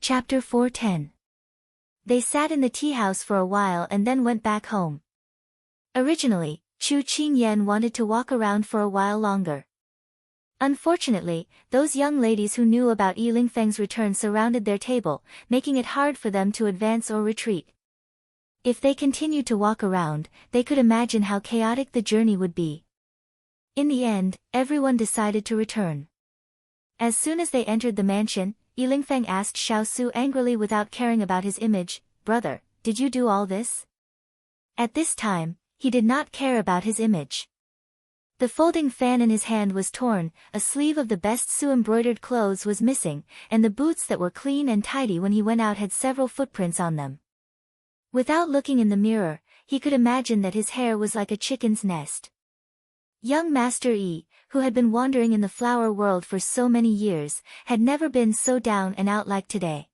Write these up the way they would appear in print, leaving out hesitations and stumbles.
Chapter 410. They sat in the tea house for a while and then went back home. Originally, Chu Qingyan wanted to walk around for a while longer. Unfortunately, those young ladies who knew about Yi Lingfeng's return surrounded their table, making it hard for them to advance or retreat. If they continued to walk around, they could imagine how chaotic the journey would be. In the end, everyone decided to return. As soon as they entered the mansion, Yi Lingfeng asked Xiao Su angrily without caring about his image, "Brother, did you do all this?" At this time, he did not care about his image. The folding fan in his hand was torn, a sleeve of the best Su embroidered clothes was missing, and the boots that were clean and tidy when he went out had several footprints on them. Without looking in the mirror, he could imagine that his hair was like a chicken's nest. Young Master Yi, who had been wandering in the flower world for so many years, had never been so down and out like today.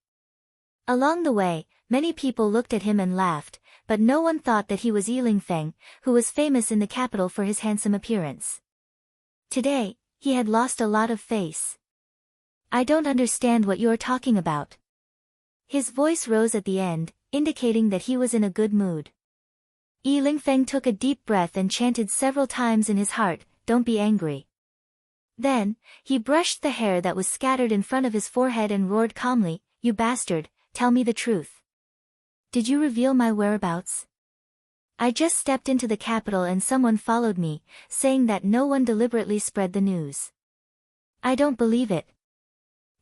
Along the way, many people looked at him and laughed, but no one thought that he was Yi Lingfeng, who was famous in the capital for his handsome appearance. Today, he had lost a lot of face. "I don't understand what you're talking about." His voice rose at the end, indicating that he was in a good mood. Yi Lingfeng took a deep breath and chanted several times in his heart, "Don't be angry." Then, he brushed the hair that was scattered in front of his forehead and roared calmly, "You bastard, tell me the truth. Did you reveal my whereabouts? I just stepped into the capital and someone followed me, saying that no one deliberately spread the news. I don't believe it.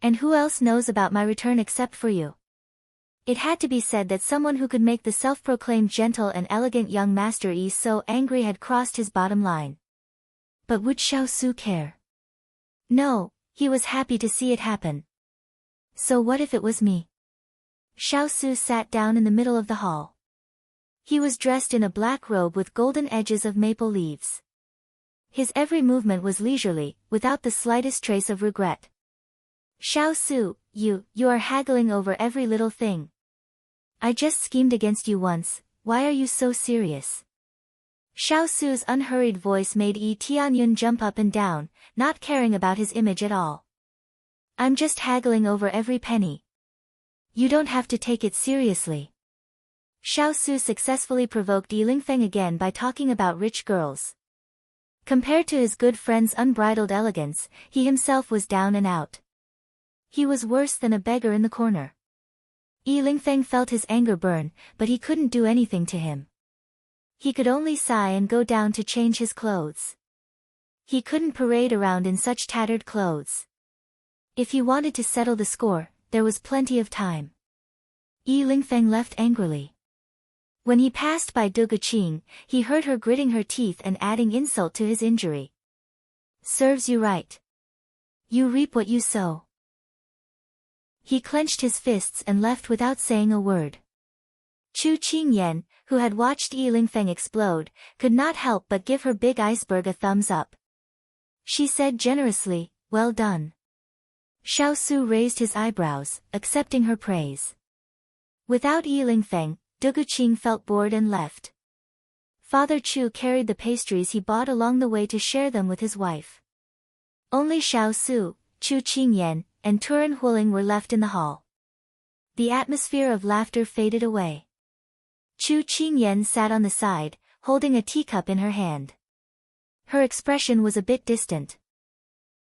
And who else knows about my return except for you?" It had to be said that someone who could make the self-proclaimed gentle and elegant young Master Yi so angry had crossed his bottom line. But would Xiao Su care? No, he was happy to see it happen. So what if it was me? Xiao Su sat down in the middle of the hall. He was dressed in a black robe with golden edges of maple leaves. His every movement was leisurely, without the slightest trace of regret. "Xiao Su, you are haggling over every little thing. I just schemed against you once, why are you so serious?" Xiao Su's unhurried voice made Yi Tianyun jump up and down, not caring about his image at all. "I'm just haggling over every penny. You don't have to take it seriously." Xiao Su successfully provoked Yi Lingfeng again by talking about rich girls. Compared to his good friend's unbridled elegance, he himself was down and out. He was worse than a beggar in the corner. Yi Lingfeng felt his anger burn, but he couldn't do anything to him. He could only sigh and go down to change his clothes. He couldn't parade around in such tattered clothes. If he wanted to settle the score, there was plenty of time. Yi Lingfeng left angrily. When he passed by Du Guqing, he heard her gritting her teeth and adding insult to his injury. "Serves you right. You reap what you sow." He clenched his fists and left without saying a word. Chu Qingyan, who had watched Yi Lingfeng explode, could not help but give her big iceberg a thumbs up. She said generously, "Well done." Xiao Su raised his eyebrows, accepting her praise. Without Yi Lingfeng, Du Guqing felt bored and left. Father Chu carried the pastries he bought along the way to share them with his wife. Only Xiao Su, Chu Qingyan, and Turan Huling were left in the hall. The atmosphere of laughter faded away. Chu Qingyan sat on the side, holding a teacup in her hand. Her expression was a bit distant.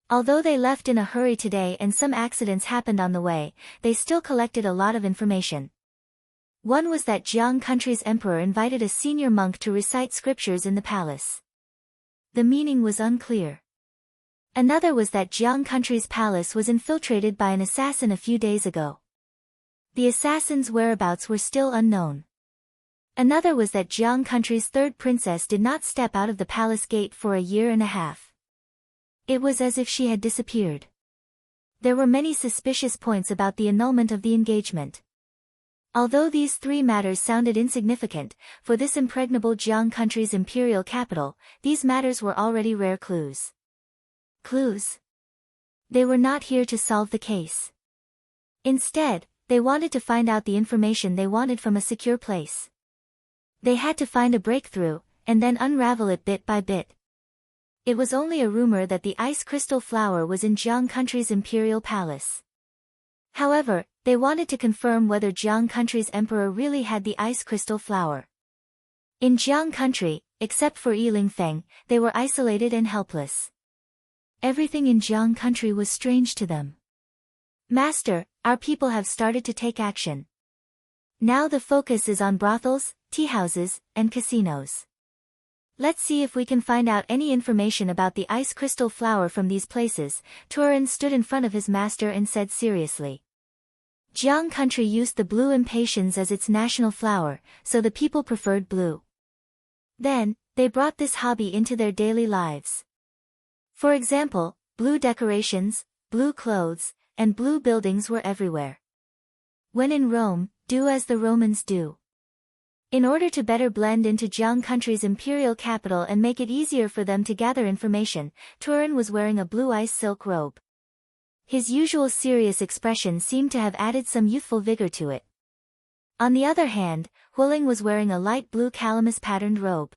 Although they left in a hurry today and some accidents happened on the way, they still collected a lot of information. One was that Jiang country's emperor invited a senior monk to recite scriptures in the palace. The meaning was unclear. Another was that Jiang country's palace was infiltrated by an assassin a few days ago. The assassin's whereabouts were still unknown. Another was that Jiang country's third princess did not step out of the palace gate for a year and a half. It was as if she had disappeared. There were many suspicious points about the annulment of the engagement. Although these three matters sounded insignificant, for this impregnable Jiang country's imperial capital, these matters were already rare clues. Clues? They were not here to solve the case. Instead, they wanted to find out the information they wanted from a secure place. They had to find a breakthrough, and then unravel it bit by bit. It was only a rumor that the ice crystal flower was in Jiang country's imperial palace. However, They wanted to confirm whether Jiang country's emperor really had the ice crystal flower. In Jiang country, except for Yi Lingfeng, they were isolated and helpless. Everything in Jiang country was strange to them. Master, our people have started to take action. Now the focus is on brothels, tea houses, and casinos. Let's see if we can find out any information about the ice crystal flower from these places. Turan stood in front of his master and said seriously. Jiang country used the blue impatiens as its national flower, so the people preferred blue. Then, they brought this hobby into their daily lives. For example, blue decorations, blue clothes, and blue buildings were everywhere. When in Rome, do as the Romans do. In order to better blend into Jiang country's imperial capital and make it easier for them to gather information, Turan was wearing a blue ice silk robe. His usual serious expression seemed to have added some youthful vigor to it. On the other hand, Huling was wearing a light blue calamus-patterned robe.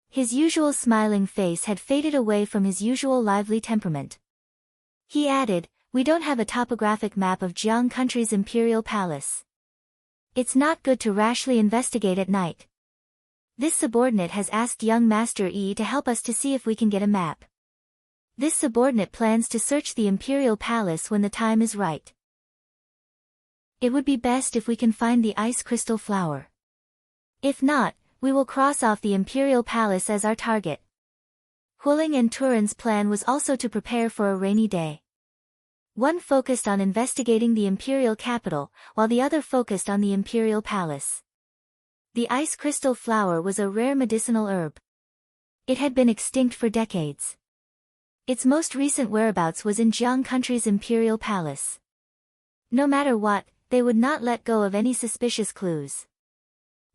His usual smiling face had faded away from his usual lively temperament. He added, "We don't have a topographic map of Jiang country's imperial palace. It's not good to rashly investigate at night. This subordinate has asked young Master Yi to help us to see if we can get a map. This subordinate plans to search the imperial palace when the time is right. It would be best if we can find the ice crystal flower. If not, we will cross off the imperial palace as our target." Huling and Turan's plan was also to prepare for a rainy day. One focused on investigating the imperial capital, while the other focused on the imperial palace. The ice crystal flower was a rare medicinal herb. It had been extinct for decades. Its most recent whereabouts was in Jiang country's imperial palace. No matter what, they would not let go of any suspicious clues.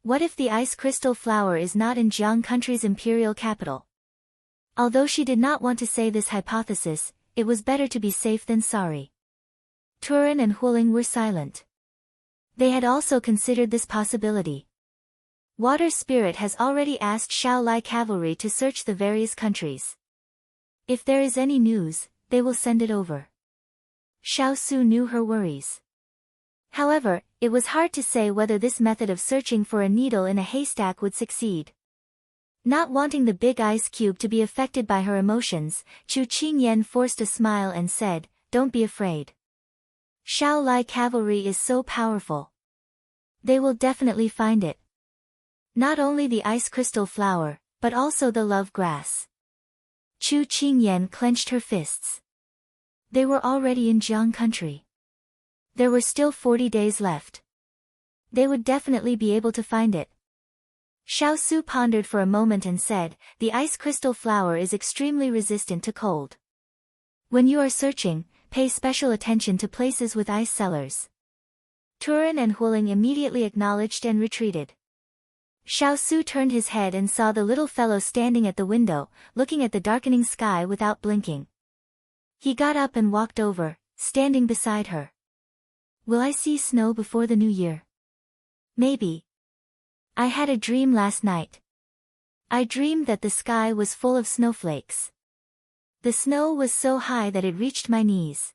What if the ice crystal flower is not in Jiang country's imperial capital? Although she did not want to say this hypothesis, it was better to be safe than sorry. Turan and Huling were silent. They had also considered this possibility. Water Spirit has already asked Shaolai Cavalry to search the various countries. If there is any news, they will send it over. Xiao Su knew her worries. However, it was hard to say whether this method of searching for a needle in a haystack would succeed. Not wanting the big ice cube to be affected by her emotions, Chu Qingyan forced a smile and said, "Don't be afraid. Shaolai Cavalry is so powerful. They will definitely find it. Not only the ice crystal flower, but also the love grass." Chu Qingyan clenched her fists. They were already in Jiang country. There were still 40 days left. They would definitely be able to find it. Xiao Su pondered for a moment and said, "The ice crystal flower is extremely resistant to cold. When you are searching, pay special attention to places with ice cellars." Turan and Huling immediately acknowledged and retreated. Xiao Su turned his head and saw the little fellow standing at the window, looking at the darkening sky without blinking. He got up and walked over, standing beside her. "Will I see snow before the new year?" "Maybe. I had a dream last night. I dreamed that the sky was full of snowflakes. The snow was so high that it reached my knees.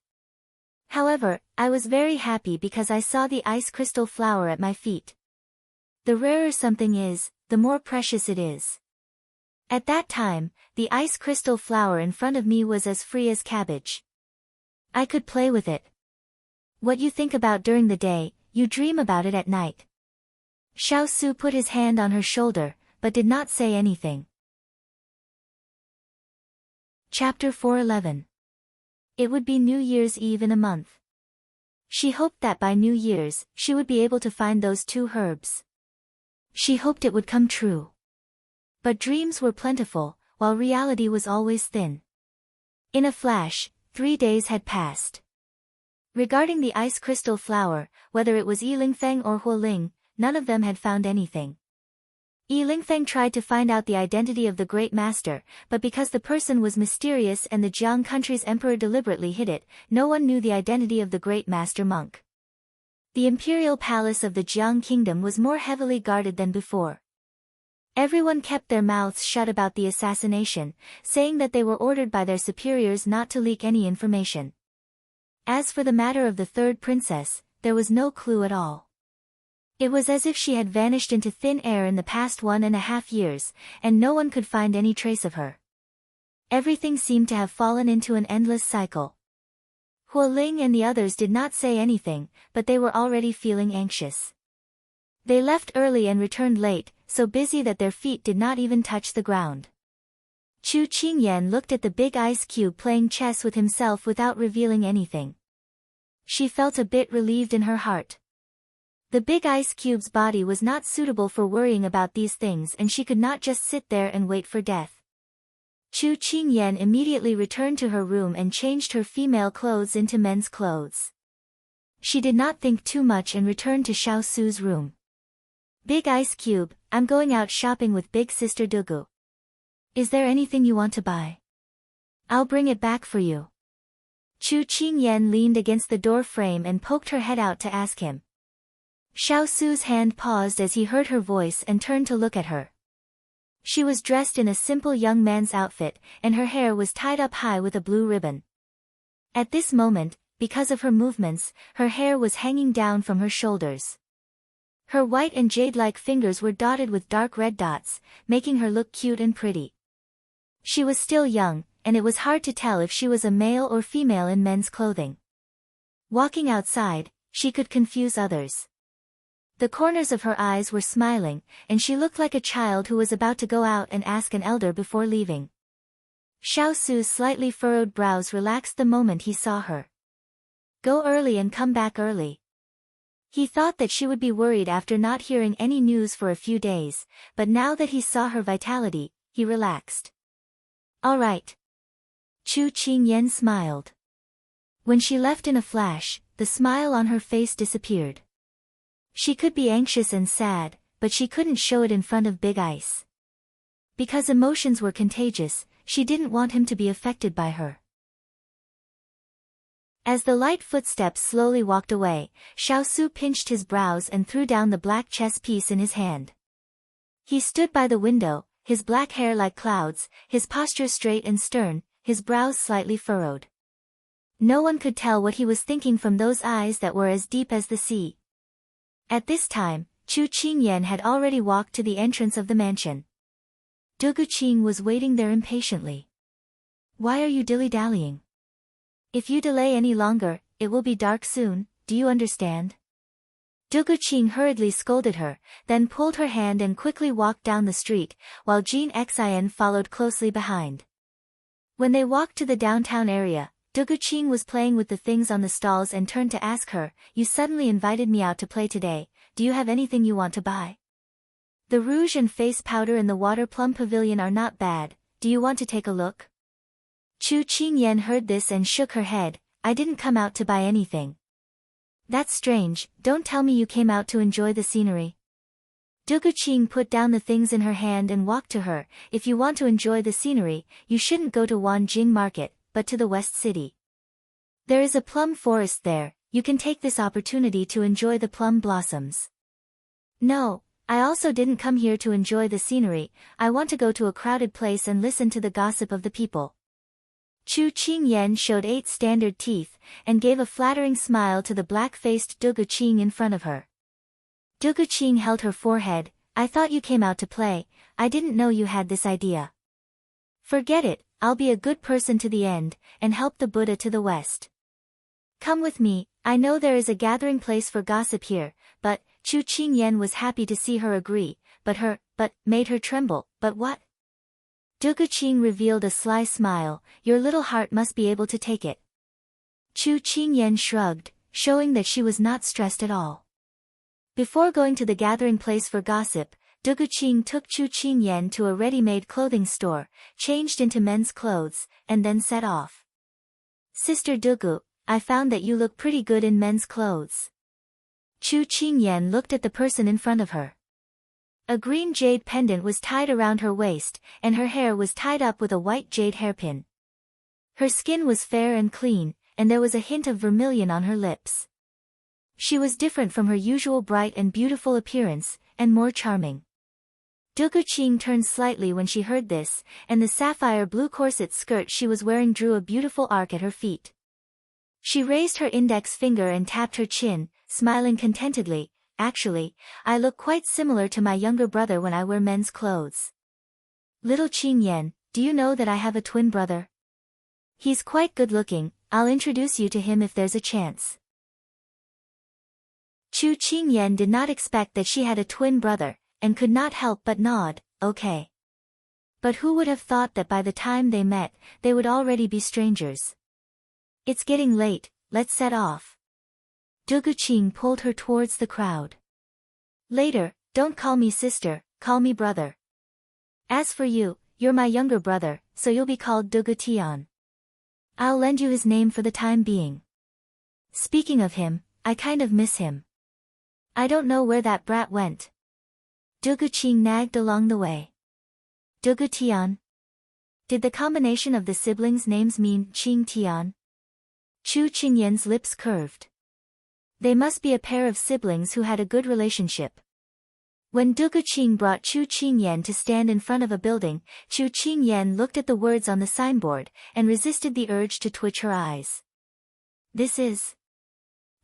However, I was very happy because I saw the ice crystal flower at my feet. The rarer something is, the more precious it is. At that time, the ice crystal flower in front of me was as free as cabbage. I could play with it. What you think about during the day, you dream about it at night." Xiao Su put his hand on her shoulder, but did not say anything. Chapter 411. It would be New Year's Eve in a month. She hoped that by New Year's, she would be able to find those 2 herbs. She hoped it would come true. But dreams were plentiful, while reality was always thin. In a flash, 3 days had passed. Regarding the ice crystal flower, whether it was Yi Lingfeng or Huling, none of them had found anything. Yi Lingfeng tried to find out the identity of the Great Master, but because the person was mysterious and the Jiang country's emperor deliberately hid it, no one knew the identity of the Great Master monk. The imperial palace of the Jiang kingdom was more heavily guarded than before. Everyone kept their mouths shut about the assassination, saying that they were ordered by their superiors not to leak any information. As for the matter of the third princess, there was no clue at all. It was as if she had vanished into thin air in the past 1.5 years, and no one could find any trace of her. Everything seemed to have fallen into an endless cycle. Huo Ling and the others did not say anything, but they were already feeling anxious. They left early and returned late, so busy that their feet did not even touch the ground. Chu Qingyan looked at the big ice cube playing chess with himself without revealing anything. She felt a bit relieved in her heart. The big ice cube's body was not suitable for worrying about these things, and she could not just sit there and wait for death. Chu Qingyan immediately returned to her room and changed her female clothes into men's clothes. She did not think too much and returned to Xiao Su's room. Big ice cube, I'm going out shopping with big sister Dugu. Is there anything you want to buy? I'll bring it back for you. Chu Qingyan leaned against the door frame and poked her head out to ask him. Xiao Su's hand paused as he heard her voice and turned to look at her. She was dressed in a simple young man's outfit, and her hair was tied up high with a blue ribbon. At this moment, because of her movements, her hair was hanging down from her shoulders. Her white and jade-like fingers were dotted with dark red dots, making her look cute and pretty. She was still young, and it was hard to tell if she was a male or female in men's clothing. Walking outside, she could confuse others. The corners of her eyes were smiling, and she looked like a child who was about to go out and ask an elder before leaving. Xiao Su's slightly furrowed brows relaxed the moment he saw her. Go early and come back early. He thought that she would be worried after not hearing any news for a few days, but now that he saw her vitality, he relaxed. All right. Chu Qingyan smiled. When she left in a flash, the smile on her face disappeared. She could be anxious and sad, but she couldn't show it in front of Big Ice. Because emotions were contagious, she didn't want him to be affected by her. As the light footsteps slowly walked away, Xiao Su pinched his brows and threw down the black chess piece in his hand. He stood by the window, his black hair like clouds, his posture straight and stern, his brows slightly furrowed. No one could tell what he was thinking from those eyes that were as deep as the sea. At this time, Chu Qingyan had already walked to the entrance of the mansion. Dugu Qing was waiting there impatiently. Why are you dilly-dallying? If you delay any longer, it will be dark soon, do you understand? Dugu Qing hurriedly scolded her, then pulled her hand and quickly walked down the street, while Jean Xin followed closely behind. When they walked to the downtown area, Dugu Qing was playing with the things on the stalls and turned to ask her, you suddenly invited me out to play today, do you have anything you want to buy? The rouge and face powder in the water plum pavilion are not bad, do you want to take a look? Chu Qingyan heard this and shook her head, I didn't come out to buy anything. That's strange, don't tell me you came out to enjoy the scenery. Dugu Qing put down the things in her hand and walked to her, if you want to enjoy the scenery, you shouldn't go to Wanjing Market, but to the West City. There is a plum forest there, you can take this opportunity to enjoy the plum blossoms. No, I also didn't come here to enjoy the scenery, I want to go to a crowded place and listen to the gossip of the people. Chu Qingyan showed 8 standard teeth, and gave a flattering smile to the black-faced Dugu Qing in front of her. Dugu Qing held her forehead, I thought you came out to play, I didn't know you had this idea. Forget it, I'll be a good person to the end, and help the Buddha to the west. Come with me, I know there is a gathering place for gossip here, but, Chu Qingyan was happy to see her agree, but made her tremble, but what? Dugu Qing revealed a sly smile, your little heart must be able to take it. Chu Qingyan shrugged, showing that she was not stressed at all. Before going to the gathering place for gossip, Dugu Qing took Chu Qingyan to a ready-made clothing store, changed into men's clothes, and then set off. Sister Dugu, I found that you look pretty good in men's clothes. Chu Qingyan looked at the person in front of her. A green jade pendant was tied around her waist, and her hair was tied up with a white jade hairpin. Her skin was fair and clean, and there was a hint of vermilion on her lips. She was different from her usual bright and beautiful appearance, and more charming. Dugu Qing turned slightly when she heard this, and the sapphire blue corset skirt she was wearing drew a beautiful arc at her feet. She raised her index finger and tapped her chin, smiling contentedly. Actually, I look quite similar to my younger brother when I wear men's clothes. Little Qing Yan, do you know that I have a twin brother? He's quite good looking, I'll introduce you to him if there's a chance. Chu Qingyan did not expect that she had a twin brother, and could not help but nod, okay. But who would have thought that by the time they met, they would already be strangers? It's getting late, let's set off. Duguqing pulled her towards the crowd. Later, don't call me sister, call me brother. As for you, you're my younger brother, so you'll be called Dugu Tian. I'll lend you his name for the time being. Speaking of him, I kind of miss him. I don't know where that brat went. Duguqing nagged along the way. Dugu Tian? Did the combination of the siblings' names mean Qing Tian? Chu Qingyan's lips curved. They must be a pair of siblings who had a good relationship. When Duguqing brought Chu Qingyan to stand in front of a building, Chu Qingyan looked at the words on the signboard, and resisted the urge to twitch her eyes. This is...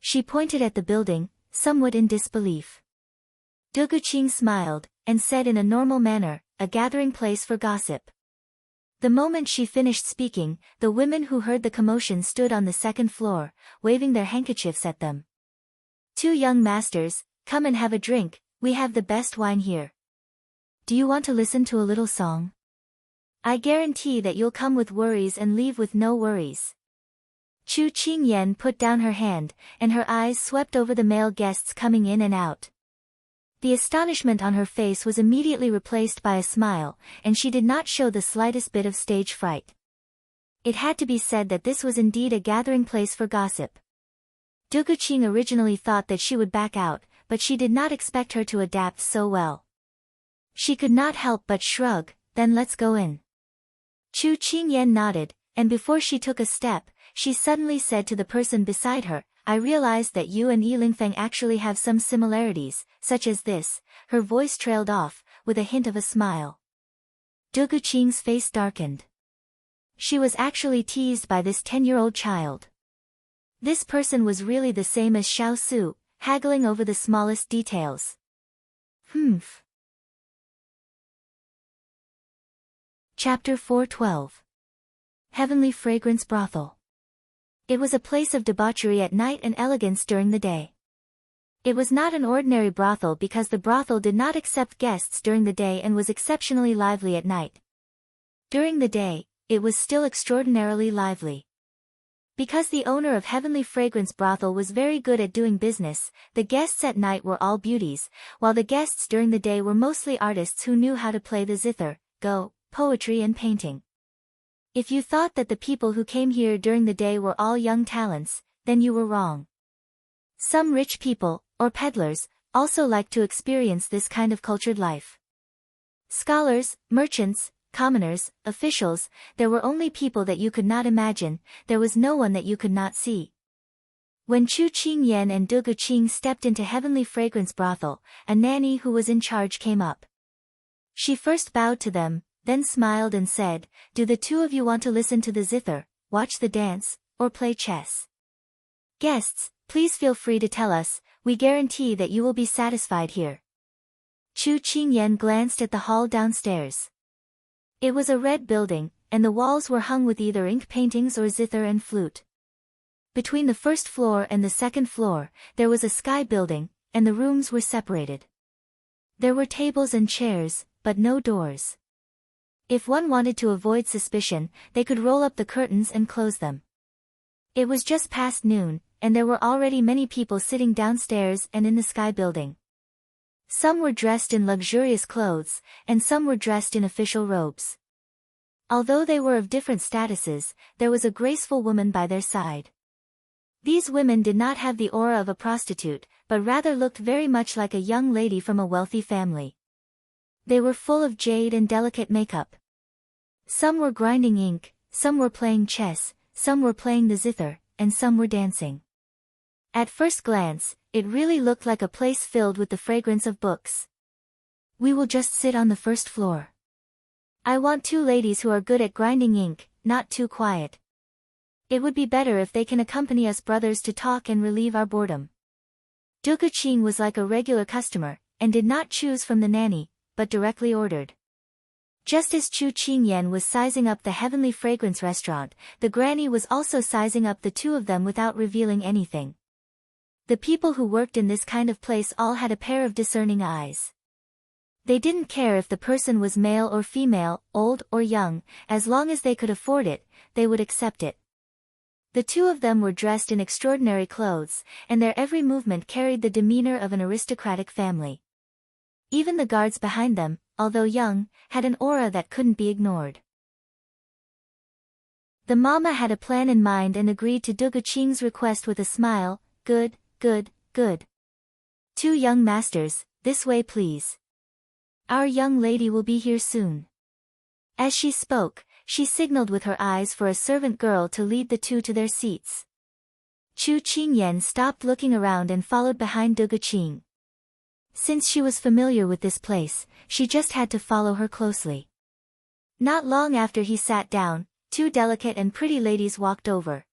She pointed at the building, somewhat in disbelief. Duguqing smiled, and said in a normal manner, a gathering place for gossip. The moment she finished speaking, the women who heard the commotion stood on the second floor, waving their handkerchiefs at them. Two young masters, come and have a drink, we have the best wine here. Do you want to listen to a little song? I guarantee that you'll come with worries and leave with no worries. Chu Qingyan put down her hand, and her eyes swept over the male guests coming in and out. The astonishment on her face was immediately replaced by a smile, and she did not show the slightest bit of stage fright. It had to be said that this was indeed a gathering place for gossip. Duguqing originally thought that she would back out, but she did not expect her to adapt so well. She could not help but shrug, then let's go in. Chu Qingyan nodded, and before she took a step, she suddenly said to the person beside her, I realized that you and Yilingfeng actually have some similarities, such as this. Her voice trailed off, with a hint of a smile. Duguqing's face darkened. She was actually teased by this 10-year-old child. This person was really the same as Xiao Su, haggling over the smallest details. Chapter 412. Heavenly Fragrance Brothel. It was a place of debauchery at night and elegance during the day. It was not an ordinary brothel because the brothel did not accept guests during the day and was exceptionally lively at night. During the day, it was still extraordinarily lively. Because the owner of Heavenly Fragrance Brothel was very good at doing business, the guests at night were all beauties, while the guests during the day were mostly artists who knew how to play the zither, go, poetry and painting. If you thought that the people who came here during the day were all young talents, then you were wrong. Some rich people, or peddlers, also liked to experience this kind of cultured life. Scholars, merchants, commoners, officials, there were only people that you could not imagine, there was no one that you could not see. When Chu Qingyan and Duguqing stepped into Heavenly Fragrance Brothel, a nanny who was in charge came up. She first bowed to them, then smiled and said, do the two of you want to listen to the zither, watch the dance, or play chess? Guests, please feel free to tell us, we guarantee that you will be satisfied here. Chu Qingyan glanced at the hall downstairs. It was a red building, and the walls were hung with either ink paintings or zither and flute. Between the first floor and the second floor, there was a sky building, and the rooms were separated. There were tables and chairs, but no doors. If one wanted to avoid suspicion, they could roll up the curtains and close them. It was just past noon, and there were already many people sitting downstairs and in the sky building. Some were dressed in luxurious clothes, and some were dressed in official robes. Although they were of different statuses, there was a graceful woman by their side. These women did not have the aura of a prostitute, but rather looked very much like a young lady from a wealthy family. They were full of jade and delicate makeup. Some were grinding ink, some were playing chess, some were playing the zither, and some were dancing. At first glance, it really looked like a place filled with the fragrance of books. We will just sit on the first floor. I want two ladies who are good at grinding ink, not too quiet. It would be better if they can accompany us brothers to talk and relieve our boredom. Duguqing was like a regular customer, and did not choose from the nanny, but directly ordered. Just as Chu Qingyan was sizing up the heavenly fragrance restaurant, the granny was also sizing up the two of them without revealing anything. The people who worked in this kind of place all had a pair of discerning eyes. They didn't care if the person was male or female, old or young, as long as they could afford it, they would accept it. The two of them were dressed in extraordinary clothes, and their every movement carried the demeanor of an aristocratic family. Even the guards behind them, although young, had an aura that couldn't be ignored. The mama had a plan in mind and agreed to Duguqing's request with a smile. Good, good, good. 2 young masters, this way please. Our young lady will be here soon. As she spoke, she signaled with her eyes for a servant girl to lead the two to their seats. Chu Qingyan stopped looking around and followed behind Duguqing. Since she was familiar with this place, she just had to follow her closely. Not long after he sat down, 2 delicate and pretty ladies walked over.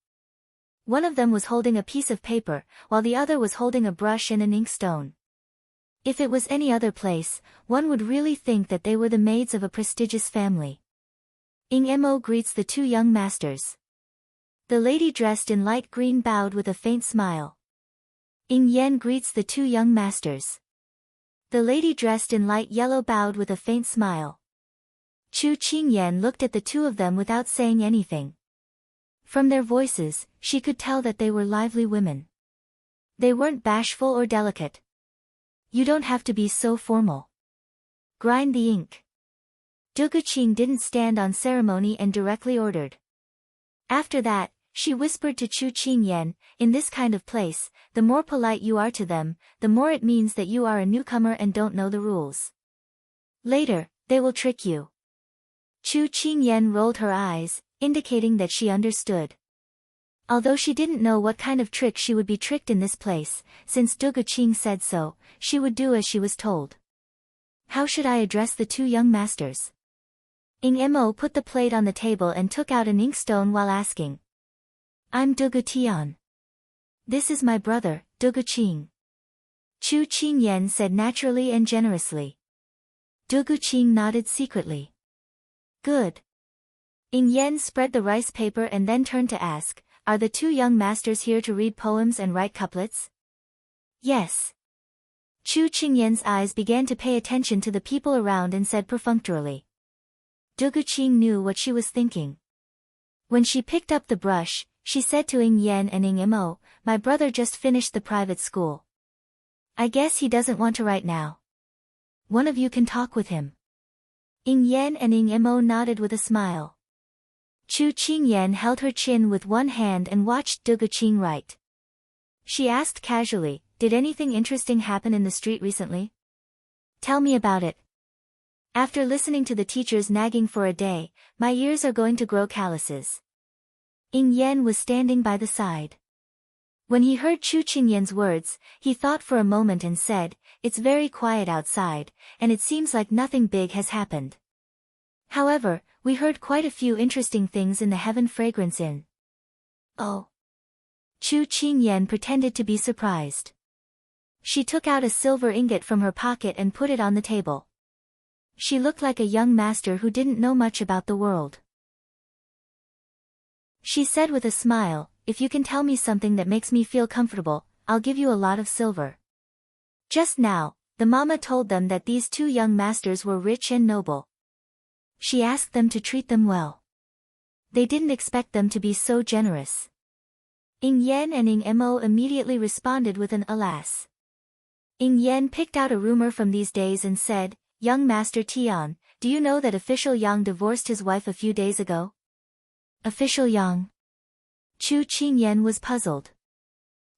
One of them was holding a piece of paper, while the other was holding a brush and an inkstone. If it was any other place, one would really think that they were the maids of a prestigious family. Ing Mo greets the 2 young masters. The lady dressed in light green bowed with a faint smile. Ing Yen greets the 2 young masters. The lady dressed in light yellow bowed with a faint smile. Chu Qingyan looked at the 2 of them without saying anything. From their voices, she could tell that they were lively women. They weren't bashful or delicate. You don't have to be so formal. Grind the ink. Duguqing didn't stand on ceremony and directly ordered. After that, she whispered to Chu Qingyan, in this kind of place, the more polite you are to them, the more it means that you are a newcomer and don't know the rules. Later, they will trick you. Chu Qingyan rolled her eyes, indicating that she understood. Although she didn't know what kind of trick she would be tricked in this place, since Duguqing said so, she would do as she was told. How should I address the 2 young masters? Ing Mo put the plate on the table and took out an inkstone while asking. I'm Dugu Tian. This is my brother, Duguqing. Chu Qingyan said naturally and generously. Duguqing nodded secretly. Good. Ing Yen spread the rice paper and then turned to ask, are the 2 young masters here to read poems and write couplets? Yes. Chu Qingyan's eyes began to pay attention to the people around and said perfunctorily. Duguqing knew what she was thinking. When she picked up the brush, she said to Ing Yen and Ing Mo, my brother just finished the private school. I guess he doesn't want to write now. One of you can talk with him. Ing Yen and Ing Mo nodded with a smile. Chu Qingyan held her chin with one hand and watched Duguqing write. She asked casually, did anything interesting happen in the street recently? Tell me about it. After listening to the teachers nagging for a day, my ears are going to grow calluses. Ing Yen was standing by the side. When he heard Chu Qingyan's words, he thought for a moment and said, it's very quiet outside, and it seems like nothing big has happened. However, we heard quite a few interesting things in the Heaven Fragrance Inn. Oh. Chu Qingyan pretended to be surprised. She took out a silver ingot from her pocket and put it on the table. She looked like a young master who didn't know much about the world. She said with a smile, if you can tell me something that makes me feel comfortable, I'll give you a lot of silver. Just now, the mama told them that these 2 young masters were rich and noble. She asked them to treat them well. They didn't expect them to be so generous. Ing Yen and Ing Mo immediately responded with an alas. Ing Yen picked out a rumor from these days and said, young Master Tian, do you know that official Yang divorced his wife a few days ago? Official Yang? Chu Qingyan was puzzled.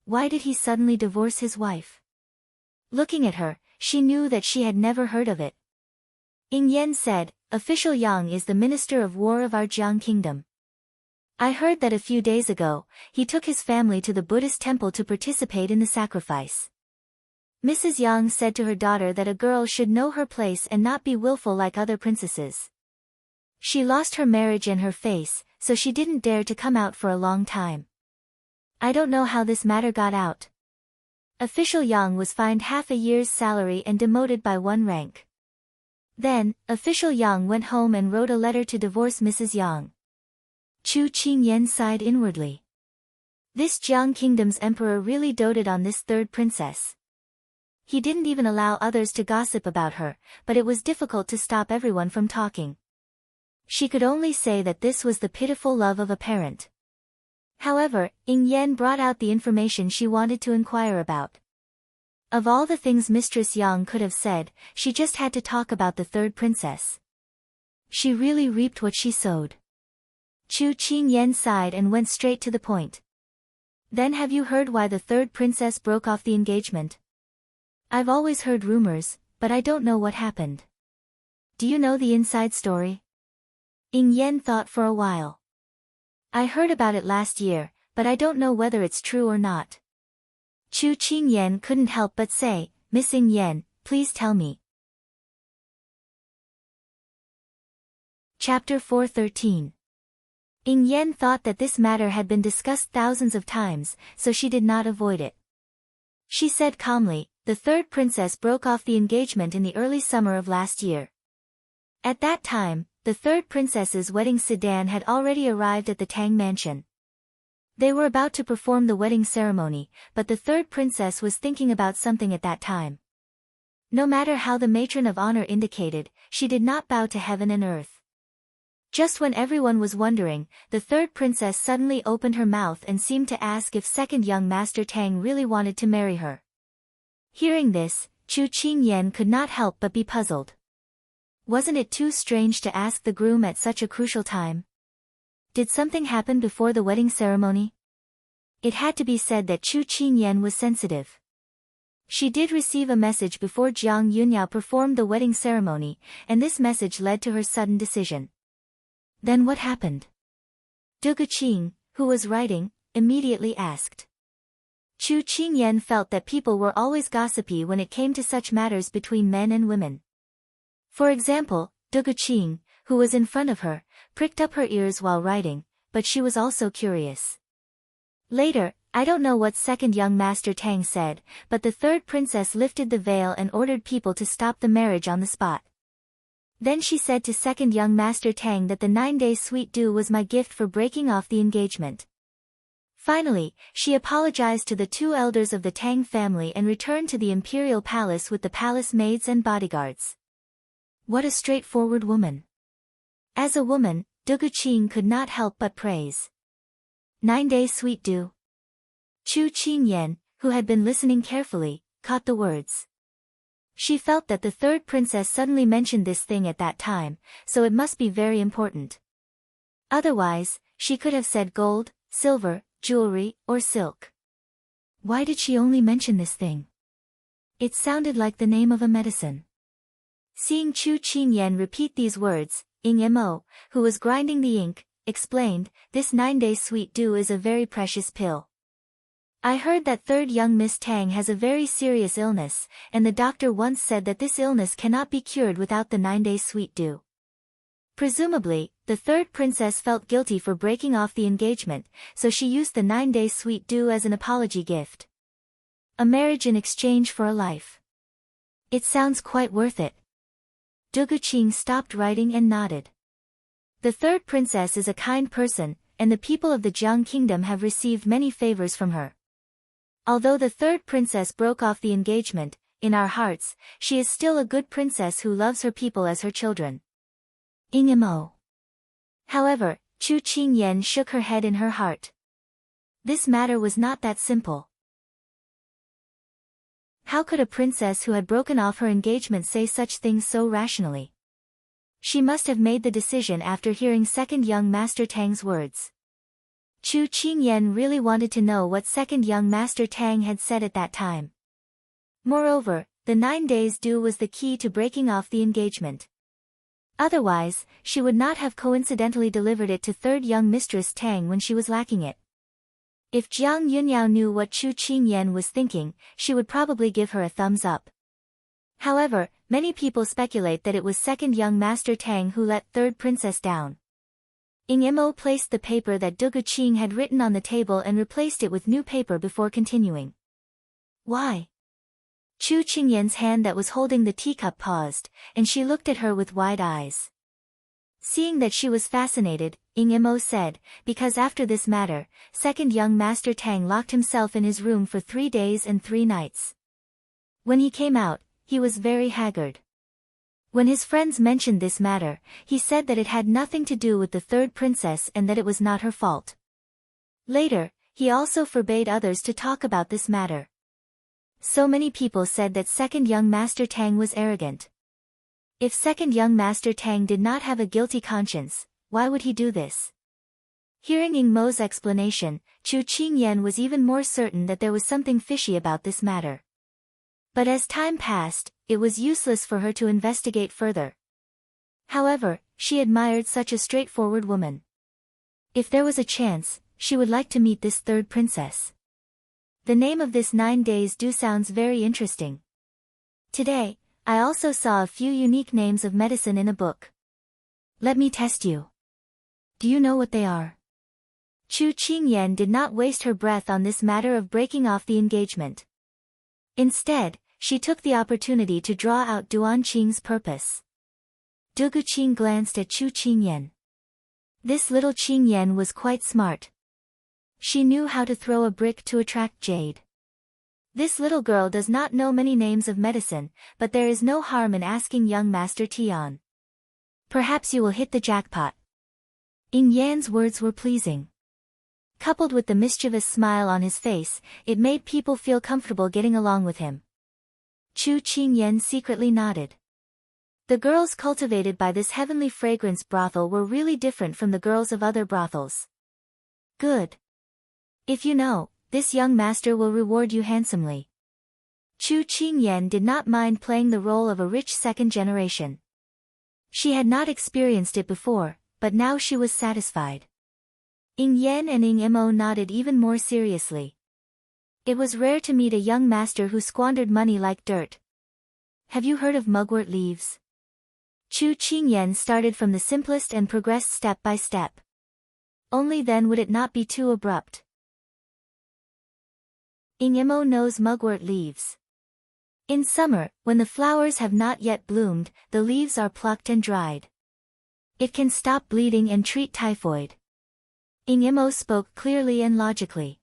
Why did he suddenly divorce his wife? Looking at her, she knew that she had never heard of it. Ing Yen said, official Yang is the Minister of War of our Jiang Kingdom. I heard that a few days ago, he took his family to the Buddhist temple to participate in the sacrifice. Mrs. Yang said to her daughter that a girl should know her place and not be willful like other princesses. She lost her marriage and her face, so she didn't dare to come out for a long time. I don't know how this matter got out. Official Yang was fined half a year's salary and demoted by 1 rank. Then, Official Yang went home and wrote a letter to divorce Mrs. Yang. Chu Qingyan sighed inwardly. This Jiang Kingdom's emperor really doted on this third princess. He didn't even allow others to gossip about her, but it was difficult to stop everyone from talking. She could only say that this was the pitiful love of a parent. However, Ying Yan brought out the information she wanted to inquire about. Of all the things Mistress Yang could have said, she just had to talk about the third princess. She really reaped what she sowed. Chu Qingyan sighed and went straight to the point. Then have you heard why the third princess broke off the engagement? I've always heard rumors, but I don't know what happened. Do you know the inside story? Ying Yan thought for a while. I heard about it last year, but I don't know whether it's true or not. Chu Qingyan couldn't help but say, Miss Ying Yan, please tell me. Chapter 413. Ying Yan thought that this matter had been discussed thousands of times, so she did not avoid it. She said calmly, the third princess broke off the engagement in the early summer of last year. At that time, the third princess's wedding sedan had already arrived at the Tang mansion. They were about to perform the wedding ceremony, but the third princess was thinking about something at that time. No matter how the matron of honor indicated, she did not bow to heaven and earth. Just when everyone was wondering, the third princess suddenly opened her mouth and seemed to ask if second young Master Tang really wanted to marry her. Hearing this, Chu Qingyan could not help but be puzzled. Wasn't it too strange to ask the groom at such a crucial time? Did something happen before the wedding ceremony? It had to be said that Chu Qingyan was sensitive. She did receive a message before Jiang Yunyao performed the wedding ceremony, and this message led to her sudden decision. Then what happened? Du Guqing, who was writing, immediately asked. Chu Qingyan felt that people were always gossipy when it came to such matters between men and women. For example, Du Guqing, who was in front of her, pricked up her ears while writing, but she was also curious. Later, I don't know what second young Master Tang said, but the third princess lifted the veil and ordered people to stop the marriage on the spot. Then she said to second young Master Tang that the 9-day sweet dew was my gift for breaking off the engagement. Finally, she apologized to the 2 elders of the Tang family and returned to the imperial palace with the palace maids and bodyguards. What a straightforward woman. As a woman, Du Guqing could not help but praise. 9-day sweet dew. Chu Qingyan, who had been listening carefully, caught the words. She felt that the third princess suddenly mentioned this thing at that time, so it must be very important. Otherwise, she could have said gold, silver, jewelry, or silk. Why did she only mention this thing? It sounded like the name of a medicine. Seeing Chu Qingyan repeat these words, Ying Mo, who was grinding the ink, explained, this 9-day sweet dew is a very precious pill. I heard that third young Miss Tang has a very serious illness, and the doctor once said that this illness cannot be cured without the 9-day sweet dew. Presumably, the third princess felt guilty for breaking off the engagement, so she used the 9-day sweet dew as an apology gift. A marriage in exchange for a life. It sounds quite worth it. Du Guqing stopped writing and nodded. The third princess is a kind person, and the people of the Jiang Kingdom have received many favors from her. Although the third princess broke off the engagement, in our hearts, she is still a good princess who loves her people as her children. Ying Mo. However, Chu Qingyan shook her head in her heart. This matter was not that simple. How could a princess who had broken off her engagement say such things so rationally? She must have made the decision after hearing second young Master Tang's words. Chu Qingyan really wanted to know what second young Master Tang had said at that time. Moreover, the 9 days dew was the key to breaking off the engagement. Otherwise, she would not have coincidentally delivered it to third young Mistress Tang when she was lacking it. If Jiang Yunyao knew what Chu Qingyan was thinking, she would probably give her a thumbs up. However, many people speculate that it was second young Master Tang who let third princess down. Ying Mo placed the paper that Du Guqing had written on the table and replaced it with new paper before continuing. Why? Chu Qingyan's hand that was holding the teacup paused, and she looked at her with wide eyes. Seeing that she was fascinated, Mo said, because after this matter, second young Master Tang locked himself in his room for 3 days and 3 nights. When he came out, he was very haggard. When his friends mentioned this matter, he said that it had nothing to do with the third princess and that it was not her fault. Later, he also forbade others to talk about this matter. So many people said that second young Master Tang was arrogant. If second young Master Tang did not have a guilty conscience, why would he do this? Hearing Mo's explanation, Chu Qingyan was even more certain that there was something fishy about this matter. But as time passed, it was useless for her to investigate further. However, she admired such a straightforward woman. If there was a chance, she would like to meet this third princess. The name of this 9 days do sounds very interesting. Today, I also saw a few unique names of medicine in a book. Let me test you. Do you know what they are? Chu Qingyan did not waste her breath on this matter of breaking off the engagement. Instead, she took the opportunity to draw out Duan Qing's purpose. Du Guqing glanced at Chu Qingyan. This little Qingyan was quite smart. She knew how to throw a brick to attract jade. This little girl does not know many names of medicine, but there is no harm in asking young Master Tian. Perhaps you will hit the jackpot. Yan's words were pleasing. Coupled with the mischievous smile on his face, it made people feel comfortable getting along with him. Chu Qingyan secretly nodded. The girls cultivated by this heavenly fragrance brothel were really different from the girls of other brothels. Good. If you know, this young master will reward you handsomely. Chu Qingyan did not mind playing the role of a rich second generation. She had not experienced it before, but now she was satisfied. Yan and Mo nodded even more seriously. It was rare to meet a young master who squandered money like dirt. Have you heard of mugwort leaves? Chu Qingyan started from the simplest and progressed step by step. Only then would it not be too abrupt. Mo knows mugwort leaves. In summer, when the flowers have not yet bloomed, the leaves are plucked and dried. It can stop bleeding and treat typhoid. Mo spoke clearly and logically.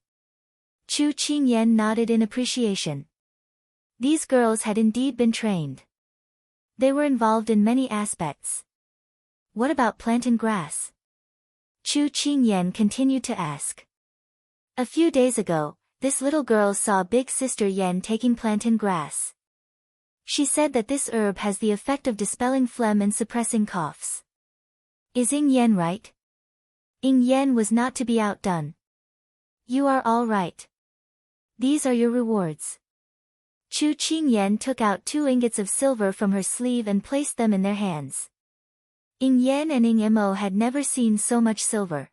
Chu Qingyan nodded in appreciation. These girls had indeed been trained. They were involved in many aspects. What about plantain grass? Chu Qingyan continued to ask. A few days ago, this little girl saw big sister Yan taking plantain grass. She said that this herb has the effect of dispelling phlegm and suppressing coughs. Is Yan right? Yan was not to be outdone. You are all right. These are your rewards. Chu Qingyan took out 2 ingots of silver from her sleeve and placed them in their hands. Yan and Mo had never seen so much silver.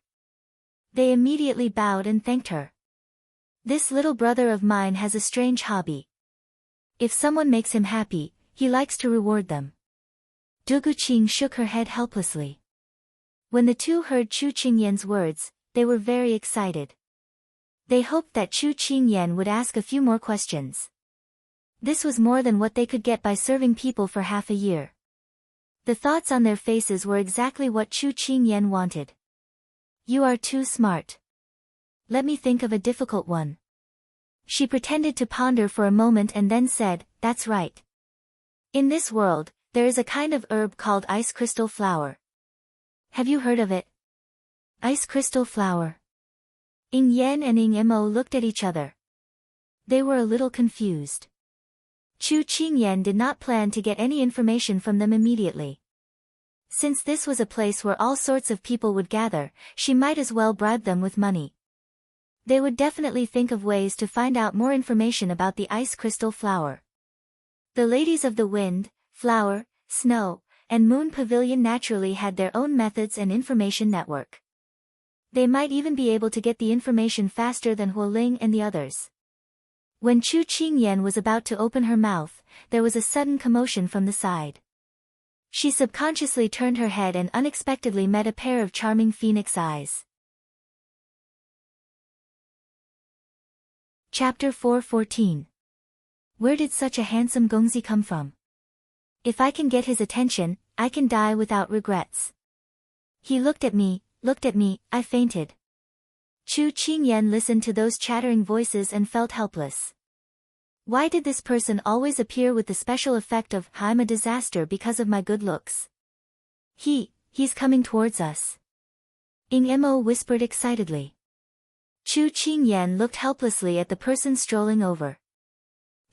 They immediately bowed and thanked her. This little brother of mine has a strange hobby. If someone makes him happy, he likes to reward them. Du Guqing shook her head helplessly. When the two heard Chu Qingyan's words, they were very excited. They hoped that Chu Qingyan would ask a few more questions. This was more than what they could get by serving people for half a year. The thoughts on their faces were exactly what Chu Qingyan wanted. You are too smart. Let me think of a difficult one. She pretended to ponder for a moment and then said, that's right. In this world, there is a kind of herb called ice crystal flower. Have you heard of it? Ice crystal flower. Yan and Mo looked at each other. They were a little confused. Chu Qingyan did not plan to get any information from them immediately. Since this was a place where all sorts of people would gather, she might as well bribe them with money. They would definitely think of ways to find out more information about the ice crystal flower. The ladies of the wind, flower, snow, and moon pavilion naturally had their own methods and information network. They might even be able to get the information faster than Huoling and the others. When Chu Qingyan was about to open her mouth, there was a sudden commotion from the side. She subconsciously turned her head and unexpectedly met a pair of charming phoenix eyes. Chapter 4:14. Where did such a handsome gongzi come from? If I can get his attention, I can die without regrets. He looked at me, I fainted. Chu Qingyan listened to those chattering voices and felt helpless. Why did this person always appear with the special effect of, I'm a disaster because of my good looks? He's coming towards us. Ing Mo whispered excitedly. Chu Qingyan looked helplessly at the person strolling over.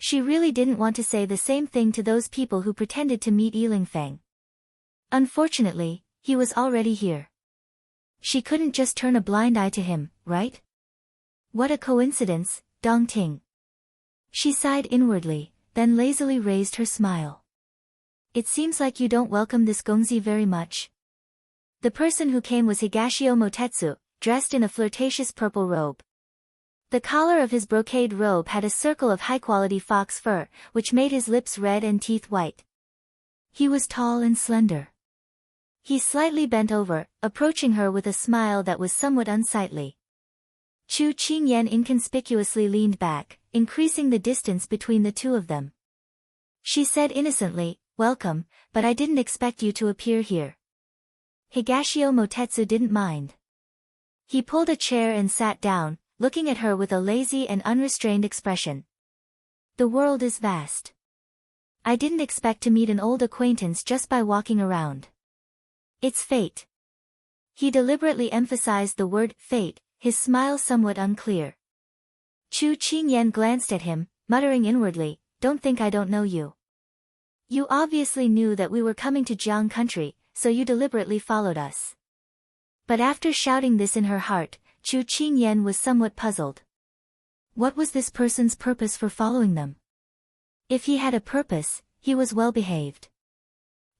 She really didn't want to say the same thing to those people who pretended to meet Yilingfeng. Unfortunately, he was already here. She couldn't just turn a blind eye to him, right? What a coincidence, Dongting. She sighed inwardly, then lazily raised her smile. It seems like you don't welcome this gongzi very much. The person who came was Higashio Motetsu, dressed in a flirtatious purple robe. The collar of his brocade robe had a circle of high-quality fox fur, which made his lips red and teeth white. He was tall and slender. He slightly bent over, approaching her with a smile that was somewhat unsightly. Chu Qingyan inconspicuously leaned back, increasing the distance between the two of them. She said innocently, "Welcome, but I didn't expect you to appear here." Higashio Motetsu didn't mind. He pulled a chair and sat down, looking at her with a lazy and unrestrained expression. The world is vast. I didn't expect to meet an old acquaintance just by walking around. It's fate. He deliberately emphasized the word fate, his smile somewhat unclear. Chu Qingyan glanced at him, muttering inwardly, "Don't think I don't know you. You obviously knew that we were coming to Jiang country, so you deliberately followed us." But after shouting this in her heart, Chu Qingyan was somewhat puzzled. What was this person's purpose for following them? If he had a purpose, he was well behaved.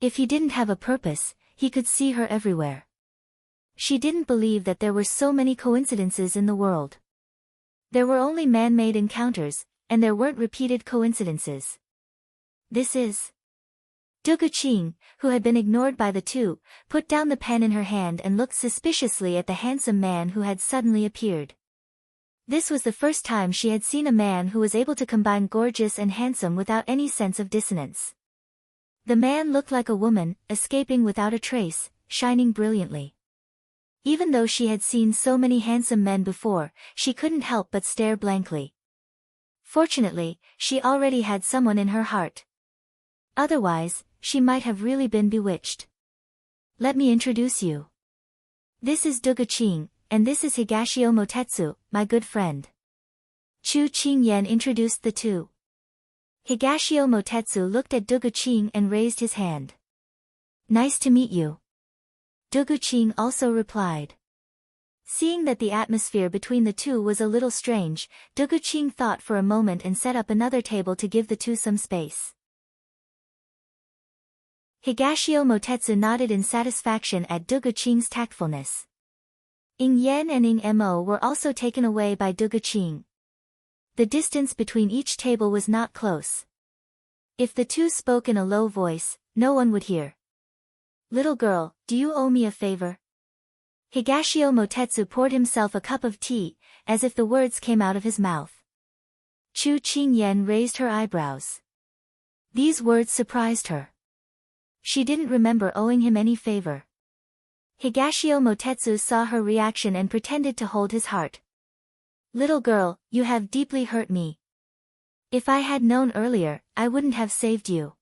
If he didn't have a purpose, he could see her everywhere. She didn't believe that there were so many coincidences in the world. There were only man-made encounters, and there weren't repeated coincidences. This is... Duguqing, who had been ignored by the two, put down the pen in her hand and looked suspiciously at the handsome man who had suddenly appeared. This was the first time she had seen a man who was able to combine gorgeous and handsome without any sense of dissonance. The man looked like a woman, escaping without a trace, shining brilliantly. Even though she had seen so many handsome men before, she couldn't help but stare blankly. Fortunately, she already had someone in her heart. Otherwise, she might have really been bewitched. Let me introduce you. This is Duguqing, and this is Higashio Motetsu, my good friend. Chu Qingyan introduced the two. Higashio Motetsu looked at Duguqing and raised his hand. Nice to meet you. Duguqing also replied. Seeing that the atmosphere between the two was a little strange, Duguqing thought for a moment and set up another table to give the two some space. Higashio Motetsu nodded in satisfaction at Duguqing's tactfulness. Ing Yen and Ing Mo were also taken away by Duguqing. The distance between each table was not close. If the two spoke in a low voice, no one would hear. Little girl, do you owe me a favor? Higashio Motetsu poured himself a cup of tea, as if the words came out of his mouth. Chu Qingyan raised her eyebrows. These words surprised her. She didn't remember owing him any favor. Higashio Motetsu saw her reaction and pretended to hold his heart. Little girl, you have deeply hurt me. If I had known earlier, I wouldn't have saved you.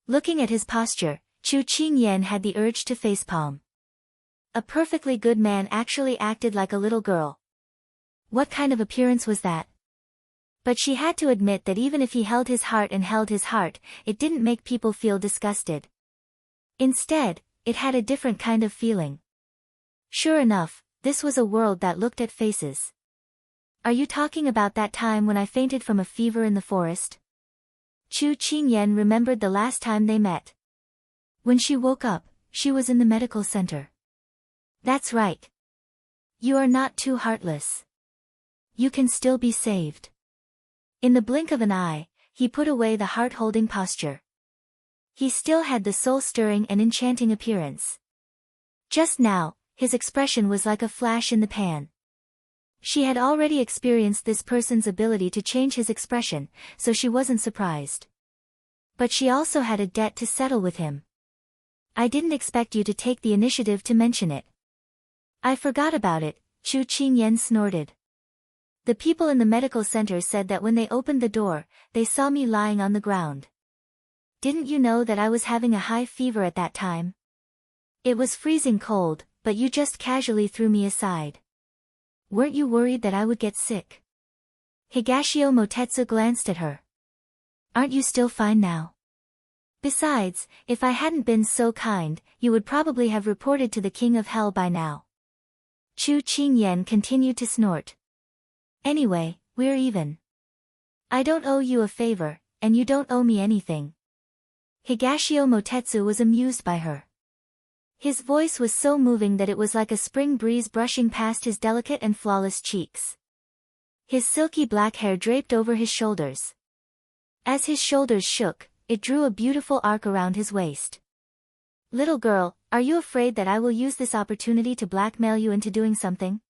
Looking at his posture, Chu Qingyan had the urge to facepalm. A perfectly good man actually acted like a little girl. What kind of appearance was that? But she had to admit that even if he held his heart, it didn't make people feel disgusted. Instead, it had a different kind of feeling. Sure enough, this was a world that looked at faces. Are you talking about that time when I fainted from a fever in the forest? Chu Qingyan remembered the last time they met. When she woke up, she was in the medical center. That's right. You are not too heartless. You can still be saved. In the blink of an eye, he put away the heart-holding posture. He still had the soul-stirring and enchanting appearance. Just now, his expression was like a flash in the pan. She had already experienced this person's ability to change his expression, so she wasn't surprised. But she also had a debt to settle with him. I didn't expect you to take the initiative to mention it. I forgot about it, Chu Qingyan snorted. The people in the medical center said that when they opened the door, they saw me lying on the ground. Didn't you know that I was having a high fever at that time? It was freezing cold, but you just casually threw me aside. Weren't you worried that I would get sick? Higashio Motetsu glanced at her. Aren't you still fine now? Besides, if I hadn't been so kind, you would probably have reported to the King of Hell by now. Chu Qingyan continued to snort. Anyway, we're even. I don't owe you a favor, and you don't owe me anything. Higashio Motetsu was amused by her. His voice was so moving that it was like a spring breeze brushing past his delicate and flawless cheeks. His silky black hair draped over his shoulders. As his shoulders shook, it drew a beautiful arc around his waist. Little girl, are you afraid that I will use this opportunity to blackmail you into doing something?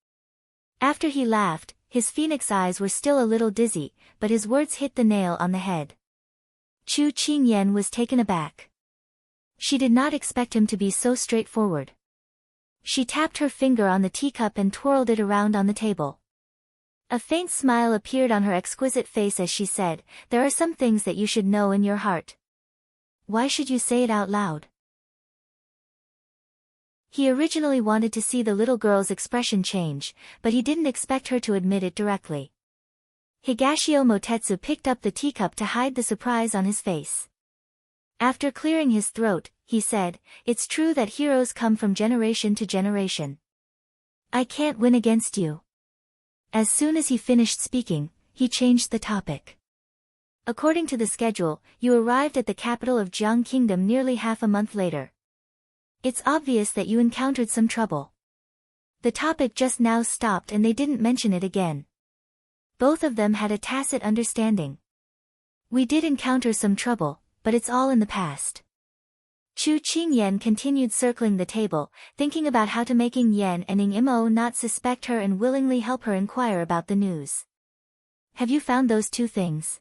After he laughed, his phoenix eyes were still a little dizzy, but his words hit the nail on the head. Chu Qingyan was taken aback. She did not expect him to be so straightforward. She tapped her finger on the teacup and twirled it around on the table. A faint smile appeared on her exquisite face as she said, "There are some things that you should know in your heart. Why should you say it out loud?" He originally wanted to see the little girl's expression change, but he didn't expect her to admit it directly. Higashio Motetsu picked up the teacup to hide the surprise on his face. After clearing his throat, he said, "It's true that heroes come from generation to generation. I can't win against you." As soon as he finished speaking, he changed the topic. According to the schedule, you arrived at the capital of Jiang Kingdom nearly half a month later. It's obvious that you encountered some trouble. The topic just now stopped and they didn't mention it again. Both of them had a tacit understanding. We did encounter some trouble, but it's all in the past. Chu Qingyan continued circling the table, thinking about how to make Yen and Imo not suspect her and willingly help her inquire about the news. Have you found those two things?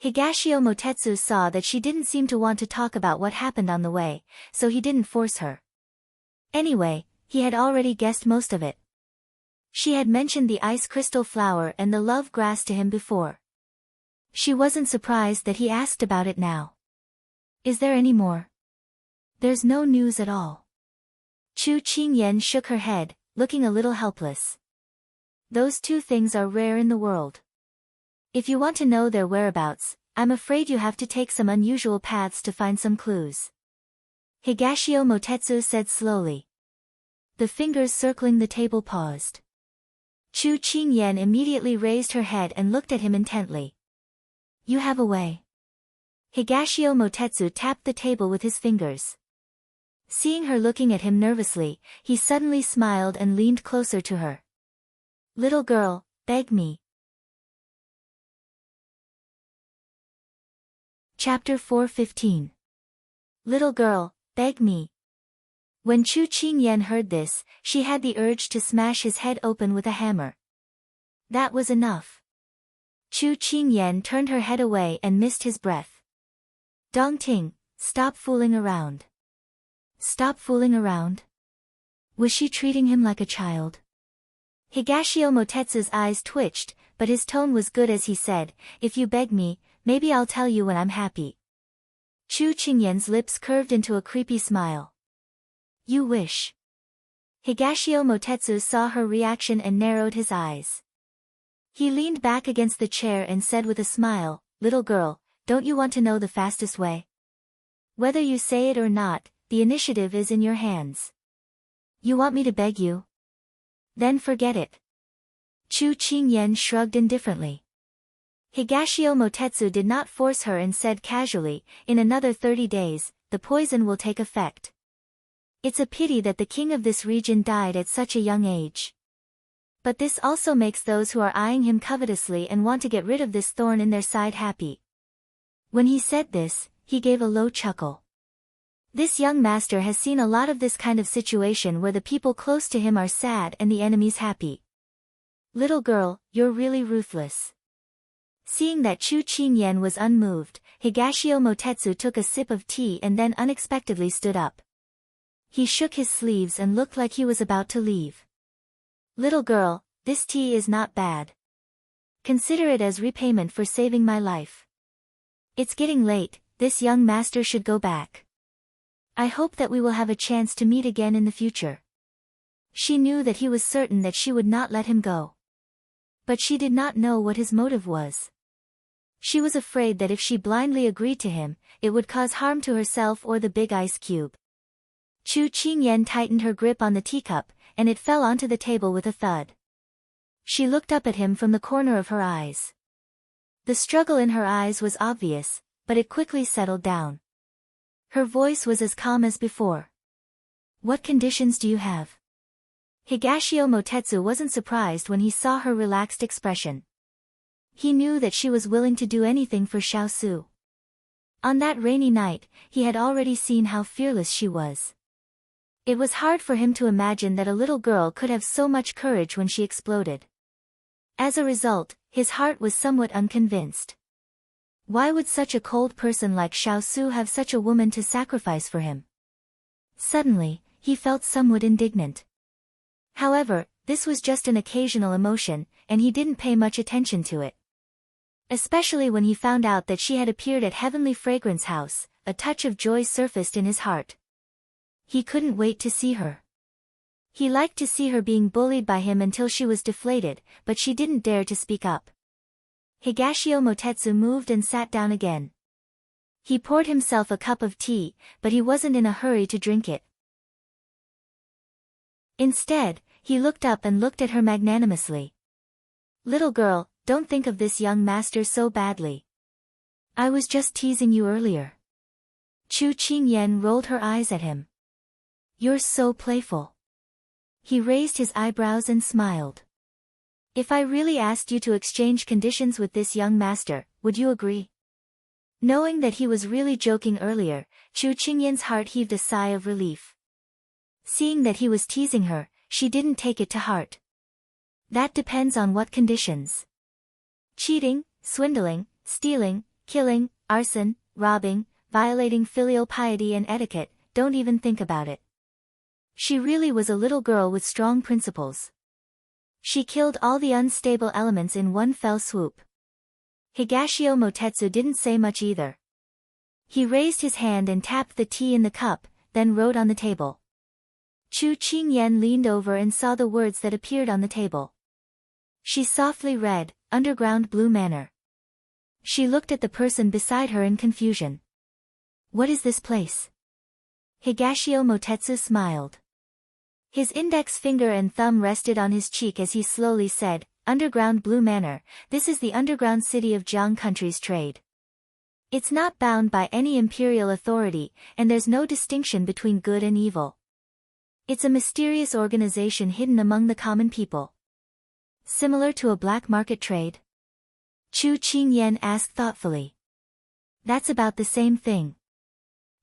Higashio Motetsu saw that she didn't seem to want to talk about what happened on the way, so he didn't force her. Anyway, he had already guessed most of it. She had mentioned the ice crystal flower and the love grass to him before. She wasn't surprised that he asked about it now. Is there any more? There's no news at all. Chu Qingyan shook her head, looking a little helpless. Those two things are rare in the world. If you want to know their whereabouts, I'm afraid you have to take some unusual paths to find some clues. Higashio Motetsu said slowly. The fingers circling the table paused. Chu Qingyan immediately raised her head and looked at him intently. You have a way. Higashio Motetsu tapped the table with his fingers. Seeing her looking at him nervously, he suddenly smiled and leaned closer to her. Little girl, beg me. Chapter 4:15. Little girl, beg me. When Chu Qingyan heard this, she had the urge to smash his head open with a hammer. That was enough. Chu Qingyan turned her head away and missed his breath. Dongting, stop fooling around. Stop fooling around? Was she treating him like a child? Higashio Motetsu's eyes twitched, but his tone was good as he said, if you beg me, maybe I'll tell you when I'm happy. Chu Qingyan's lips curved into a creepy smile. You wish. Higashio Motetsu saw her reaction and narrowed his eyes. He leaned back against the chair and said with a smile, Little girl, don't you want to know the fastest way? Whether you say it or not, the initiative is in your hands. You want me to beg you? Then forget it. Chu Qingyan shrugged indifferently. Higashio Motetsu did not force her and said casually, in another 30 days, the poison will take effect. It's a pity that the king of this region died at such a young age. But this also makes those who are eyeing him covetously and want to get rid of this thorn in their side happy. When he said this, he gave a low chuckle. This young master has seen a lot of this kind of situation where the people close to him are sad and the enemies happy. Little girl, you're really ruthless. Seeing that Chu Qingyan was unmoved, Higashio Motetsu took a sip of tea and then unexpectedly stood up. He shook his sleeves and looked like he was about to leave. Little girl, this tea is not bad. Consider it as repayment for saving my life. It's getting late, this young master should go back. I hope that we will have a chance to meet again in the future. She knew that he was certain that she would not let him go. But she did not know what his motive was. She was afraid that if she blindly agreed to him, it would cause harm to herself or the big ice cube. Chu Qingyan tightened her grip on the teacup, and it fell onto the table with a thud. She looked up at him from the corner of her eyes. The struggle in her eyes was obvious, but it quickly settled down. Her voice was as calm as before. What conditions do you have? Higashio Motetsu wasn't surprised when he saw her relaxed expression. He knew that she was willing to do anything for Xiaosu. On that rainy night, he had already seen how fearless she was. It was hard for him to imagine that a little girl could have so much courage when she exploded. As a result, his heart was somewhat unconvinced. Why would such a cold person like Xiaosu have such a woman to sacrifice for him? Suddenly, he felt somewhat indignant. However, this was just an occasional emotion, and he didn't pay much attention to it. Especially when he found out that she had appeared at Heavenly Fragrance House, a touch of joy surfaced in his heart. He couldn't wait to see her. He liked to see her being bullied by him until she was deflated, but she didn't dare to speak up. Higashio Motetsu moved and sat down again. He poured himself a cup of tea, but he wasn't in a hurry to drink it. Instead, he looked up and looked at her magnanimously. Little girl, don't think of this young master so badly. I was just teasing you earlier. Chu Qingyan rolled her eyes at him. You're so playful. He raised his eyebrows and smiled. If I really asked you to exchange conditions with this young master, would you agree? Knowing that he was really joking earlier, Chu Qingyan's heart heaved a sigh of relief. Seeing that he was teasing her, she didn't take it to heart. That depends on what conditions. Cheating, swindling, stealing, killing, arson, robbing, violating filial piety and etiquette, don't even think about it. She really was a little girl with strong principles. She killed all the unstable elements in one fell swoop. Higashio Motetsu didn't say much either. He raised his hand and tapped the tea in the cup, then wrote on the table. Chu Qingyan leaned over and saw the words that appeared on the table. She softly read, Underground Blue Manor. She looked at the person beside her in confusion. What is this place? Higashio Motetsu smiled. His index finger and thumb rested on his cheek as he slowly said, Underground Blue Manor, this is the underground city of Jiang country's trade. It's not bound by any imperial authority, and there's no distinction between good and evil. It's a mysterious organization hidden among the common people. Similar to a black market trade? Chu Qingyan asked thoughtfully. That's about the same thing.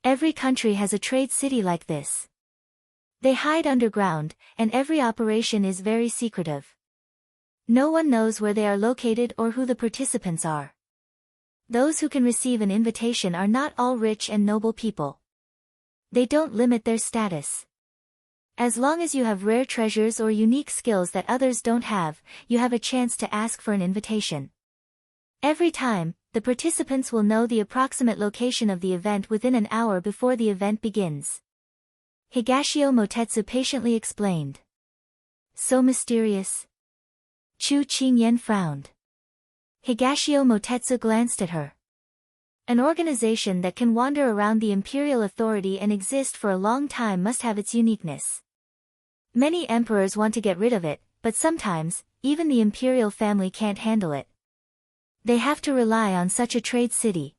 Every country has a trade city like this. They hide underground, and every operation is very secretive. No one knows where they are located or who the participants are. Those who can receive an invitation are not all rich and noble people. They don't limit their status. As long as you have rare treasures or unique skills that others don't have, you have a chance to ask for an invitation. Every time, the participants will know the approximate location of the event within an hour before the event begins. Higashio Motetsu patiently explained. So mysterious. Chu Qingyan frowned. Higashio Motetsu glanced at her. An organization that can wander around the imperial authority and exist for a long time must have its uniqueness. Many emperors want to get rid of it, but sometimes, even the imperial family can't handle it. They have to rely on such a trade city.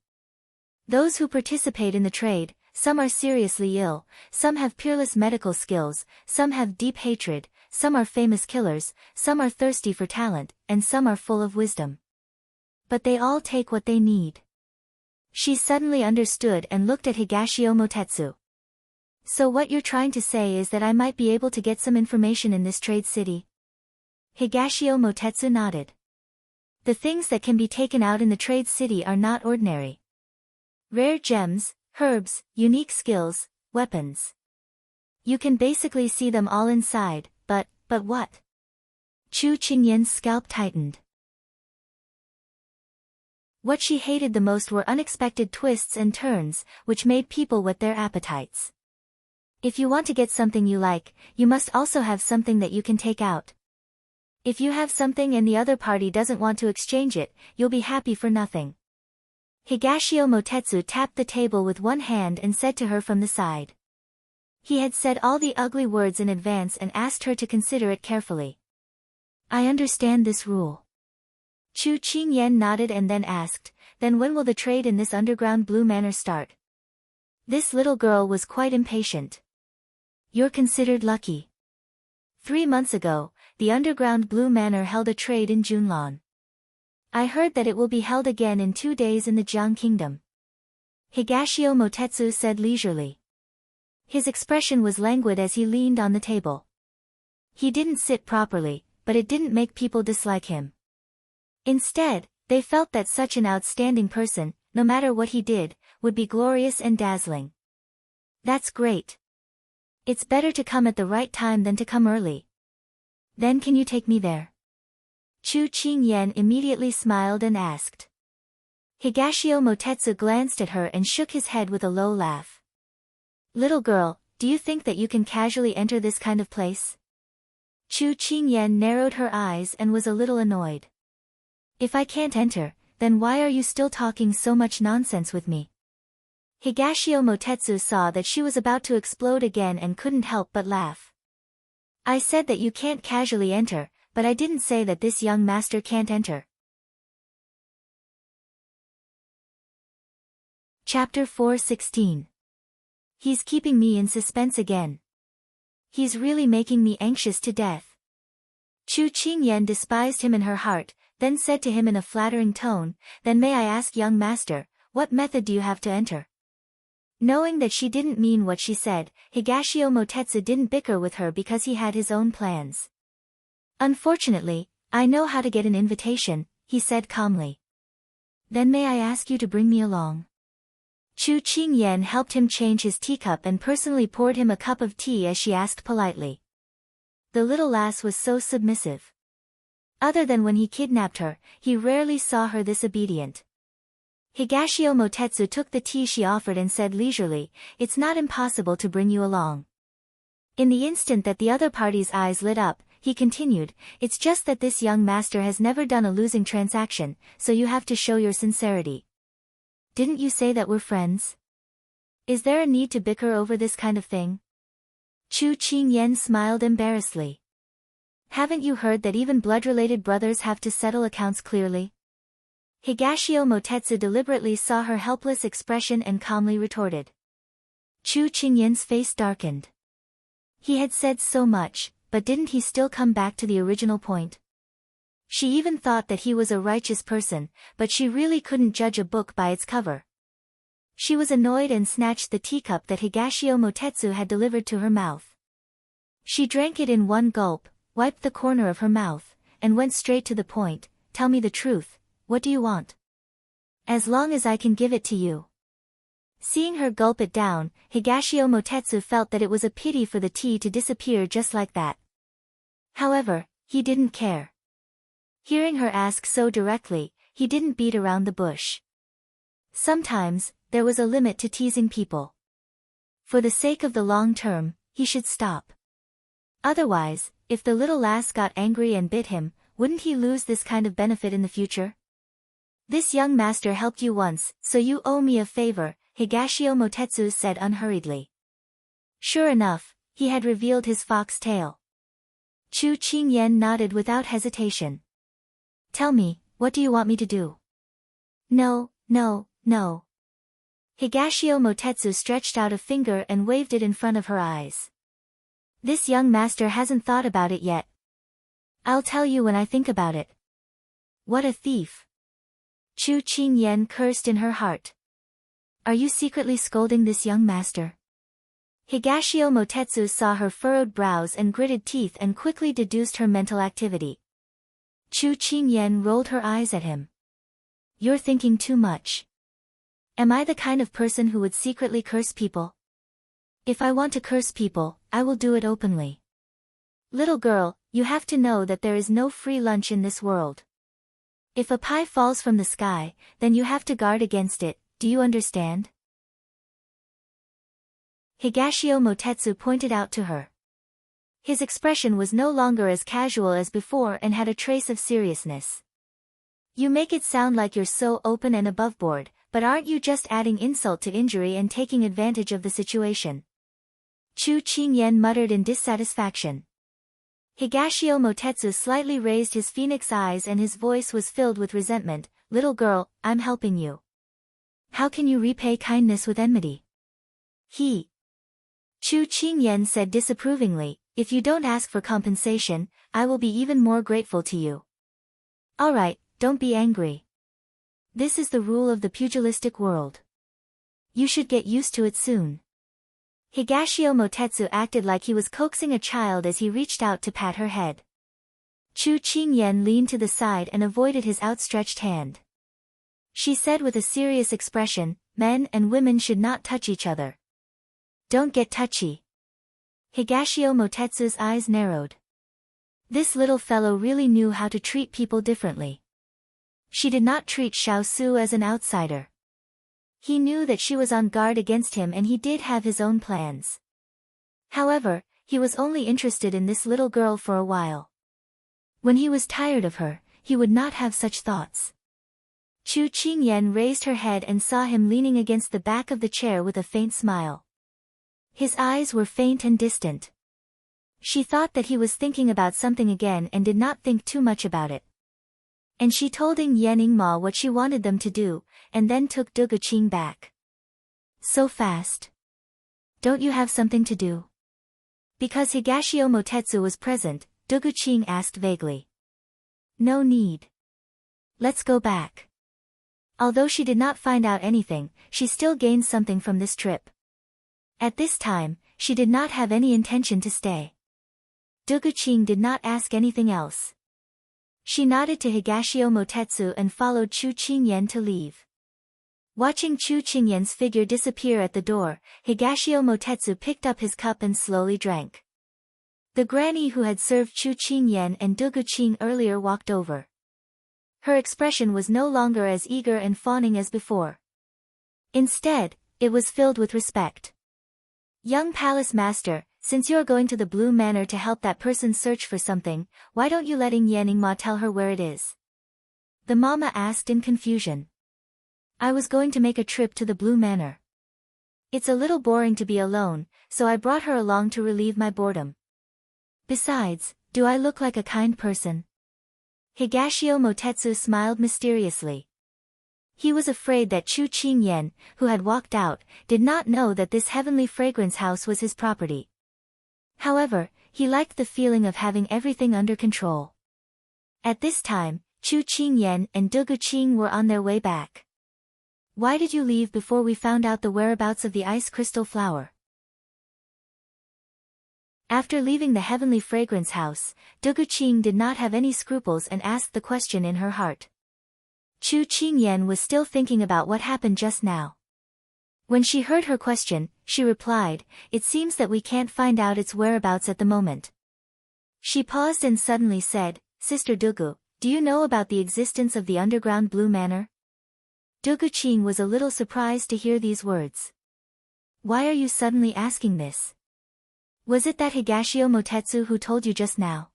Those who participate in the trade, some are seriously ill, some have peerless medical skills, some have deep hatred, some are famous killers, some are thirsty for talent, and some are full of wisdom. But they all take what they need. She suddenly understood and looked at Higashio Motetsu. So what you're trying to say is that I might be able to get some information in this trade city? Higashio Motetsu nodded. The things that can be taken out in the trade city are not ordinary. Rare gems, herbs, unique skills, weapons. You can basically see them all inside, but what? Chu Qingyan's scalp tightened. What she hated the most were unexpected twists and turns, which made people whet their appetites. If you want to get something you like, you must also have something that you can take out. If you have something and the other party doesn't want to exchange it, you'll be happy for nothing. Higashio Motetsu tapped the table with one hand and said to her from the side. He had said all the ugly words in advance and asked her to consider it carefully. I understand this rule. Chu Qingyan nodded and then asked, then when will the trade in this underground blue manor start? This little girl was quite impatient. You're considered lucky. 3 months ago, the underground blue manor held a trade in Junlan. I heard that it will be held again in 2 days in the Jiang Kingdom. Higashio Motetsu said leisurely. His expression was languid as he leaned on the table. He didn't sit properly, but it didn't make people dislike him. Instead, they felt that such an outstanding person, no matter what he did, would be glorious and dazzling. That's great. It's better to come at the right time than to come early. Then can you take me there? Chu Qingyan immediately smiled and asked. Higashio Motetsu glanced at her and shook his head with a low laugh. Little girl, do you think that you can casually enter this kind of place? Chu Qingyan narrowed her eyes and was a little annoyed. If I can't enter, then why are you still talking so much nonsense with me? Higashio Motetsu saw that she was about to explode again and couldn't help but laugh. I said that you can't casually enter, but I didn't say that this young master can't enter. Chapter 4:16. He's keeping me in suspense again. He's really making me anxious to death. Chu Qingyan despised him in her heart, then said to him in a flattering tone, then may I ask young master, what method do you have to enter? Knowing that she didn't mean what she said, Higashio Motetsu didn't bicker with her because he had his own plans. Unfortunately, I know how to get an invitation, he said calmly. Then may I ask you to bring me along? Chu Qingyan helped him change his teacup and personally poured him a cup of tea as she asked politely. The little lass was so submissive. Other than when he kidnapped her, he rarely saw her this obedient. Higashio Motetsu took the tea she offered and said leisurely, it's not impossible to bring you along. In the instant that the other party's eyes lit up, he continued, it's just that this young master has never done a losing transaction, so you have to show your sincerity. Didn't you say that we're friends? Is there a need to bicker over this kind of thing? Chu Qingyan smiled embarrassedly. Haven't you heard that even blood-related brothers have to settle accounts clearly? Higashio Motetsu deliberately saw her helpless expression and calmly retorted. Chu Qingyan's face darkened. He had said so much, but didn't he still come back to the original point? She even thought that he was a righteous person, but she really couldn't judge a book by its cover. She was annoyed and snatched the teacup that Higashio Motetsu had delivered to her mouth. She drank it in one gulp, wiped the corner of her mouth, and went straight to the point, tell me the truth, what do you want? As long as I can give it to you. Seeing her gulp it down, Higashio Motetsu felt that it was a pity for the tea to disappear just like that. However, he didn't care. Hearing her ask so directly, he didn't beat around the bush. Sometimes, there was a limit to teasing people. For the sake of the long term, he should stop. Otherwise, if the little lass got angry and bit him, wouldn't he lose this kind of benefit in the future? This young master helped you once, so you owe me a favor, Higashio Motetsu said unhurriedly. Sure enough, he had revealed his fox tail. Chu Qingyan nodded without hesitation. Tell me, what do you want me to do? No. Higashio Motetsu stretched out a finger and waved it in front of her eyes. This young master hasn't thought about it yet. I'll tell you when I think about it. What a thief. Chu Qingyan cursed in her heart. Are you secretly scolding this young master? Higashio Motetsu saw her furrowed brows and gritted teeth and quickly deduced her mental activity. Chu Qingyan rolled her eyes at him. You're thinking too much. Am I the kind of person who would secretly curse people? If I want to curse people, I will do it openly. Little girl, you have to know that there is no free lunch in this world. If a pie falls from the sky, then you have to guard against it, do you understand? Higashio Motetsu pointed out to her. His expression was no longer as casual as before and had a trace of seriousness. You make it sound like you're so open and aboveboard, but aren't you just adding insult to injury and taking advantage of the situation? Chu Qingyan muttered in dissatisfaction. Higashio Motetsu slightly raised his phoenix eyes and his voice was filled with resentment. Little girl, I'm helping you. How can you repay kindness with enmity? Chu Qingyan said disapprovingly, if you don't ask for compensation, I will be even more grateful to you. Alright, don't be angry. This is the rule of the pugilistic world. You should get used to it soon. Higashio Motetsu acted like he was coaxing a child as he reached out to pat her head. Chu Qingyan leaned to the side and avoided his outstretched hand. She said with a serious expression, men and women should not touch each other. Don't get touchy. Higashio Motetsu's eyes narrowed. This little fellow really knew how to treat people differently. She did not treat Xiao Su as an outsider. He knew that she was on guard against him and he did have his own plans. However, he was only interested in this little girl for a while. When he was tired of her, he would not have such thoughts. Chu Qingyan raised her head and saw him leaning against the back of the chair with a faint smile. His eyes were faint and distant. She thought that he was thinking about something again and did not think too much about it. And she told Yan Ingma what she wanted them to do, and then took Duguqing back. So fast. Don't you have something to do? Because Higashio Motetsu was present, Duguqing asked vaguely. No need. Let's go back. Although she did not find out anything, she still gained something from this trip. At this time, she did not have any intention to stay. Duguqing did not ask anything else. She nodded to Higashio Motetsu and followed Chu Qingyan to leave. Watching Chu Qingyan's figure disappear at the door, Higashio Motetsu picked up his cup and slowly drank. The granny who had served Chu Qingyan and Duguqing earlier walked over. Her expression was no longer as eager and fawning as before. Instead, it was filled with respect. Young palace master, since you're going to the Blue Manor to help that person search for something, why don't you let Yan Ingma tell her where it is? The mama asked in confusion. I was going to make a trip to the Blue Manor. It's a little boring to be alone, so I brought her along to relieve my boredom. Besides, do I look like a kind person? Higashio Motetsu smiled mysteriously. He was afraid that Chu Qingyan, who had walked out, did not know that this heavenly fragrance house was his property. However, he liked the feeling of having everything under control. At this time, Chu Qingyan and Duguqing were on their way back. Why did you leave before we found out the whereabouts of the ice crystal flower? After leaving the heavenly fragrance house, Duguqing did not have any scruples and asked the question in her heart. Chu Qingyan was still thinking about what happened just now. When she heard her question, she replied, it seems that we can't find out its whereabouts at the moment. She paused and suddenly said, Sister Dugu, do you know about the existence of the underground Blue Manor? Duguqing was a little surprised to hear these words. Why are you suddenly asking this? Was it that Higashio Motetsu who told you just now?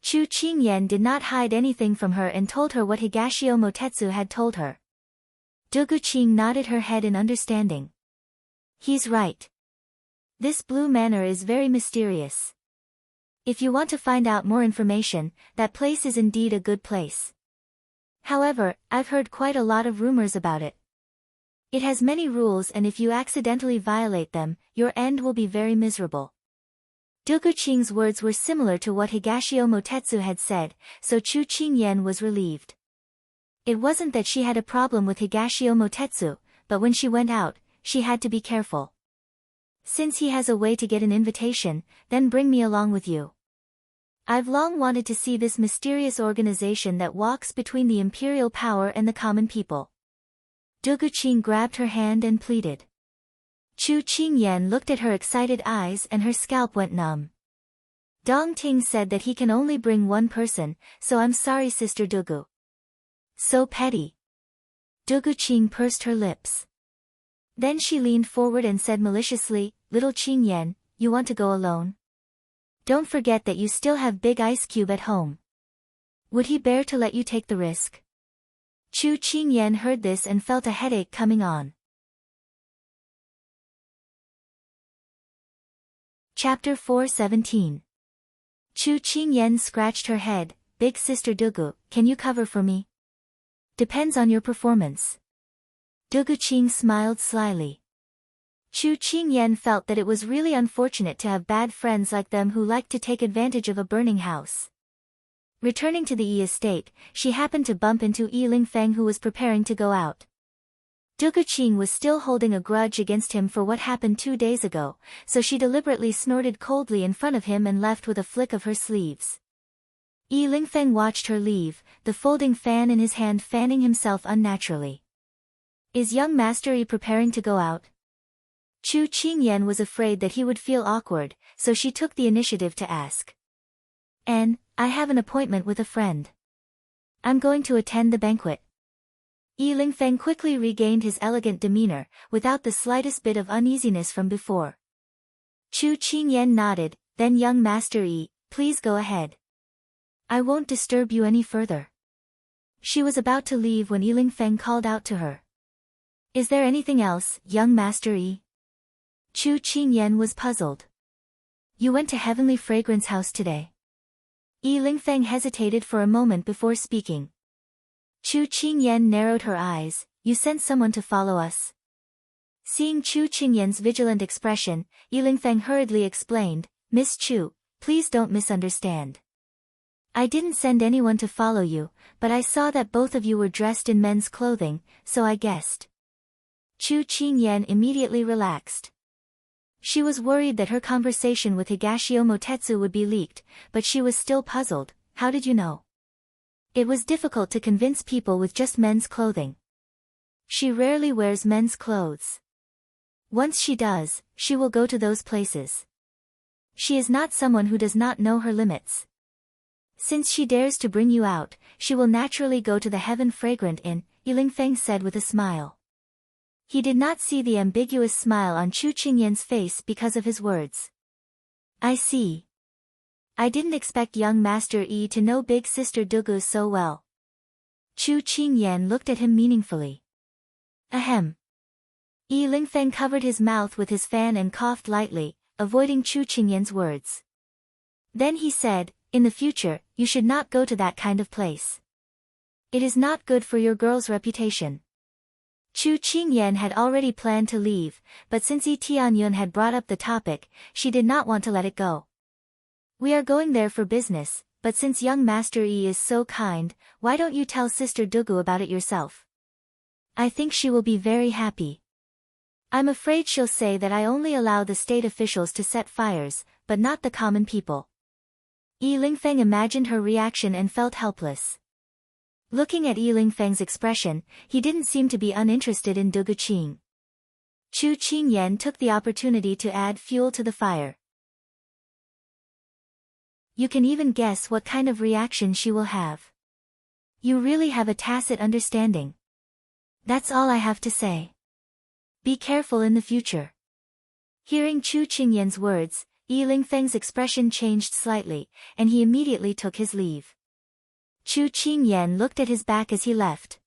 Chu Qingyan did not hide anything from her and told her what Higashio Motetsu had told her. Duguqing nodded her head in understanding. He's right. This Blue Manor is very mysterious. If you want to find out more information, that place is indeed a good place. However, I've heard quite a lot of rumors about it. It has many rules and if you accidentally violate them, your end will be very miserable. Duguqing's words were similar to what Higashio Motetsu had said, so Chu Qingyan was relieved. It wasn't that she had a problem with Higashio Motetsu, but when she went out, she had to be careful. Since he has a way to get an invitation, then bring me along with you. I've long wanted to see this mysterious organization that walks between the imperial power and the common people. Duguqing grabbed her hand and pleaded. Chu Qingyan looked at her excited eyes and her scalp went numb. Dong Ting said that he can only bring one person, so I'm sorry Sister Dugu. So petty. Duguqing pursed her lips. Then she leaned forward and said maliciously, Little Qingyan, you want to go alone? Don't forget that you still have Big Ice Cube at home. Would he bear to let you take the risk? Chu Qingyan heard this and felt a headache coming on. Chapter 4:17. Chu Qingyan scratched her head. Big Sister Dugu, can you cover for me? Depends on your performance. Duguqing smiled slyly. Chu Qingyan felt that it was really unfortunate to have bad friends like them who liked to take advantage of a burning house. Returning to the Yi estate, she happened to bump into Yi Lingfeng who was preparing to go out. Duguqing was still holding a grudge against him for what happened 2 days ago, so she deliberately snorted coldly in front of him and left with a flick of her sleeves. Yi Lingfeng watched her leave, the folding fan in his hand fanning himself unnaturally. Is young Master Yi preparing to go out? Chu Qingyan was afraid that he would feel awkward, so she took the initiative to ask. I have an appointment with a friend. I'm going to attend the banquet. Yi Lingfeng quickly regained his elegant demeanor, without the slightest bit of uneasiness from before. Chu Qingyan nodded, then young Master Yi, please go ahead. I won't disturb you any further. She was about to leave when Yi Lingfeng called out to her. Is there anything else, young Master Yi? Chu Qingyan was puzzled. You went to Heavenly Fragrance House today. Yi Lingfeng hesitated for a moment before speaking. Chu Qingyan narrowed her eyes. You sent someone to follow us? Seeing Chu Qingyan's vigilant expression, Yi Lingfeng hurriedly explained, Miss Chu, please don't misunderstand. I didn't send anyone to follow you, but I saw that both of you were dressed in men's clothing, so I guessed. Chu Qingyan immediately relaxed. She was worried that her conversation with Higashio Motetsu would be leaked, but she was still puzzled. How did you know? It was difficult to convince people with just men's clothing. She rarely wears men's clothes. Once she does, she will go to those places. She is not someone who does not know her limits. Since she dares to bring you out, she will naturally go to the Heaven Fragrant Inn, Yi Lingfeng said with a smile. He did not see the ambiguous smile on Chu Qingyan's face because of his words. I see. I didn't expect young Master Yi to know Big Sister Dugu so well. Chu Qingyan looked at him meaningfully. Ahem. Yi Lingfeng covered his mouth with his fan and coughed lightly, avoiding Chu Qingyan's words. Then he said, in the future, you should not go to that kind of place. It is not good for your girl's reputation. Chu Qingyan had already planned to leave, but since Yi Tianyun had brought up the topic, she did not want to let it go. We are going there for business, but since young Master Yi is so kind, why don't you tell Sister Dugu about it yourself? I think she will be very happy. I'm afraid she'll say that I only allow the state officials to set fires, but not the common people. Yi Lingfeng imagined her reaction and felt helpless. Looking at Yi Lingfeng's expression, he didn't seem to be uninterested in Duguqing. Chu Qingyan took the opportunity to add fuel to the fire. You can even guess what kind of reaction she will have. You really have a tacit understanding. That's all I have to say. Be careful in the future. Hearing Chu Qingyan's words, Yi Lingfeng's expression changed slightly, and he immediately took his leave. Chu Qingyan looked at his back as he left.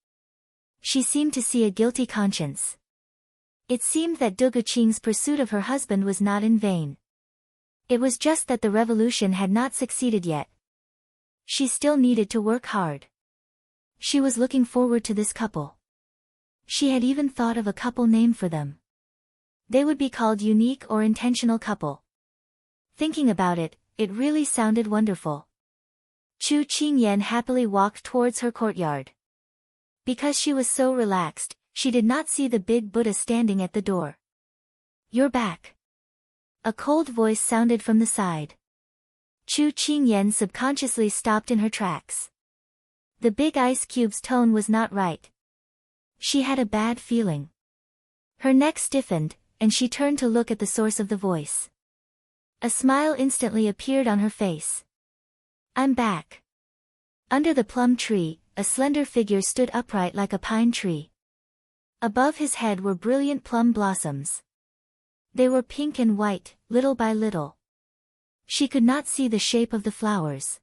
She seemed to see a guilty conscience. It seemed that Duguqing's pursuit of her husband was not in vain. It was just that the revolution had not succeeded yet. She still needed to work hard. She was looking forward to this couple. She had even thought of a couple name for them. They would be called Unique or Intentional Couple. Thinking about it, it really sounded wonderful. Chu Qingyan happily walked towards her courtyard. Because she was so relaxed, she did not see the big Buddha standing at the door. You're back. A cold voice sounded from the side. Chu Qingyan subconsciously stopped in her tracks. The big ice cube's tone was not right. She had a bad feeling. Her neck stiffened, and she turned to look at the source of the voice. A smile instantly appeared on her face. I'm back. Under the plum tree, a slender figure stood upright like a pine tree. Above his head were brilliant plum blossoms. They were pink and white, little by little. She could not see the shape of the flowers.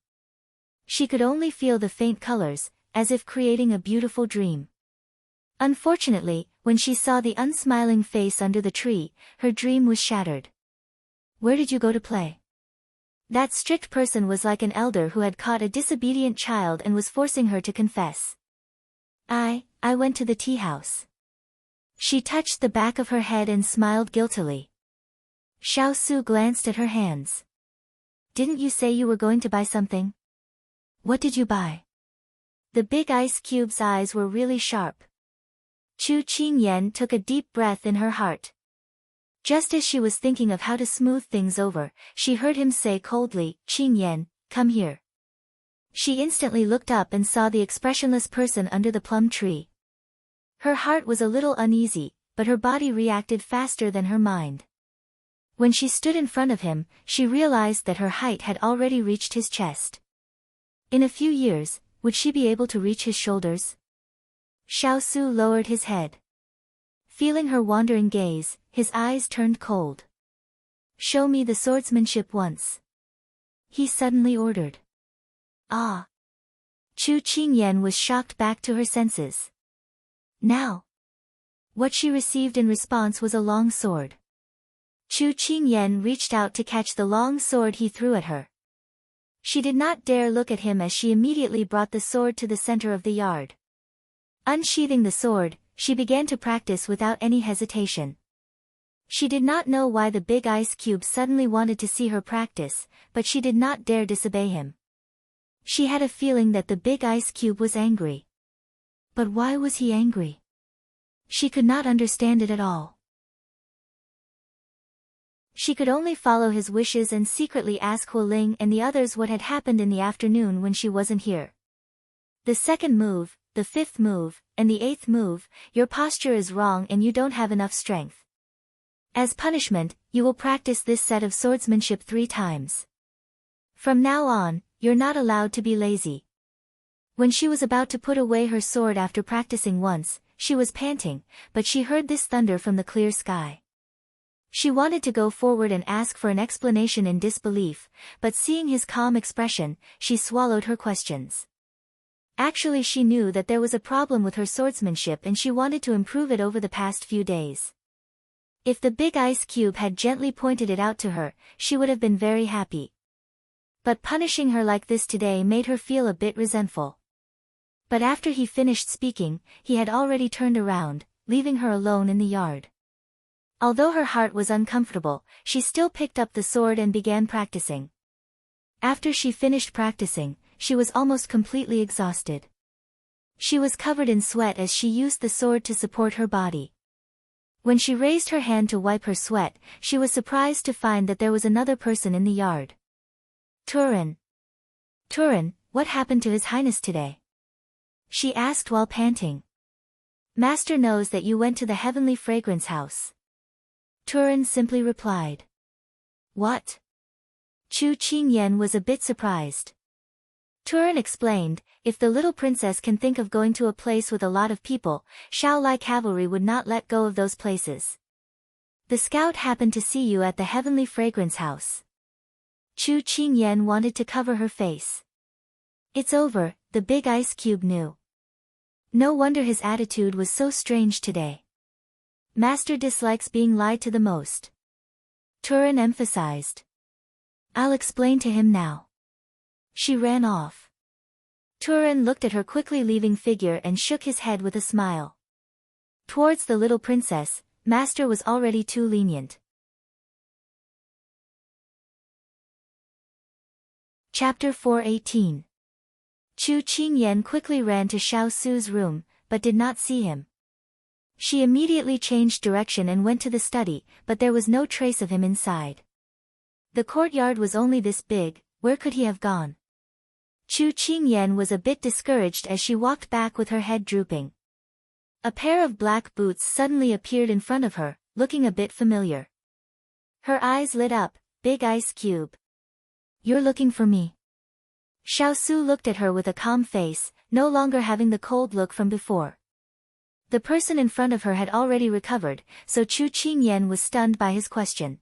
She could only feel the faint colors, as if creating a beautiful dream. Unfortunately, when she saw the unsmiling face under the tree, her dream was shattered. Where did you go to play? That strict person was like an elder who had caught a disobedient child and was forcing her to confess. I went to the tea house. She touched the back of her head and smiled guiltily. Xiao Su glanced at her hands. Didn't you say you were going to buy something? What did you buy? The big ice cube's eyes were really sharp. Chu Qingyan took a deep breath in her heart. Just as she was thinking of how to smooth things over, she heard him say coldly, Qingyan, come here. She instantly looked up and saw the expressionless person under the plum tree. Her heart was a little uneasy, but her body reacted faster than her mind. When she stood in front of him, she realized that her height had already reached his chest. In a few years, would she be able to reach his shoulders? Xiao Su lowered his head. Feeling her wandering gaze, his eyes turned cold. Show me the swordsmanship once. He suddenly ordered. Ah! Chu Qingyan was shocked back to her senses. Now! What she received in response was a long sword. Chu Qingyan reached out to catch the long sword he threw at her. She did not dare look at him as she immediately brought the sword to the center of the yard. Unsheathing the sword, she began to practice without any hesitation. She did not know why the big ice cube suddenly wanted to see her practice, but she did not dare disobey him. She had a feeling that the big ice cube was angry. But why was he angry? She could not understand it at all. She could only follow his wishes and secretly ask Hualing and the others what had happened in the afternoon when she wasn't here. The second move, the fifth move, and the eighth move, your posture is wrong and you don't have enough strength. As punishment, you will practice this set of swordsmanship 3 times. From now on, you're not allowed to be lazy. When she was about to put away her sword after practicing once, she was panting, but she heard this thunder from the clear sky. She wanted to go forward and ask for an explanation in disbelief, but seeing his calm expression, she swallowed her questions. Actually, she knew that there was a problem with her swordsmanship and she wanted to improve it over the past few days. If the big ice cube had gently pointed it out to her, she would have been very happy. But punishing her like this today made her feel a bit resentful. But after he finished speaking, he had already turned around, leaving her alone in the yard. Although her heart was uncomfortable, she still picked up the sword and began practicing. After she finished practicing, she was almost completely exhausted. She was covered in sweat as she used the sword to support her body. When she raised her hand to wipe her sweat, she was surprised to find that there was another person in the yard. Turin. Turin, what happened to His Highness today? She asked while panting. Master knows that you went to the Heavenly Fragrance House. Turin simply replied. What? Chu Qingyan was a bit surprised. Turin explained, if the little princess can think of going to a place with a lot of people, Shaolai cavalry would not let go of those places. The scout happened to see you at the Heavenly Fragrance House. Chu Qingyan wanted to cover her face. It's over, the big ice cube knew. No wonder his attitude was so strange today. Master dislikes being lied to the most. Turin emphasized. I'll explain to him now. She ran off. Turin looked at her quickly leaving figure and shook his head with a smile. Towards the little princess, Master was already too lenient. Chapter 418. Chu Qingyan quickly ran to Xiao Su's room, but did not see him. She immediately changed direction and went to the study, but there was no trace of him inside. The courtyard was only this big, where could he have gone? Chu Qingyan was a bit discouraged as she walked back with her head drooping. A pair of black boots suddenly appeared in front of her, looking a bit familiar. Her eyes lit up. Big ice cube. You're looking for me. Xiao Su looked at her with a calm face, no longer having the cold look from before. The person in front of her had already recovered, so Chu Qingyan was stunned by his question.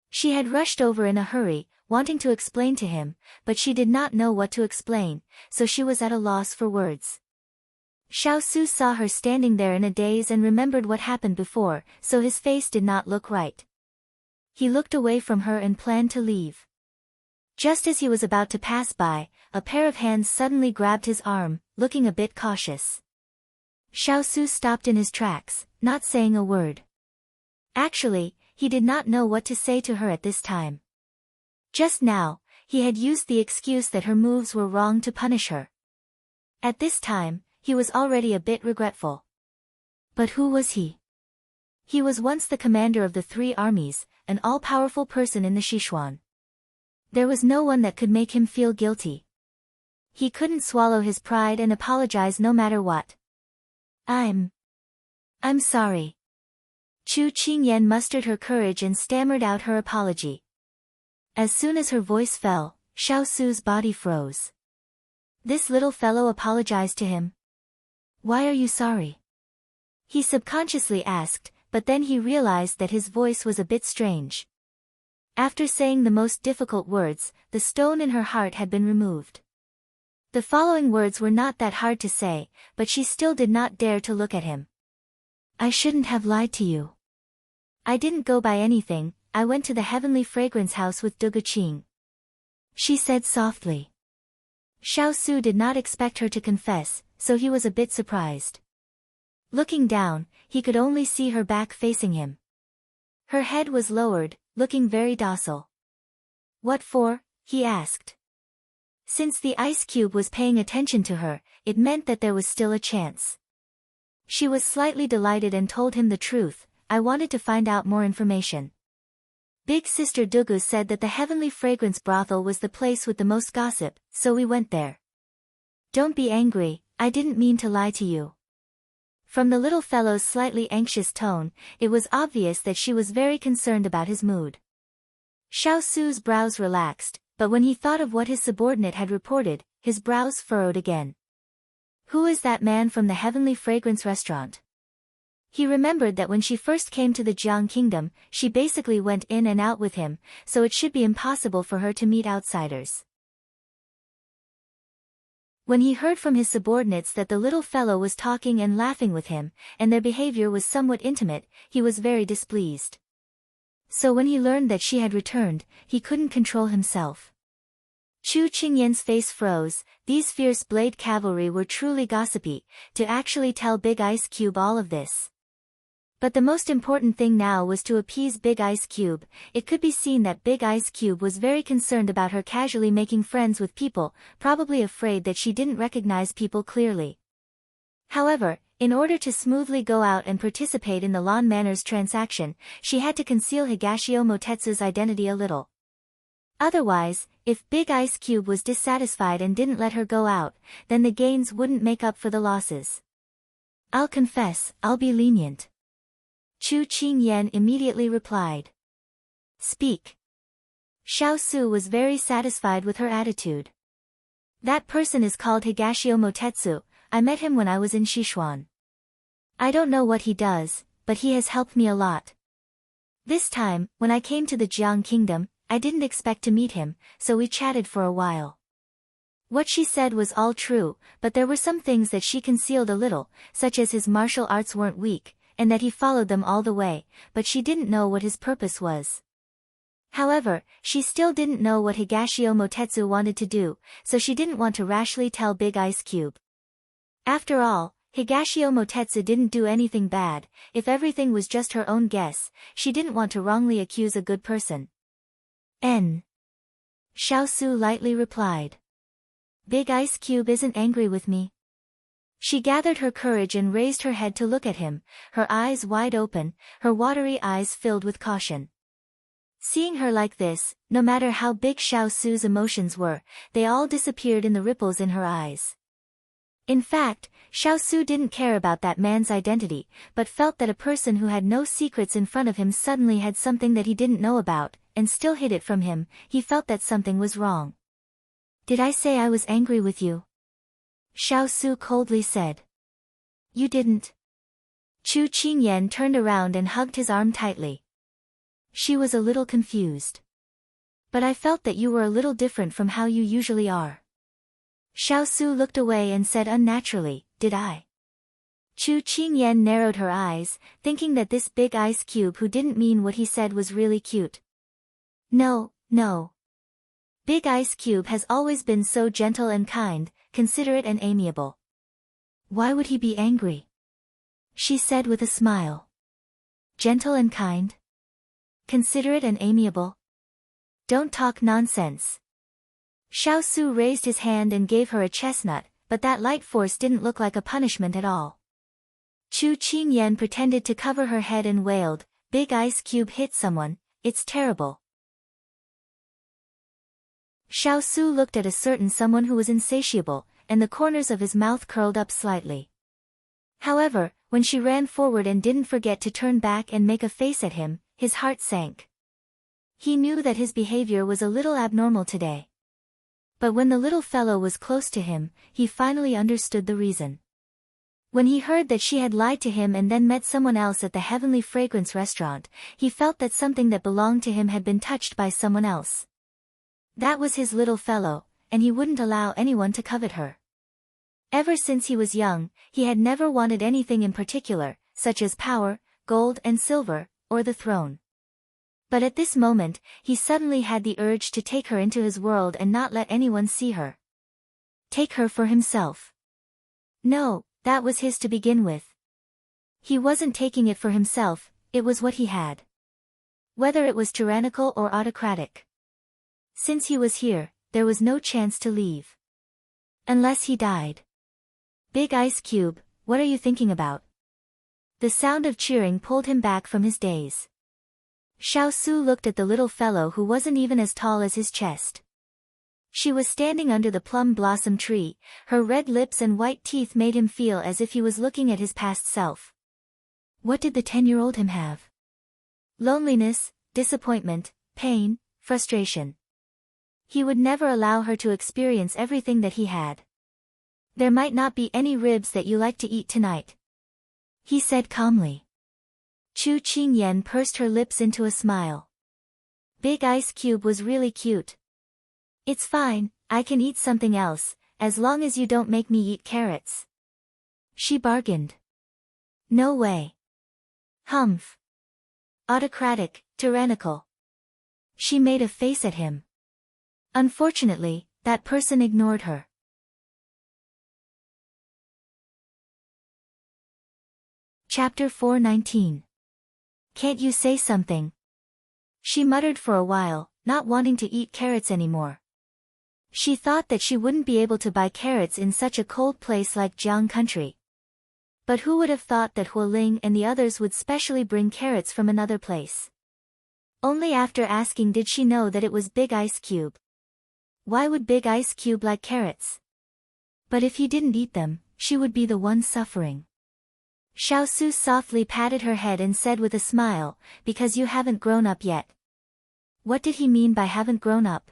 She had rushed over in a hurry, wanting to explain to him, but she did not know what to explain, so she was at a loss for words. Xiao Su saw her standing there in a daze and remembered what happened before, so his face did not look right. He looked away from her and planned to leave. Just as he was about to pass by, a pair of hands suddenly grabbed his arm, looking a bit cautious. Xiao Su stopped in his tracks, not saying a word. Actually, he did not know what to say to her at this time. Just now, he had used the excuse that her moves were wrong to punish her. At this time, he was already a bit regretful. But who was he? He was once the commander of the 3 armies, an all-powerful person in the Sichuan. There was no one that could make him feel guilty. He couldn't swallow his pride and apologize no matter what. I'm sorry. Chu Qingyan mustered her courage and stammered out her apology. As soon as her voice fell, Xiao Su's body froze. This little fellow apologized to him. Why are you sorry? He subconsciously asked, but then he realized that his voice was a bit strange. After saying the most difficult words, the stone in her heart had been removed. The following words were not that hard to say, but she still did not dare to look at him. I shouldn't have lied to you. I didn't go by anything, I went to the heavenly fragrance house with Dugu Qing. She said softly. Xiao Su did not expect her to confess, so he was a bit surprised. Looking down, he could only see her back facing him. Her head was lowered, looking very docile. What for? He asked. Since the ice cube was paying attention to her, it meant that there was still a chance. She was slightly delighted and told him the truth. I wanted to find out more information. Big Sister Dugu said that the Heavenly Fragrance brothel was the place with the most gossip, so we went there. Don't be angry, I didn't mean to lie to you. From the little fellow's slightly anxious tone, it was obvious that she was very concerned about his mood. Xiao Su's brows relaxed, but when he thought of what his subordinate had reported, his brows furrowed again. Who is that man from the Heavenly Fragrance restaurant? He remembered that when she first came to the Jiang Kingdom, she basically went in and out with him, so it should be impossible for her to meet outsiders. When he heard from his subordinates that the little fellow was talking and laughing with him, and their behavior was somewhat intimate, he was very displeased. So when he learned that she had returned, he couldn't control himself. Chu Qingyan's face froze. These fierce blade cavalry were truly gossipy, to actually tell Big Ice Cube all of this. But the most important thing now was to appease Big Ice Cube. It could be seen that Big Ice Cube was very concerned about her casually making friends with people, probably afraid that she didn't recognize people clearly. However, in order to smoothly go out and participate in the Lawn Manor's transaction, she had to conceal Higashio Motetsu's identity a little. Otherwise, if Big Ice Cube was dissatisfied and didn't let her go out, then the gains wouldn't make up for the losses. I'll confess, I'll be lenient. Chu Qingyan immediately replied. Speak. Xiao Su was very satisfied with her attitude. That person is called Higashio Motetsu. I met him when I was in Sichuan. I don't know what he does, but he has helped me a lot. This time, when I came to the Jiang Kingdom, I didn't expect to meet him, so we chatted for a while. What she said was all true, but there were some things that she concealed a little, such as his martial arts weren't weak, and that he followed them all the way, but she didn't know what his purpose was. However, she still didn't know what Higashio Motetsu wanted to do, so she didn't want to rashly tell Big Ice Cube. After all, Higashio Motetsu didn't do anything bad. If everything was just her own guess, she didn't want to wrongly accuse a good person. Xiao Su lightly replied. Big Ice Cube isn't angry with me. She gathered her courage and raised her head to look at him, her eyes wide open, her watery eyes filled with caution. Seeing her like this, no matter how big Xiao Su's emotions were, they all disappeared in the ripples in her eyes. In fact, Xiao Su didn't care about that man's identity, but felt that a person who had no secrets in front of him suddenly had something that he didn't know about, and still hid it from him. He felt that something was wrong. "Did I say I was angry with you?" Xiao Su coldly said. "You didn't." Chu Qingyan turned around and hugged his arm tightly. She was a little confused. "But I felt that you were a little different from how you usually are." Xiao Su looked away and said unnaturally, "Did I?" Chu Qingyan narrowed her eyes, thinking that this big ice cube who didn't mean what he said was really cute. "No, no. Big Ice Cube has always been so gentle and kind, considerate and amiable. Why would he be angry?" she said with a smile. "Gentle and kind? Considerate and amiable? Don't talk nonsense." Xiao Su raised his hand and gave her a chestnut, but that light force didn't look like a punishment at all. Chu Qingyan pretended to cover her head and wailed, "Big Ice Cube hit someone, it's terrible." Xiao Su looked at a certain someone who was insatiable, and the corners of his mouth curled up slightly. However, when she ran forward and didn't forget to turn back and make a face at him, his heart sank. He knew that his behavior was a little abnormal today. But when the little fellow was close to him, he finally understood the reason. When he heard that she had lied to him and then met someone else at the Heavenly Fragrance restaurant, he felt that something that belonged to him had been touched by someone else. That was his little fellow, and he wouldn't allow anyone to covet her. Ever since he was young, he had never wanted anything in particular, such as power, gold and silver, or the throne. But at this moment, he suddenly had the urge to take her into his world and not let anyone see her. Take her for himself. No, that was his to begin with. He wasn't taking it for himself, it was what he had. Whether it was tyrannical or autocratic. Since he was here, there was no chance to leave. Unless he died. "Big Ice Cube, what are you thinking about?" The sound of cheering pulled him back from his daze. Xiao Su looked at the little fellow who wasn't even as tall as his chest. She was standing under the plum blossom tree, her red lips and white teeth made him feel as if he was looking at his past self. What did the 10-year-old him have? Loneliness, disappointment, pain, frustration. He would never allow her to experience everything that he had. "There might not be any ribs that you like to eat tonight," he said calmly. Chu Qingyan pursed her lips into a smile. Big Ice Cube was really cute. "It's fine, I can eat something else, as long as you don't make me eat carrots," she bargained. "No way. Humph. Autocratic, tyrannical." She made a face at him. Unfortunately, that person ignored her. Chapter 419. "Can't you say something?" She muttered for a while, not wanting to eat carrots anymore. She thought that she wouldn't be able to buy carrots in such a cold place like Jiang country. But who would have thought that Hualing and the others would specially bring carrots from another place? Only after asking did she know that it was Big Ice Cube. Why would Big Ice Cube like carrots? But if he didn't eat them, she would be the one suffering. Xiao Su softly patted her head and said with a smile, "Because you haven't grown up yet." What did he mean by haven't grown up?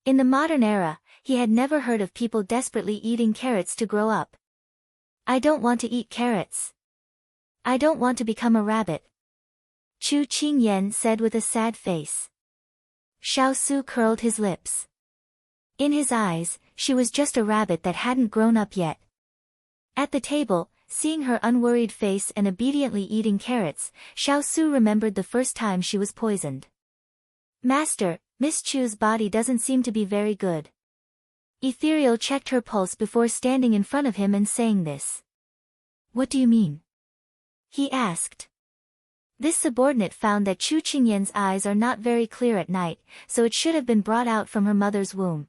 In the modern era, he had never heard of people desperately eating carrots to grow up. "I don't want to eat carrots. I don't want to become a rabbit," Chu Qingyan said with a sad face. Xiao Su curled his lips. In his eyes, she was just a rabbit that hadn't grown up yet. At the table, seeing her unworried face and obediently eating carrots, Xiao Su remembered the first time she was poisoned. "Master, Miss Chu's body doesn't seem to be very good." Ethereal checked her pulse before standing in front of him and saying this. "What do you mean?" he asked. This subordinate found that Chu Qingyan's eyes are not very clear at night, so it should have been brought out from her mother's womb.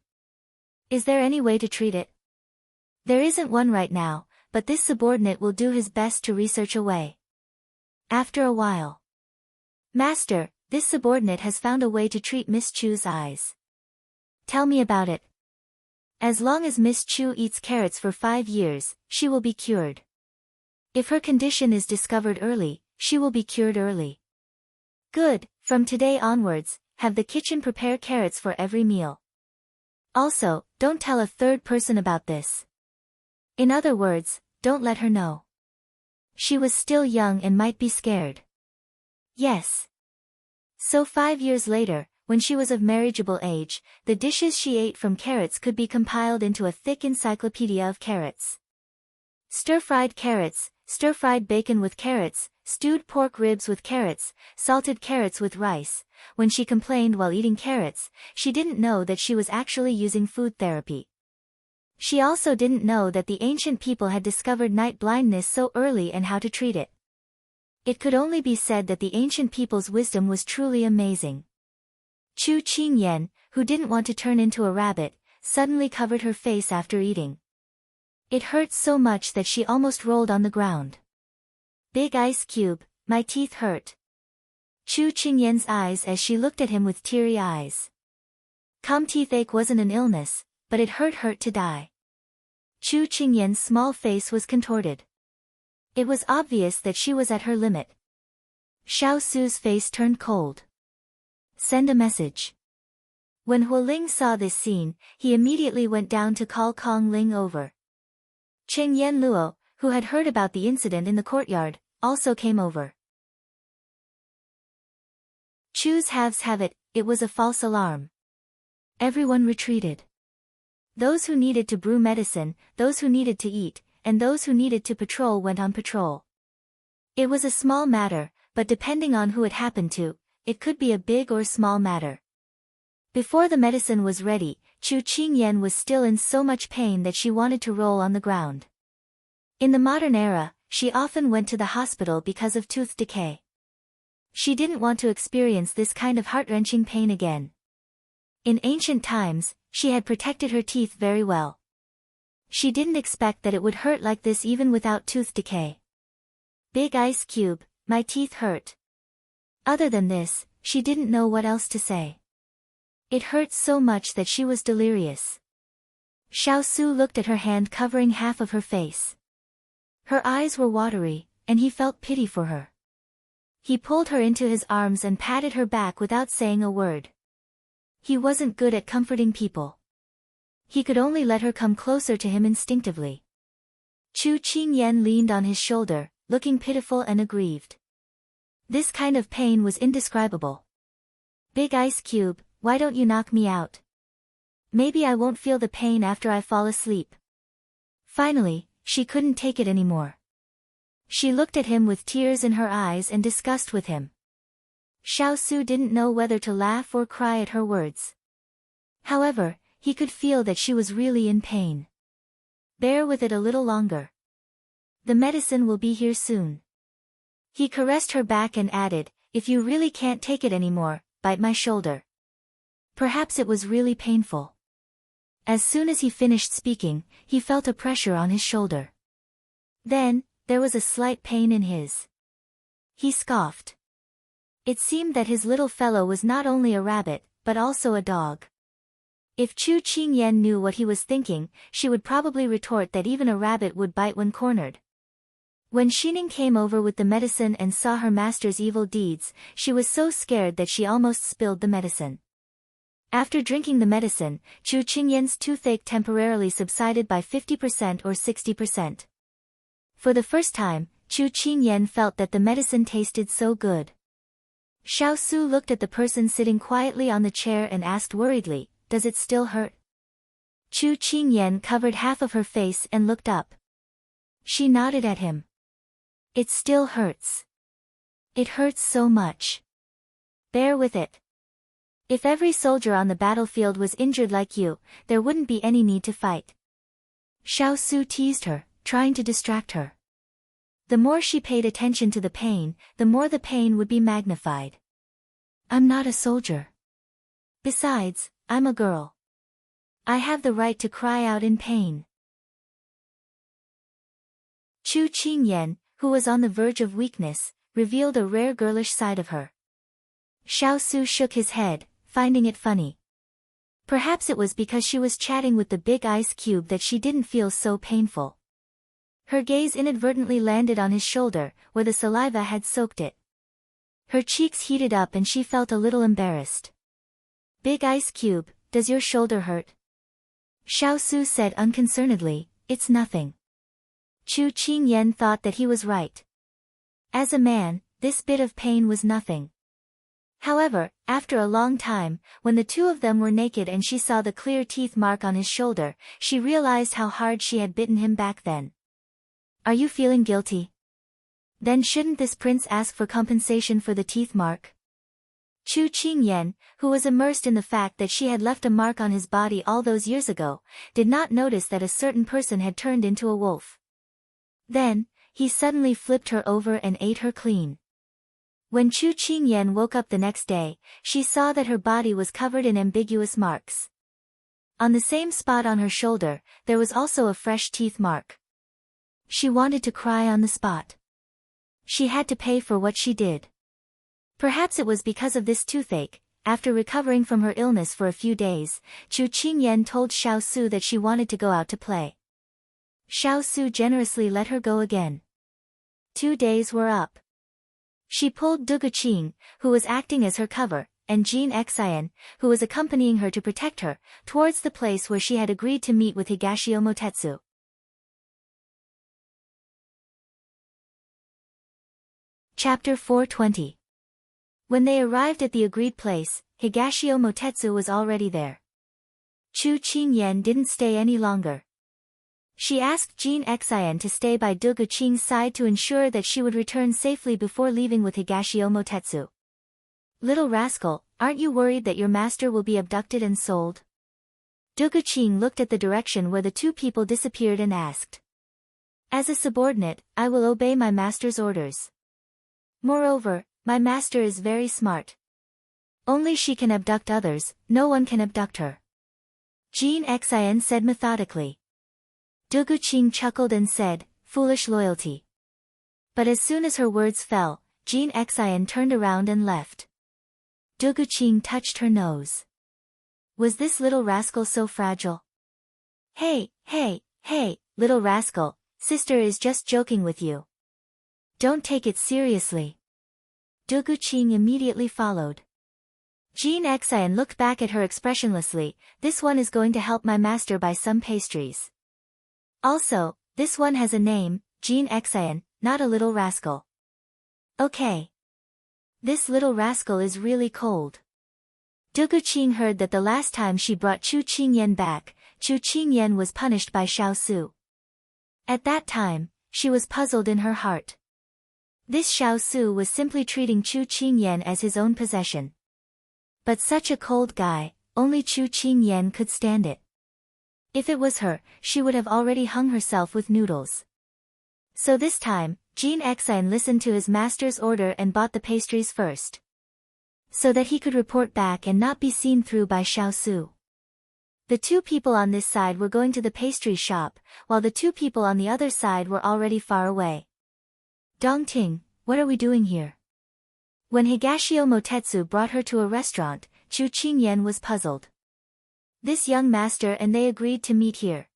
"Is there any way to treat it?" "There isn't one right now, but this subordinate will do his best to research a way." After a while. "Master, This subordinate has found a way to treat Miss Chu's eyes. Tell me about it. As long as Miss Chu eats carrots for 5 years, she will be cured. If her condition is discovered early, she will be cured early. Good, from today onwards, have the kitchen prepare carrots for every meal. Also, don't tell a third person about this. In other words, don't let her know. She was still young and might be scared. Yes. So 5 years later, when she was of marriageable age, the dishes she ate from carrots could be compiled into a thick encyclopedia of carrots. Stir-fried carrots, stir-fried bacon with carrots, stewed pork ribs with carrots, salted carrots with rice. When she complained while eating carrots, she didn't know that she was actually using food therapy. She also didn't know that the ancient people had discovered night blindness so early and how to treat it. It could only be said that the ancient people's wisdom was truly amazing. Chu Qingyan, who didn't want to turn into a rabbit, suddenly covered her face after eating. It hurt so much that she almost rolled on the ground. Big ice cube, my teeth hurt. Chu Qingyan's eyes as she looked at him with teary eyes. Toothache wasn't an illness, but it hurt to die. Chu Qingyan's small face was contorted. It was obvious that she was at her limit. Xiao Su's face turned cold. Send a message. When Hualing saw this scene, he immediately went down to call Kong Ling over. Cheng Yan Luo, who had heard about the incident in the courtyard, also came over. Chu's halves have it, it was a false alarm. Everyone retreated. Those who needed to brew medicine, those who needed to eat, and those who needed to patrol went on patrol. It was a small matter, but depending on who it happened to, it could be a big or small matter. Before the medicine was ready, Chu Qingyan was still in so much pain that she wanted to roll on the ground. In the modern era, she often went to the hospital because of tooth decay. She didn't want to experience this kind of heart-wrenching pain again. In ancient times, she had protected her teeth very well. She didn't expect that it would hurt like this even without tooth decay. Big ice cube, my teeth hurt. Other than this, she didn't know what else to say. It hurt so much that she was delirious. Xiao Su looked at her hand covering half of her face. Her eyes were watery, and he felt pity for her. He pulled her into his arms and patted her back without saying a word. He wasn't good at comforting people. He could only let her come closer to him instinctively. Chu Qingyan leaned on his shoulder, looking pitiful and aggrieved. This kind of pain was indescribable. Big ice cube, why don't you knock me out? Maybe I won't feel the pain after I fall asleep. Finally, she couldn't take it anymore. She looked at him with tears in her eyes and disgust with him. Xiao Su didn't know whether to laugh or cry at her words. However, he could feel that she was really in pain. Bear with it a little longer. The medicine will be here soon. He caressed her back and added, if you really can't take it anymore, bite my shoulder. Perhaps it was really painful. As soon as he finished speaking, he felt a pressure on his shoulder. Then, there was a slight pain in his. He scoffed. It seemed that his little fellow was not only a rabbit, but also a dog. If Chu Qingyan knew what he was thinking, she would probably retort that even a rabbit would bite when cornered. When Xining came over with the medicine and saw her master's evil deeds, she was so scared that she almost spilled the medicine. After drinking the medicine, Chu Qingyan's toothache temporarily subsided by 50% or 60%. For the first time, Chu Qingyan felt that the medicine tasted so good. Xiao Su looked at the person sitting quietly on the chair and asked worriedly, does it still hurt? Chu Qingyan covered half of her face and looked up. She nodded at him. It still hurts. It hurts so much. Bear with it. If every soldier on the battlefield was injured like you, there wouldn't be any need to fight. Xiao Su teased her, trying to distract her. The more she paid attention to the pain, the more the pain would be magnified. I'm not a soldier. Besides, I'm a girl. I have the right to cry out in pain. Chu Qingyan, who was on the verge of weakness, revealed a rare girlish side of her. Xiaosu shook his head, finding it funny. Perhaps it was because she was chatting with the big ice cube that she didn't feel so painful. Her gaze inadvertently landed on his shoulder, where the saliva had soaked it. Her cheeks heated up and she felt a little embarrassed. Big ice cube, does your shoulder hurt? Xiaosu said unconcernedly, it's nothing. Chu Qingyan thought that he was right. As a man, this bit of pain was nothing. However, after a long time, when the two of them were naked and she saw the clear teeth mark on his shoulder, she realized how hard she had bitten him back then. Are you feeling guilty? Then shouldn't this prince ask for compensation for the teeth mark? Chu Qingyan, who was immersed in the fact that she had left a mark on his body all those years ago, did not notice that a certain person had turned into a wolf. Then, he suddenly flipped her over and ate her clean. When Chu Qingyan woke up the next day, she saw that her body was covered in ambiguous marks. On the same spot on her shoulder, there was also a fresh teeth mark. She wanted to cry on the spot. She had to pay for what she did. Perhaps it was because of this toothache. After recovering from her illness for a few days, Chu Qingyan told Xiaosu that she wanted to go out to play. Xiaosu generously let her go again. 2 days were up. She pulled Du Guqing, who was acting as her cover, and Jin Xian, who was accompanying her to protect her, towards the place where she had agreed to meet with Higashio Motetsu. Chapter 420. When they arrived at the agreed place, Higashio Motetsu was already there. Chu Qingyan didn't stay any longer. She asked Jin Xian to stay by Du Guqing's side to ensure that she would return safely before leaving with Higashio Motetsu. Little rascal, aren't you worried that your master will be abducted and sold? Du Guqing looked at the direction where the two people disappeared and asked. As a subordinate, I will obey my master's orders. Moreover, my master is very smart. Only she can abduct others, no one can abduct her. Jin Xian said methodically. Du Guqing chuckled and said, foolish loyalty. But as soon as her words fell, Jin Xian turned around and left. Du Guqing touched her nose. Was this little rascal so fragile? Hey, little rascal, sister is just joking with you. Don't take it seriously. Du Guqing immediately followed. Jin Xian looked back at her expressionlessly. This one is going to help my master buy some pastries. Also, this one has a name, Jin Xian, not a little rascal. Okay. This little rascal is really cold. Du Guqing heard that the last time she brought Chu Qingyan back, Chu Qingyan was punished by Xiaosu. At that time, she was puzzled in her heart. This Xiaosu was simply treating Chu Qingyan as his own possession. But such a cold guy, only Chu Qingyan could stand it. If it was her, she would have already hung herself with noodles. So this time, Jin Xian listened to his master's order and bought the pastries first. So that he could report back and not be seen through by Xiaosu. The two people on this side were going to the pastry shop, while the two people on the other side were already far away. Dongting, what are we doing here? When Higashio Motetsu brought her to a restaurant, Chu Qingyan was puzzled. This young master and they agreed to meet here.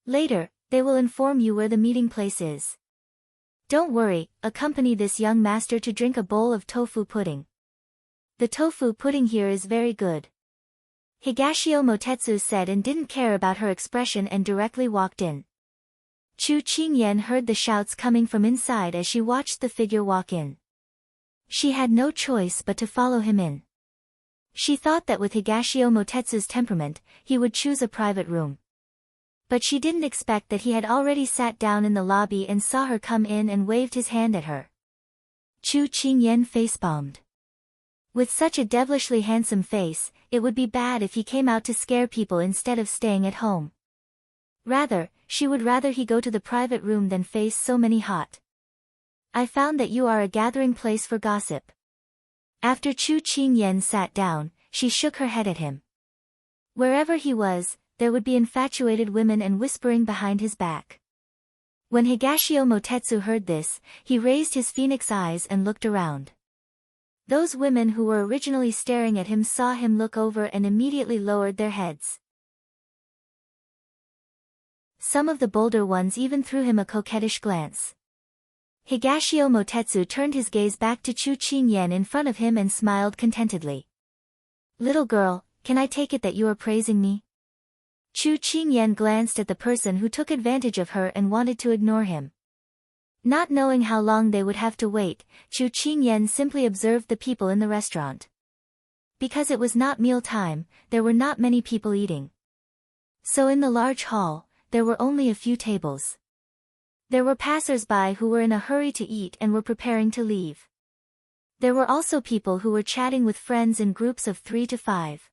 Later, they will inform you where the meeting place is. Don't worry, accompany this young master to drink a bowl of tofu pudding. The tofu pudding here is very good. Higashio Motetsu said and didn't care about her expression and directly walked in. Chu Qingyan heard the shouts coming from inside as she watched the figure walk in. She had no choice but to follow him in. She thought that with Higashio Motetsu's temperament, he would choose a private room. But she didn't expect that he had already sat down in the lobby and saw her come in and waved his hand at her. Chu Qingyan facepalmed. With such a devilishly handsome face, it would be bad if he came out to scare people instead of staying at home. She would rather he go to the private room than face so many hot. I found that you are a gathering place for gossip. After Chu Qingyan sat down, she shook her head at him. Wherever he was, there would be infatuated women and whispering behind his back. When Higashio Motetsu heard this, he raised his phoenix eyes and looked around. Those women who were originally staring at him saw him look over and immediately lowered their heads. Some of the bolder ones even threw him a coquettish glance. Higashio Motetsu turned his gaze back to Chu Qingyan in front of him and smiled contentedly. "Little girl, can I take it that you are praising me?" Chu Qingyan glanced at the person who took advantage of her and wanted to ignore him. Not knowing how long they would have to wait, Chu Qingyan simply observed the people in the restaurant. Because it was not meal time, there were not many people eating. So in the large hall, there were only a few tables. There were passers-by who were in a hurry to eat and were preparing to leave. There were also people who were chatting with friends in groups of 3 to 5.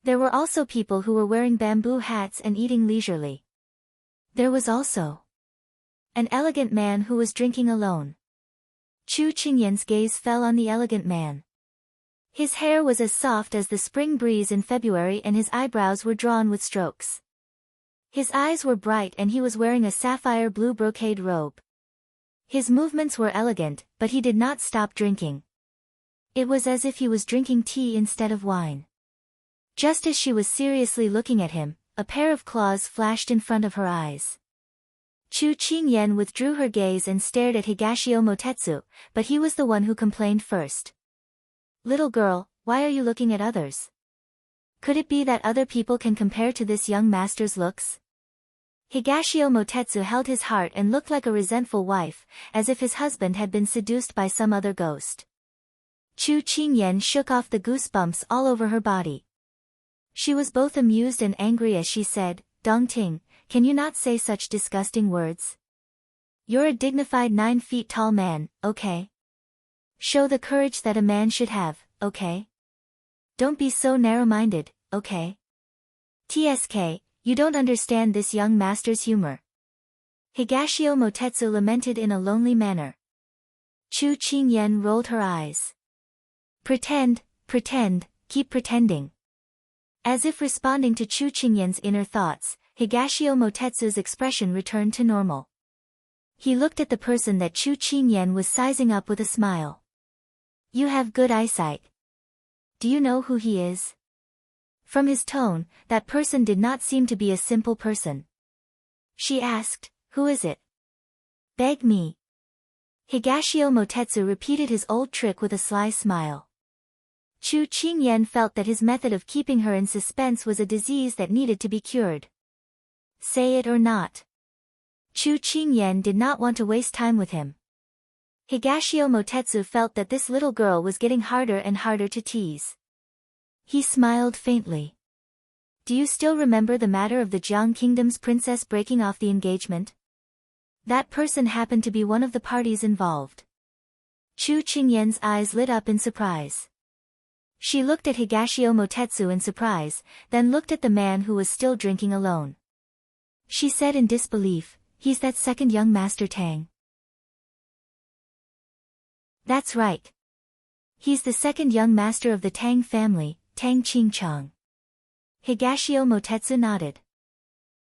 There were also people who were wearing bamboo hats and eating leisurely. There was also an elegant man who was drinking alone. Chu Qingyan's gaze fell on the elegant man. His hair was as soft as the spring breeze in February and his eyebrows were drawn with strokes. His eyes were bright and he was wearing a sapphire blue brocade robe. His movements were elegant, but he did not stop drinking. It was as if he was drinking tea instead of wine. Just as she was seriously looking at him, a pair of claws flashed in front of her eyes. Chu Qingyan withdrew her gaze and stared at Higashio Motetsu, but he was the one who complained first. "Little girl, why are you looking at others? Could it be that other people can compare to this young master's looks?" Higashio Motetsu held his heart and looked like a resentful wife, as if his husband had been seduced by some other ghost. Chu Qingyan shook off the goosebumps all over her body. She was both amused and angry as she said, "Dongting, can you not say such disgusting words? You're a dignified 9 feet tall man, okay? Show the courage that a man should have, okay? Don't be so narrow-minded, okay? TSK, you don't understand this young master's humor." Higashio Motetsu lamented in a lonely manner. Chu Qingyan rolled her eyes. Pretend, keep pretending." As if responding to Chu Qingyan's inner thoughts, Higashio Motetsu's expression returned to normal. He looked at the person that Chu Qingyan was sizing up with a smile. "You have good eyesight. Do you know who he is?" From his tone, that person did not seem to be a simple person. She asked, "Who is it?" "Beg me." Higashio Motetsu repeated his old trick with a sly smile. Chu Qingyan felt that his method of keeping her in suspense was a disease that needed to be cured. Say it or not. Chu Qingyan did not want to waste time with him. Higashio Motetsu felt that this little girl was getting harder and harder to tease. He smiled faintly. "Do you still remember the matter of the Jiang Kingdom's princess breaking off the engagement? That person happened to be one of the parties involved." Chu Qingyan's eyes lit up in surprise. She looked at Higashio Motetsu in surprise, then looked at the man who was still drinking alone. She said in disbelief, "He's that second young master Tang." "That's right. He's the second young master of the Tang family, Tang Qingchang." Higashio Motetsu nodded.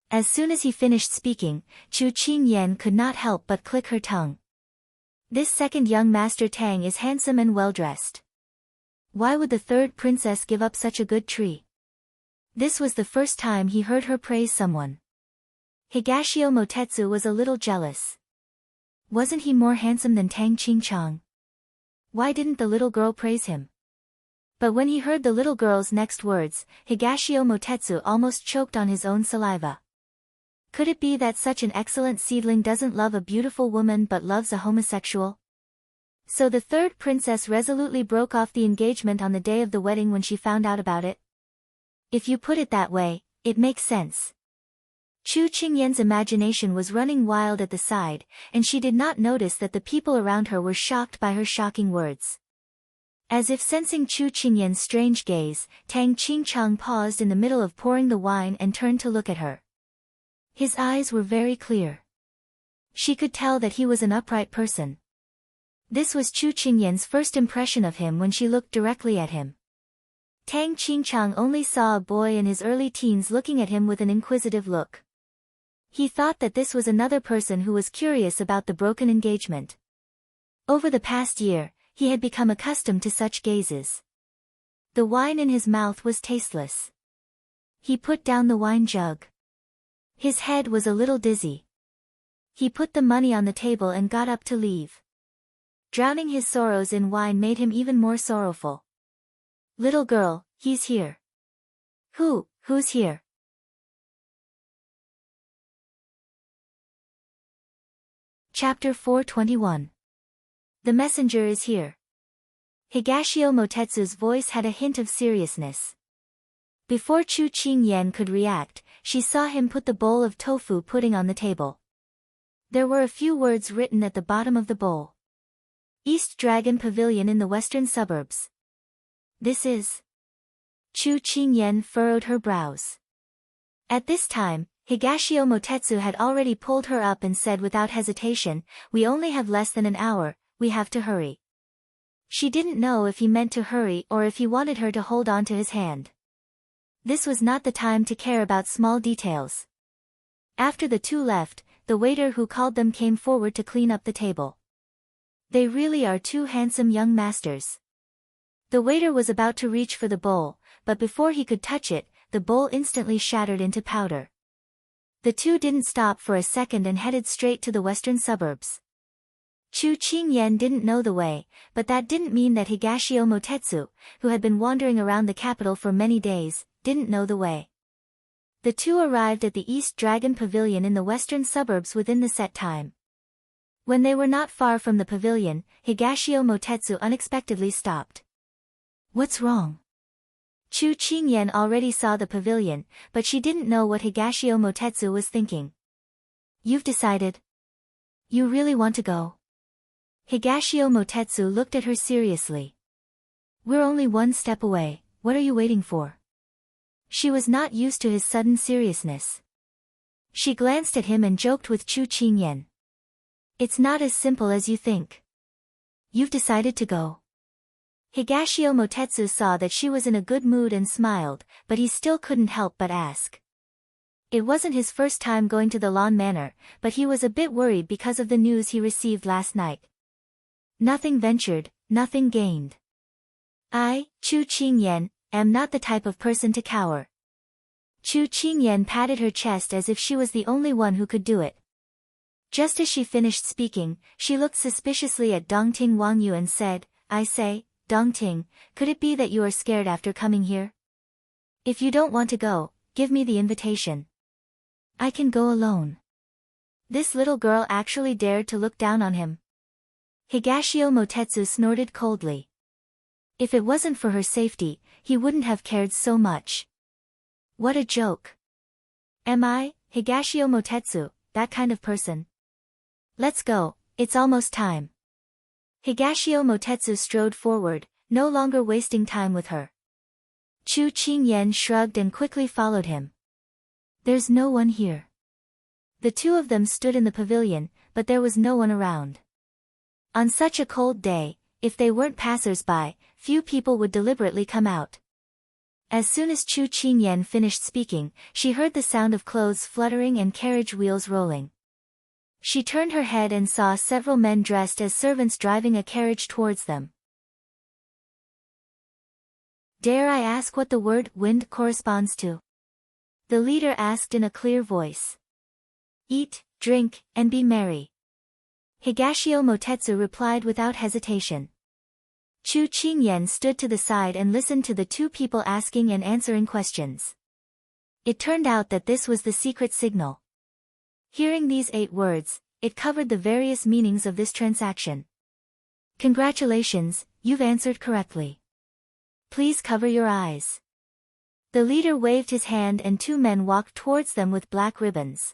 As soon as he finished speaking, Chu Qingyan could not help but click her tongue. This second young master Tang is handsome and well-dressed. Why would the third princess give up such a good tree? This was the first time he heard her praise someone. Higashio Motetsu was a little jealous. Wasn't he more handsome than Tang Qingchang? Why didn't the little girl praise him? But when he heard the little girl's next words, Higashio Motetsu almost choked on his own saliva. Could it be that such an excellent seedling doesn't love a beautiful woman but loves a homosexual? So the third princess resolutely broke off the engagement on the day of the wedding when she found out about it? If you put it that way, it makes sense. Chu Qingyan's imagination was running wild at the side, and she did not notice that the people around her were shocked by her shocking words. As if sensing Chu Qingyan's strange gaze, Tang Qingchang paused in the middle of pouring the wine and turned to look at her. His eyes were very clear. She could tell that he was an upright person. This was Chu Qingyan's first impression of him when she looked directly at him. Tang Qingchang only saw a boy in his early teens looking at him with an inquisitive look. He thought that this was another person who was curious about the broken engagement. Over the past year, he had become accustomed to such gazes. The wine in his mouth was tasteless. He put down the wine jug. His head was a little dizzy. He put the money on the table and got up to leave. Drowning his sorrows in wine made him even more sorrowful. "Little girl, he's here." Who's here?" Chapter 421. The messenger is here. Higashio Motetsu's voice had a hint of seriousness. Before Chu Qingyan could react, she saw him put the bowl of tofu pudding on the table. There were a few words written at the bottom of the bowl. East Dragon Pavilion in the western suburbs. This is... Chu Qingyan furrowed her brows. At this time, Higashio Motetsu had already pulled her up and said without hesitation, "We only have less than an hour, we have to hurry." She didn't know if he meant to hurry or if he wanted her to hold on to his hand. This was not the time to care about small details. After the two left, the waiter who called them came forward to clean up the table. "They really are two handsome young masters." The waiter was about to reach for the bowl, but before he could touch it, the bowl instantly shattered into powder. The two didn't stop for a second and headed straight to the western suburbs. Chu Qingyan didn't know the way, but that didn't mean that Higashio Motetsu, who had been wandering around the capital for many days, didn't know the way. The two arrived at the East Dragon Pavilion in the western suburbs within the set time. When they were not far from the pavilion, Higashio Motetsu unexpectedly stopped. "What's wrong?" Chu Qingyan already saw the pavilion, but she didn't know what Higashio Motetsu was thinking. "You've decided? You really want to go?" Higashio Motetsu looked at her seriously. "We're only one step away, what are you waiting for?" She was not used to his sudden seriousness. She glanced at him and joked with Chu Qingyan. "It's not as simple as you think. You've decided to go." Higashio Motetsu saw that she was in a good mood and smiled, but he still couldn't help but ask. It wasn't his first time going to the Lawn Manor, but he was a bit worried because of the news he received last night. Nothing ventured, nothing gained. "I, Chu Qingyan, am not the type of person to cower." Chu Qingyan patted her chest as if she was the only one who could do it. Just as she finished speaking, she looked suspiciously at Dongting Wangyu and said, "I say, Dongting, could it be that you are scared after coming here? If you don't want to go, give me the invitation. I can go alone." This little girl actually dared to look down on him. Higashio Motetsu snorted coldly. If it wasn't for her safety, he wouldn't have cared so much. What a joke. Am I, Higashio Motetsu, that kind of person? Let's go, it's almost time. Higashio Motetsu strode forward, no longer wasting time with her. Chu Qingyan shrugged and quickly followed him. There's no one here. The two of them stood in the pavilion, but there was no one around. On such a cold day, if they weren't passers-by, few people would deliberately come out. As soon as Chu Qingyan finished speaking, she heard the sound of clothes fluttering and carriage wheels rolling. She turned her head and saw several men dressed as servants driving a carriage towards them. "Dare I ask what the word wind corresponds to?" the leader asked in a clear voice. "Eat, drink, and be merry." Higashio Motetsu replied without hesitation. Chu Qingyan stood to the side and listened to the two people asking and answering questions. It turned out that this was the secret signal. Hearing these 8 words, it covered the various meanings of this transaction. "Congratulations, you've answered correctly. Please cover your eyes." The leader waved his hand and 2 men walked towards them with black ribbons.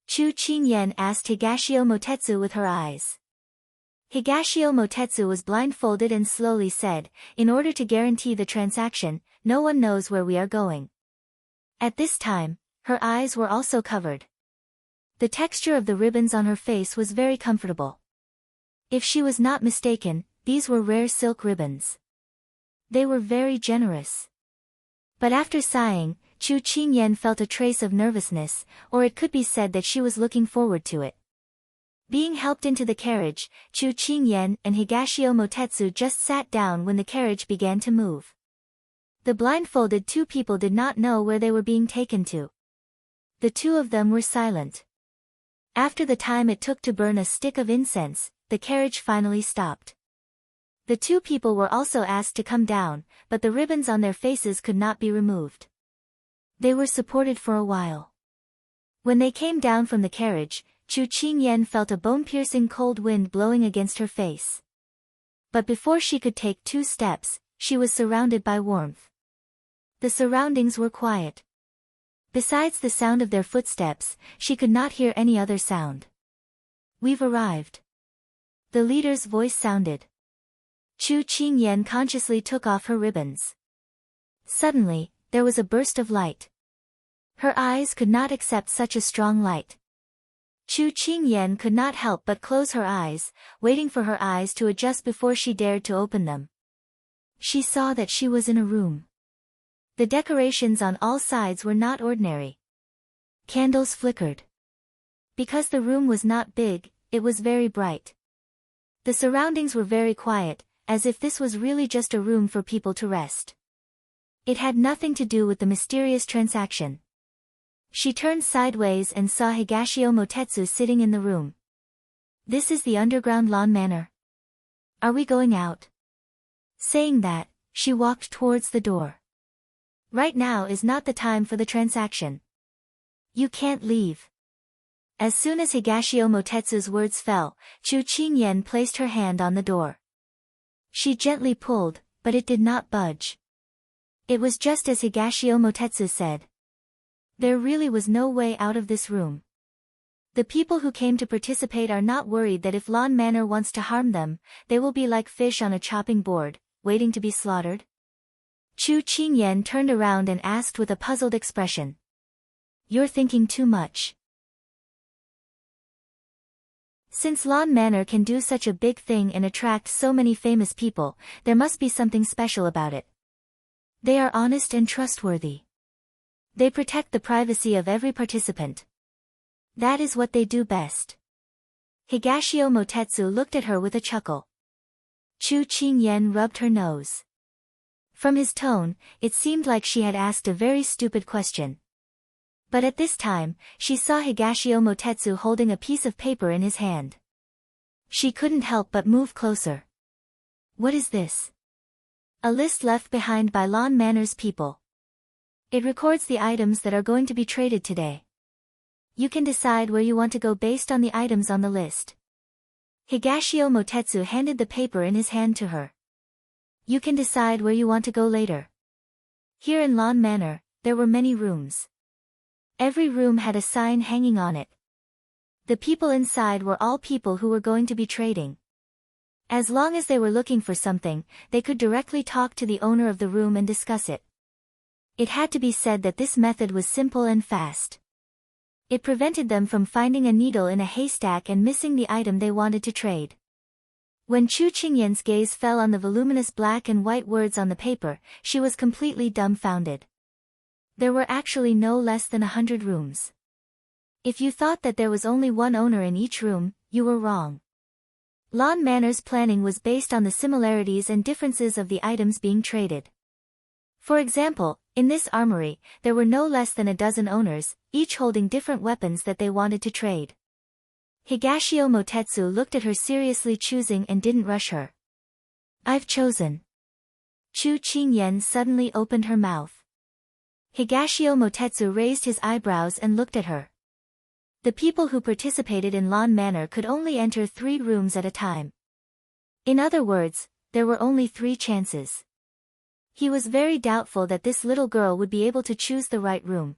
Chu Qingyan asked Higashio Motetsu with her eyes. Higashio Motetsu was blindfolded and slowly said, "In order to guarantee the transaction, no one knows where we are going." At this time, her eyes were also covered. The texture of the ribbons on her face was very comfortable. If she was not mistaken, these were rare silk ribbons. They were very generous. But after sighing, Chu Qingyan felt a trace of nervousness, or it could be said that she was looking forward to it. Being helped into the carriage, Chu Qingyan and Higashio Motetsu just sat down when the carriage began to move. The blindfolded two people did not know where they were being taken to. The two of them were silent. After the time it took to burn a stick of incense, the carriage finally stopped. The two people were also asked to come down, but the ribbons on their faces could not be removed. They were supported for a while. When they came down from the carriage, Chu Qingyan felt a bone-piercing cold wind blowing against her face. But before she could take 2 steps, she was surrounded by warmth. The surroundings were quiet. Besides the sound of their footsteps, she could not hear any other sound. "We've arrived." The leader's voice sounded. Chu Qingyan consciously took off her ribbons. Suddenly, there was a burst of light. Her eyes could not accept such a strong light. Chu Qingyan could not help but close her eyes, waiting for her eyes to adjust before she dared to open them. She saw that she was in a room. The decorations on all sides were not ordinary. Candles flickered. Because the room was not big, it was very bright. The surroundings were very quiet, as if this was really just a room for people to rest. It had nothing to do with the mysterious transaction. She turned sideways and saw Higashio Motetsu sitting in the room. "This is the underground lawn manor. Are we going out?" Saying that, she walked towards the door. "Right now is not the time for the transaction. You can't leave." As soon as Higashio Motetsu's words fell, Chu Qingyan placed her hand on the door. She gently pulled, but it did not budge. It was just as Higashio Motetsu said. There really was no way out of this room. The people who came to participate are not worried that if Lawn Manor wants to harm them, they will be like fish on a chopping board, waiting to be slaughtered. Chu Qingyan turned around and asked with a puzzled expression. "You're thinking too much." Since Lawn Manor can do such a big thing and attract so many famous people, there must be something special about it. They are honest and trustworthy. They protect the privacy of every participant. That is what they do best. Higashio Motetsu looked at her with a chuckle. Chu Qingyan rubbed her nose. From his tone, it seemed like she had asked a very stupid question. But at this time, she saw Higashio Motetsu holding a piece of paper in his hand. She couldn't help but move closer. "What is this?" "A list left behind by Lawn Manor's people. It records the items that are going to be traded today. You can decide where you want to go based on the items on the list." Higashio Motetsu handed the paper in his hand to her. "You can decide where you want to go later." Here in Lawn Manor, there were many rooms. Every room had a sign hanging on it. The people inside were all people who were going to be trading. As long as they were looking for something, they could directly talk to the owner of the room and discuss it. It had to be said that this method was simple and fast. It prevented them from finding a needle in a haystack and missing the item they wanted to trade. When Chu Qingyan's gaze fell on the voluminous black and white words on the paper, she was completely dumbfounded. There were actually no less than 100 rooms. If you thought that there was only one owner in each room, you were wrong. Lawn Manor's planning was based on the similarities and differences of the items being traded. For example, in this armory, there were no less than a dozen owners, each holding different weapons that they wanted to trade. Higashio Motetsu looked at her seriously, choosing, and didn't rush her. "I've chosen." Chu Qingyan suddenly opened her mouth. Higashio Motetsu raised his eyebrows and looked at her. The people who participated in Lawn Manor could only enter 3 rooms at a time. In other words, there were only 3 chances. He was very doubtful that this little girl would be able to choose the right room.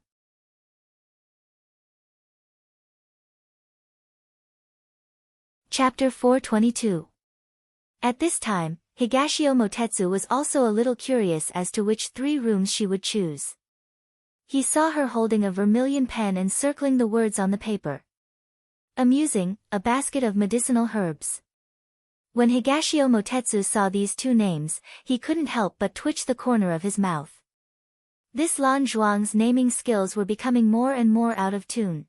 Chapter 422. At this time, Higashio Motetsu was also a little curious as to which 3 rooms she would choose. He saw her holding a vermilion pen and circling the words on the paper. Amusing, a basket of medicinal herbs. When Higashio Motetsu saw these 2 names, he couldn't help but twitch the corner of his mouth. This Lan Zhuang's naming skills were becoming more and more out of tune.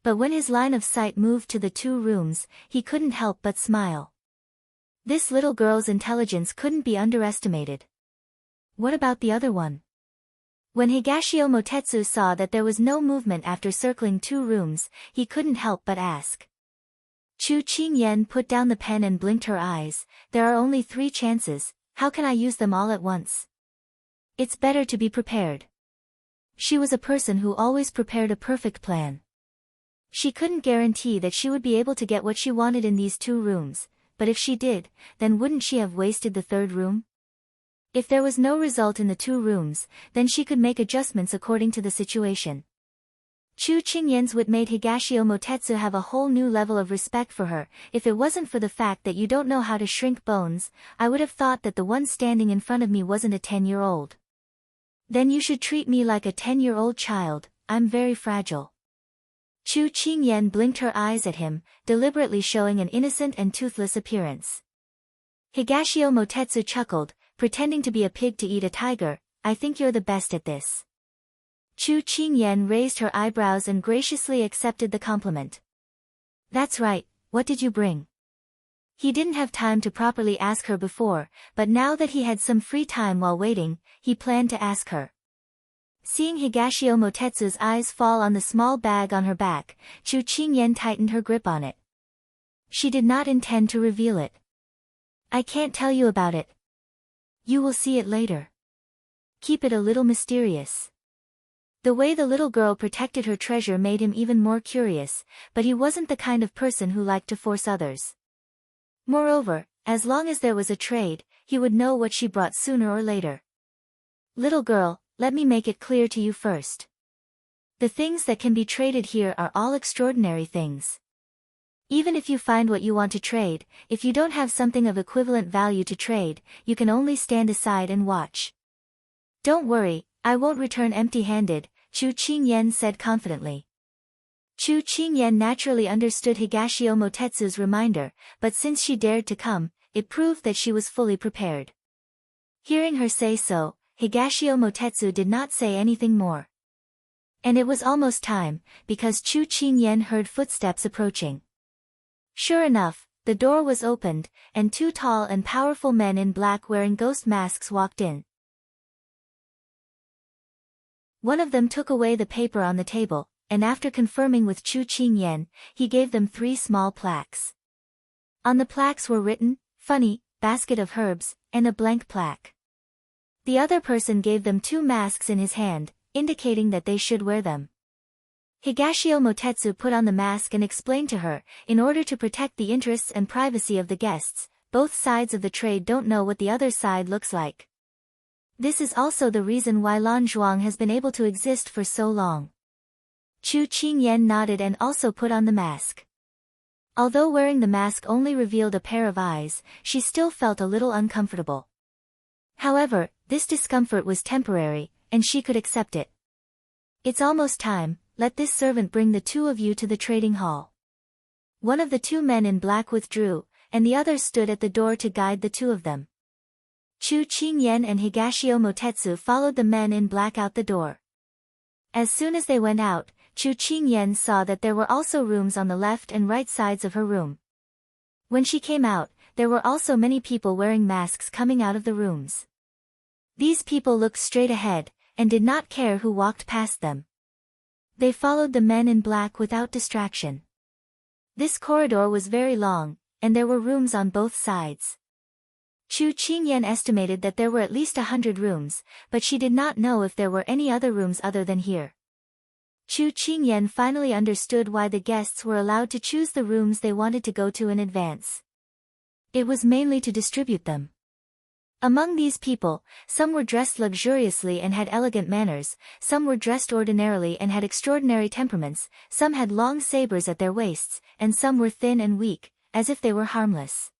But when his line of sight moved to the 2 rooms, he couldn't help but smile. This little girl's intelligence couldn't be underestimated. What about the other one? When Higashio Motetsu saw that there was no movement after circling 2 rooms, he couldn't help but ask. Chu Qingyan put down the pen and blinked her eyes. There are only 3 chances, how can I use them all at once? It's better to be prepared. She was a person who always prepared a perfect plan. She couldn't guarantee that she would be able to get what she wanted in these 2 rooms, but if she did, then wouldn't she have wasted the 3rd room? If there was no result in the 2 rooms, then she could make adjustments according to the situation. Chu Qingyan's wit made Higashio Motetsu have a whole new level of respect for her. If it wasn't for the fact that you don't know how to shrink bones, I would have thought that the one standing in front of me wasn't a 10-year-old. Then you should treat me like a 10-year-old child, I'm very fragile. Chu Qingyan blinked her eyes at him, deliberately showing an innocent and toothless appearance. Higashio Motetsu chuckled, pretending to be a pig to eat a tiger. I think you're the best at this. Chu Qingyan raised her eyebrows and graciously accepted the compliment. That's right, what did you bring? He didn't have time to properly ask her before, but now that he had some free time while waiting, he planned to ask her. Seeing Higashio Motetsu's eyes fall on the small bag on her back, Chu Qingyan tightened her grip on it. She did not intend to reveal it. I can't tell you about it. You will see it later. Keep it a little mysterious. The way the little girl protected her treasure made him even more curious, but he wasn't the kind of person who liked to force others. Moreover, as long as there was a trade, he would know what she brought sooner or later. Little girl, let me make it clear to you first. The things that can be traded here are all extraordinary things. Even if you find what you want to trade, if you don't have something of equivalent value to trade, you can only stand aside and watch. Don't worry, I won't return empty-handed, Chu Qingyan said confidently. Chu Qingyan naturally understood Higashio Motetsu's reminder, but since she dared to come, it proved that she was fully prepared. Hearing her say so, Higashio Motetsu did not say anything more. And it was almost time, because Chu Qingyan heard footsteps approaching. Sure enough, the door was opened, and 2 tall and powerful men in black wearing ghost masks walked in. One of them took away the paper on the table, and after confirming with Chu Qingyan, he gave them 3 small plaques. On the plaques were written, "Funny, basket of herbs," and a blank plaque. The other person gave them 2 masks in his hand, indicating that they should wear them. Higashio Motetsu put on the mask and explained to her, in order to protect the interests and privacy of the guests, both sides of the trade don't know what the other side looks like. This is also the reason why Lan Zhuang has been able to exist for so long. Chu Qingyan nodded and also put on the mask. Although wearing the mask only revealed a pair of eyes, she still felt a little uncomfortable. However, this discomfort was temporary, and she could accept it. It's almost time, let this servant bring the 2 of you to the trading hall. One of the 2 men in black withdrew, and the other stood at the door to guide the 2 of them. Chu Qingyan and Higashio Motetsu followed the men in black out the door. As soon as they went out, Chu Qingyan saw that there were also rooms on the left and right sides of her room. When she came out, there were also many people wearing masks coming out of the rooms. These people looked straight ahead, and did not care who walked past them. They followed the men in black without distraction. This corridor was very long, and there were rooms on both sides. Chu Qingyan estimated that there were at least 100 rooms, but she did not know if there were any other rooms other than here. Chu Qingyan finally understood why the guests were allowed to choose the rooms they wanted to go to in advance. It was mainly to distribute them. Among these people, some were dressed luxuriously and had elegant manners, some were dressed ordinarily and had extraordinary temperaments, some had long sabers at their waists, and some were thin and weak, as if they were harmless.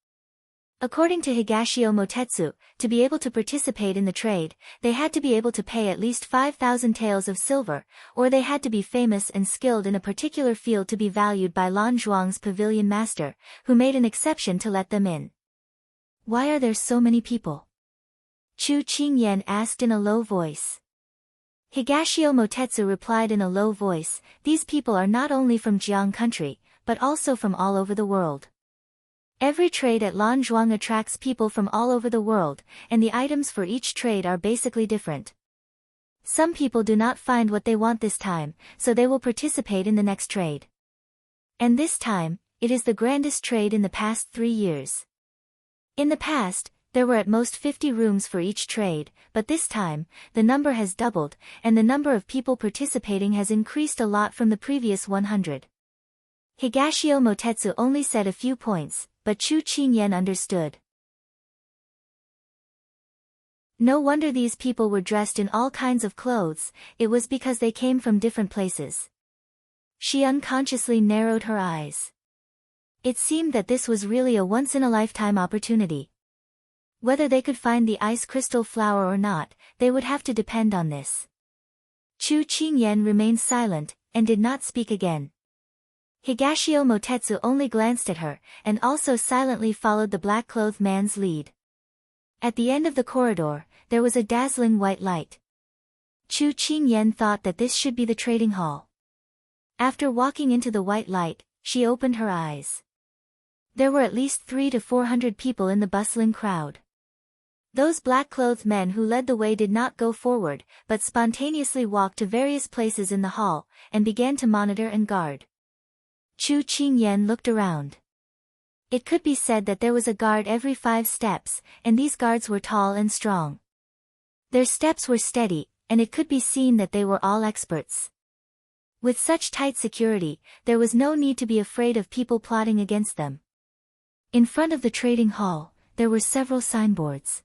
According to Higashio Motetsu, to be able to participate in the trade, they had to be able to pay at least 5,000 taels of silver, or they had to be famous and skilled in a particular field to be valued by Lan Zhuang's pavilion master, who made an exception to let them in. Why are there so many people? Chu Qingyan asked in a low voice. Higashio Motetsu replied in a low voice, "These people are not only from Jiang country, but also from all over the world. Every trade at Lanzhuang attracts people from all over the world, and the items for each trade are basically different. Some people do not find what they want this time, so they will participate in the next trade. And this time, it is the grandest trade in the past 3 years. In the past, there were at most 50 rooms for each trade, but this time, the number has doubled, and the number of people participating has increased a lot from the previous 100. Higashio Motetsu only said a few points, but Chu Qingyan understood. No wonder these people were dressed in all kinds of clothes, it was because they came from different places. She unconsciously narrowed her eyes. It seemed that this was really a once-in-a-lifetime opportunity. Whether they could find the ice crystal flower or not, they would have to depend on this. Chu Qingyan remained silent, and did not speak again. Higashio Motetsu only glanced at her, and also silently followed the black-clothed man's lead. At the end of the corridor, there was a dazzling white light. Chu Qingyan thought that this should be the trading hall. After walking into the white light, she opened her eyes. There were at least 300 to 400 people in the bustling crowd. Those black-clothed men who led the way did not go forward, but spontaneously walked to various places in the hall, and began to monitor and guard. Chu Qingyan looked around. It could be said that there was a guard every 5 steps, and these guards were tall and strong. Their steps were steady, and it could be seen that they were all experts. With such tight security, there was no need to be afraid of people plotting against them. In front of the trading hall, there were several signboards.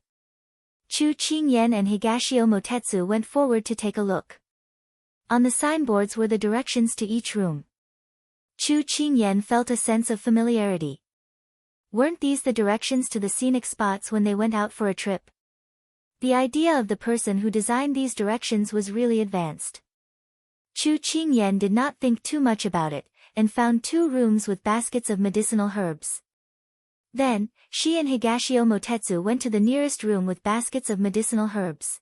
Chu Qingyan and Higashio Motetsu went forward to take a look. On the signboards were the directions to each room. Chu Qingyan felt a sense of familiarity. Weren't these the directions to the scenic spots when they went out for a trip? The idea of the person who designed these directions was really advanced. Chu Qingyan did not think too much about it, and found 2 rooms with baskets of medicinal herbs. Then, she and Higashio Motetsu went to the nearest room with baskets of medicinal herbs.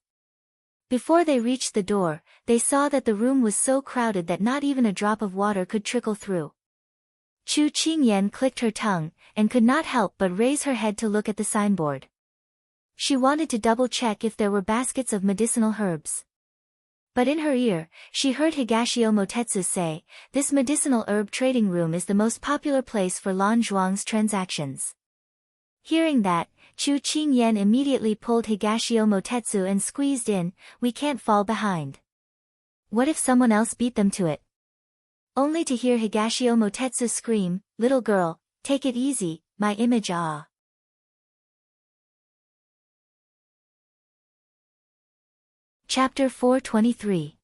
Before they reached the door, they saw that the room was so crowded that not even a drop of water could trickle through. Chu Qingyan clicked her tongue, and could not help but raise her head to look at the signboard. She wanted to double-check if there were baskets of medicinal herbs. But in her ear, she heard Higashio Motetsu say, "This medicinal herb trading room is the most popular place for Lanzhuang's transactions." Hearing that, Chu Qingyan immediately pulled Higashio Motetsu and squeezed in, "We can't fall behind. What if someone else beat them to it?" Only to hear Higashio Motetsu scream, "Little girl, take it easy, my image ah." Chapter 423.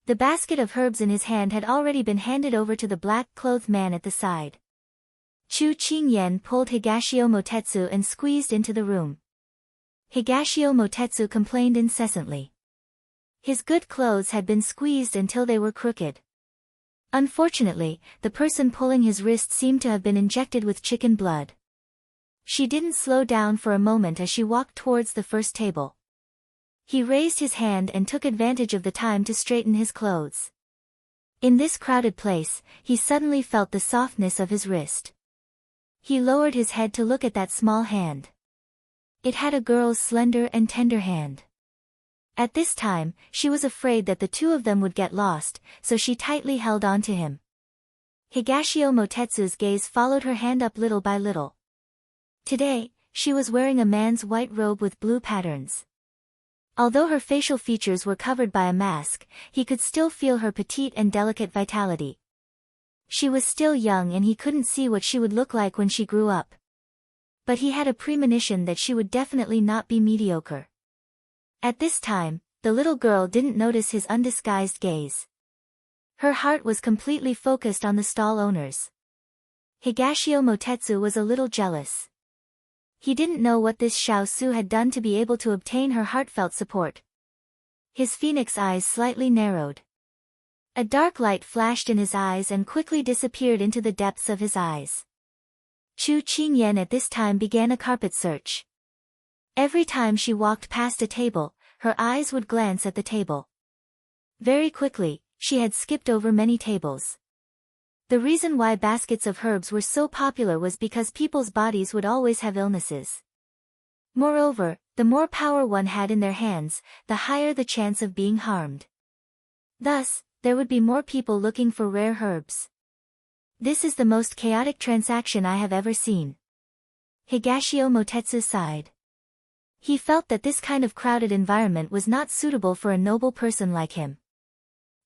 The basket of herbs in his hand had already been handed over to the black-clothed man at the side. Chu Qingyan pulled Higashio Motetsu and squeezed into the room. Higashio Motetsu complained incessantly. His good clothes had been squeezed until they were crooked. Unfortunately, the person pulling his wrist seemed to have been injected with chicken blood. She didn't slow down for a moment as she walked towards the first table. He raised his hand and took advantage of the time to straighten his clothes. In this crowded place, he suddenly felt the softness of his wrist. He lowered his head to look at that small hand. It had a girl's slender and tender hand. At this time, she was afraid that the 2 of them would get lost, so she tightly held on to him. Higashio Motetsu's gaze followed her hand up little by little. Today, she was wearing a man's white robe with blue patterns. Although her facial features were covered by a mask, he could still feel her petite and delicate vitality. She was still young and he couldn't see what she would look like when she grew up. But he had a premonition that she would definitely not be mediocre. At this time, the little girl didn't notice his undisguised gaze. Her heart was completely focused on the stall owners. Higashio Motetsu was a little jealous. He didn't know what this Xiao Su had done to be able to obtain her heartfelt support. His phoenix eyes slightly narrowed. A dark light flashed in his eyes and quickly disappeared into the depths of his eyes. Chu Qingyan at this time began a carpet search. Every time she walked past a table, her eyes would glance at the table. Very quickly, she had skipped over many tables. The reason why baskets of herbs were so popular was because people's bodies would always have illnesses. Moreover, the more power one had in their hands, the higher the chance of being harmed. Thus, there would be more people looking for rare herbs. This is the most chaotic transaction I have ever seen. Higashio Motetsu sighed. He felt that this kind of crowded environment was not suitable for a noble person like him.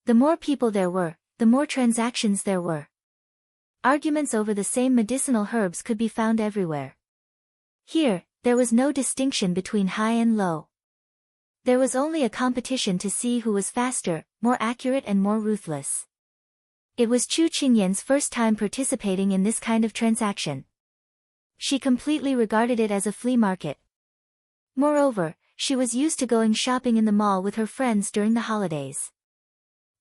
The more people there were, the more transactions there were. Arguments over the same medicinal herbs could be found everywhere. Here, there was no distinction between high and low. There was only a competition to see who was faster, more accurate and more ruthless. It was Chu Qingyan's first time participating in this kind of transaction. She completely regarded it as a flea market. Moreover, she was used to going shopping in the mall with her friends during the holidays.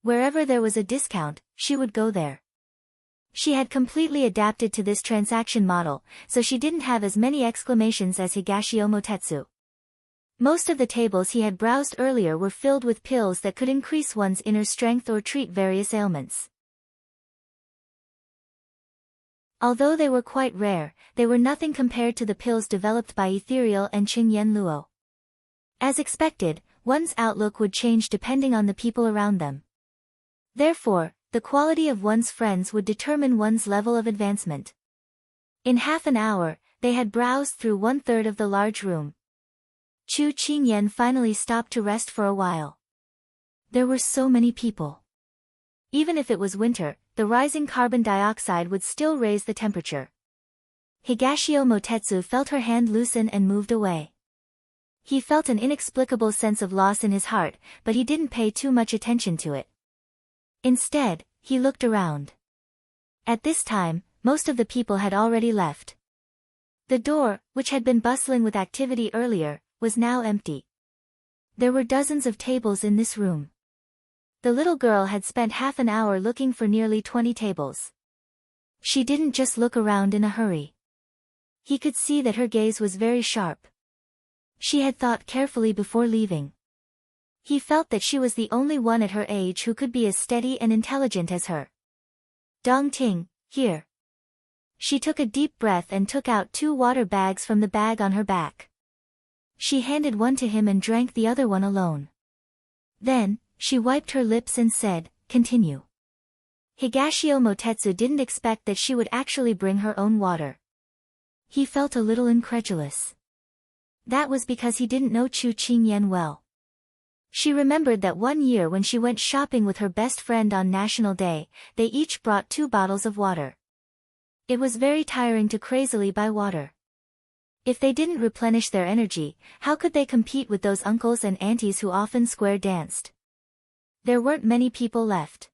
Wherever there was a discount, she would go there. She had completely adapted to this transaction model, so she didn't have as many exclamations as Higashio Motetsu. Most of the tables he had browsed earlier were filled with pills that could increase one's inner strength or treat various ailments. Although they were quite rare, they were nothing compared to the pills developed by Ethereal and Qingyan Luo. As expected, one's outlook would change depending on the people around them. Therefore, the quality of one's friends would determine one's level of advancement. In half an hour, they had browsed through 1/3 of the large room. Chu Qingyan finally stopped to rest for a while. There were so many people. Even if it was winter, the rising carbon dioxide would still raise the temperature. Higashio Motetsu felt her hand loosen and moved away. He felt an inexplicable sense of loss in his heart, but he didn't pay too much attention to it. Instead, he looked around. At this time, most of the people had already left. The door, which had been bustling with activity earlier, was now empty. There were dozens of tables in this room. The little girl had spent half an hour looking for nearly 20 tables. She didn't just look around in a hurry. He could see that her gaze was very sharp. She had thought carefully before leaving. He felt that she was the only one at her age who could be as steady and intelligent as her. Dongting, here. She took a deep breath and took out 2 water bags from the bag on her back. She handed one to him and drank the other one alone. Then, she wiped her lips and said, "Continue." Higashio Motetsu didn't expect that she would actually bring her own water. He felt a little incredulous. That was because he didn't know Chu Qingyan well. She remembered that one year when she went shopping with her best friend on National Day, they each brought 2 bottles of water. It was very tiring to crazily buy water. If they didn't replenish their energy, how could they compete with those uncles and aunties who often square danced? There weren't many people left.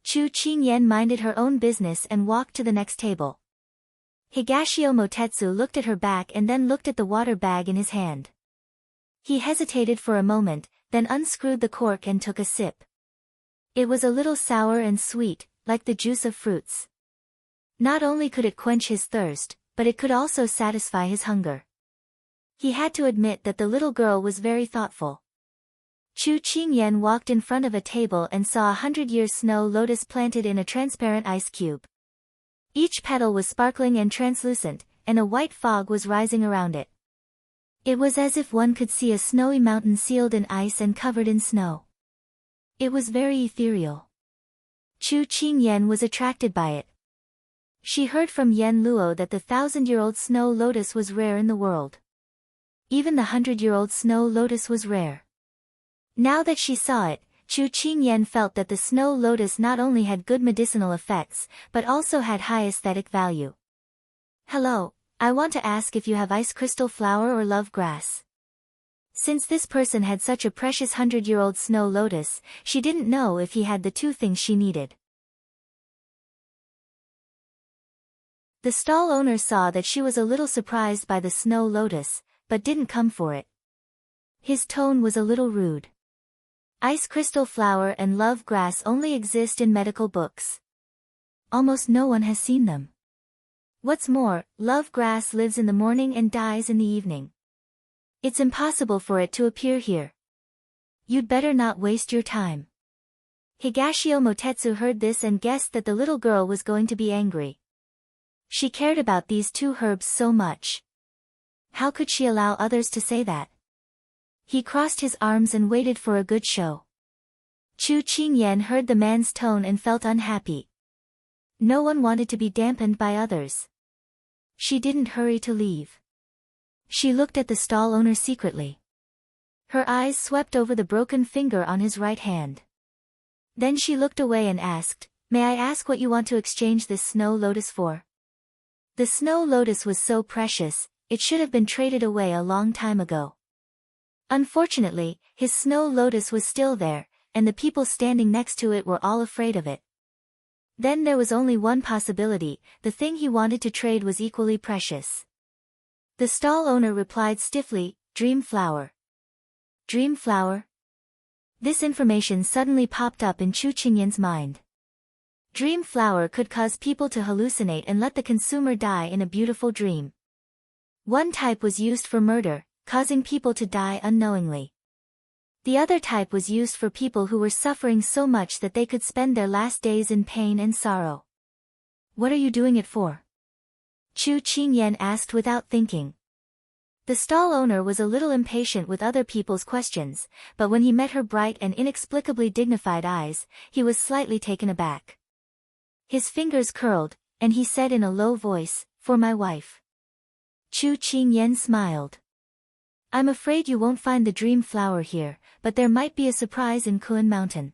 Chu Qingyan minded her own business and walked to the next table. Higashio Motetsu looked at her back and then looked at the water bag in his hand. He hesitated for a moment, then unscrewed the cork and took a sip. It was a little sour and sweet, like the juice of fruits. Not only could it quench his thirst, but it could also satisfy his hunger. He had to admit that the little girl was very thoughtful. Chu Qingyan walked in front of a table and saw 100-year snow lotus planted in a transparent ice cube. Each petal was sparkling and translucent, and a white fog was rising around it. It was as if one could see a snowy mountain sealed in ice and covered in snow. It was very ethereal. Chu Qingyan was attracted by it. She heard from Yen Luo that the 1,000-year-old snow lotus was rare in the world. Even the 100-year-old snow lotus was rare. Now that she saw it, Chu Qingyan felt that the snow lotus not only had good medicinal effects, but also had high aesthetic value. "Hello, I want to ask if you have ice crystal flower or love grass." Since this person had such a precious 100-year-old snow lotus, she didn't know if he had the 2 things she needed. The stall owner saw that she was a little surprised by the snow lotus, but didn't come for it. His tone was a little rude. Ice crystal flower and love grass only exist in medical books. Almost no one has seen them. What's more, love grass lives in the morning and dies in the evening. It's impossible for it to appear here. You'd better not waste your time. Higashio Motetsu heard this and guessed that the little girl was going to be angry. She cared about these 2 herbs so much. How could she allow others to say that? He crossed his arms and waited for a good show. Chu Qingyan heard the man's tone and felt unhappy. No one wanted to be dampened by others. She didn't hurry to leave. She looked at the stall owner secretly. Her eyes swept over the broken finger on his right hand. Then she looked away and asked, "May I ask what you want to exchange this snow lotus for?" The snow lotus was so precious, it should have been traded away a long time ago. Unfortunately, his snow lotus was still there, and the people standing next to it were all afraid of it. Then there was only one possibility: the thing he wanted to trade was equally precious. The stall owner replied stiffly, "Dream flower." Dream flower? This information suddenly popped up in Chu Qingyan's mind. Dream flower could cause people to hallucinate and let the consumer die in a beautiful dream. One type was used for murder, causing people to die unknowingly. The other type was used for people who were suffering so much that they could spend their last days in pain and sorrow. "What are you doing it for?" Chu Qingyan asked without thinking. The stall owner was a little impatient with other people's questions, but when he met her bright and inexplicably dignified eyes, he was slightly taken aback. His fingers curled, and he said in a low voice, "For my wife." Chu Qingyan smiled. "I'm afraid you won't find the dream flower here, but there might be a surprise in Kuan Mountain."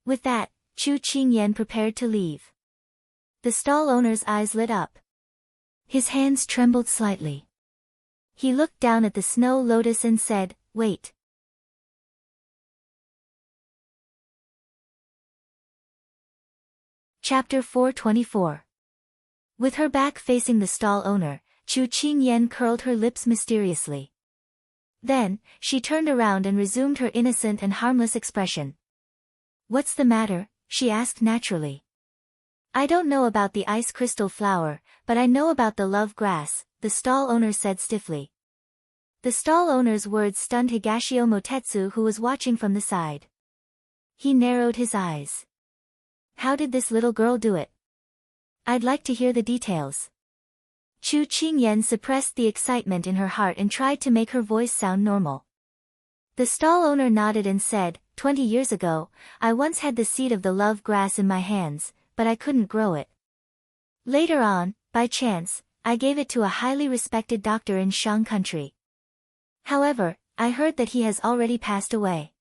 With that, Chu Qingyan prepared to leave. The stall owner's eyes lit up. His hands trembled slightly. He looked down at the snow lotus and said, "Wait." Chapter 424. With her back facing the stall owner, Chu Qingyan curled her lips mysteriously. Then, she turned around and resumed her innocent and harmless expression. "What's the matter?" she asked naturally. "I don't know about the ice crystal flower, but I know about the love grass," the stall owner said stiffly. The stall owner's words stunned Higashio Motetsu, who was watching from the side. He narrowed his eyes. How did this little girl do it? I'd like to hear the details. Chu Qingyan suppressed the excitement in her heart and tried to make her voice sound normal. The stall owner nodded and said, 20 years ago, I once had the seed of the love grass in my hands, but I couldn't grow it. Later on, by chance, I gave it to a highly respected doctor in Shang country. However, I heard that he has already passed away.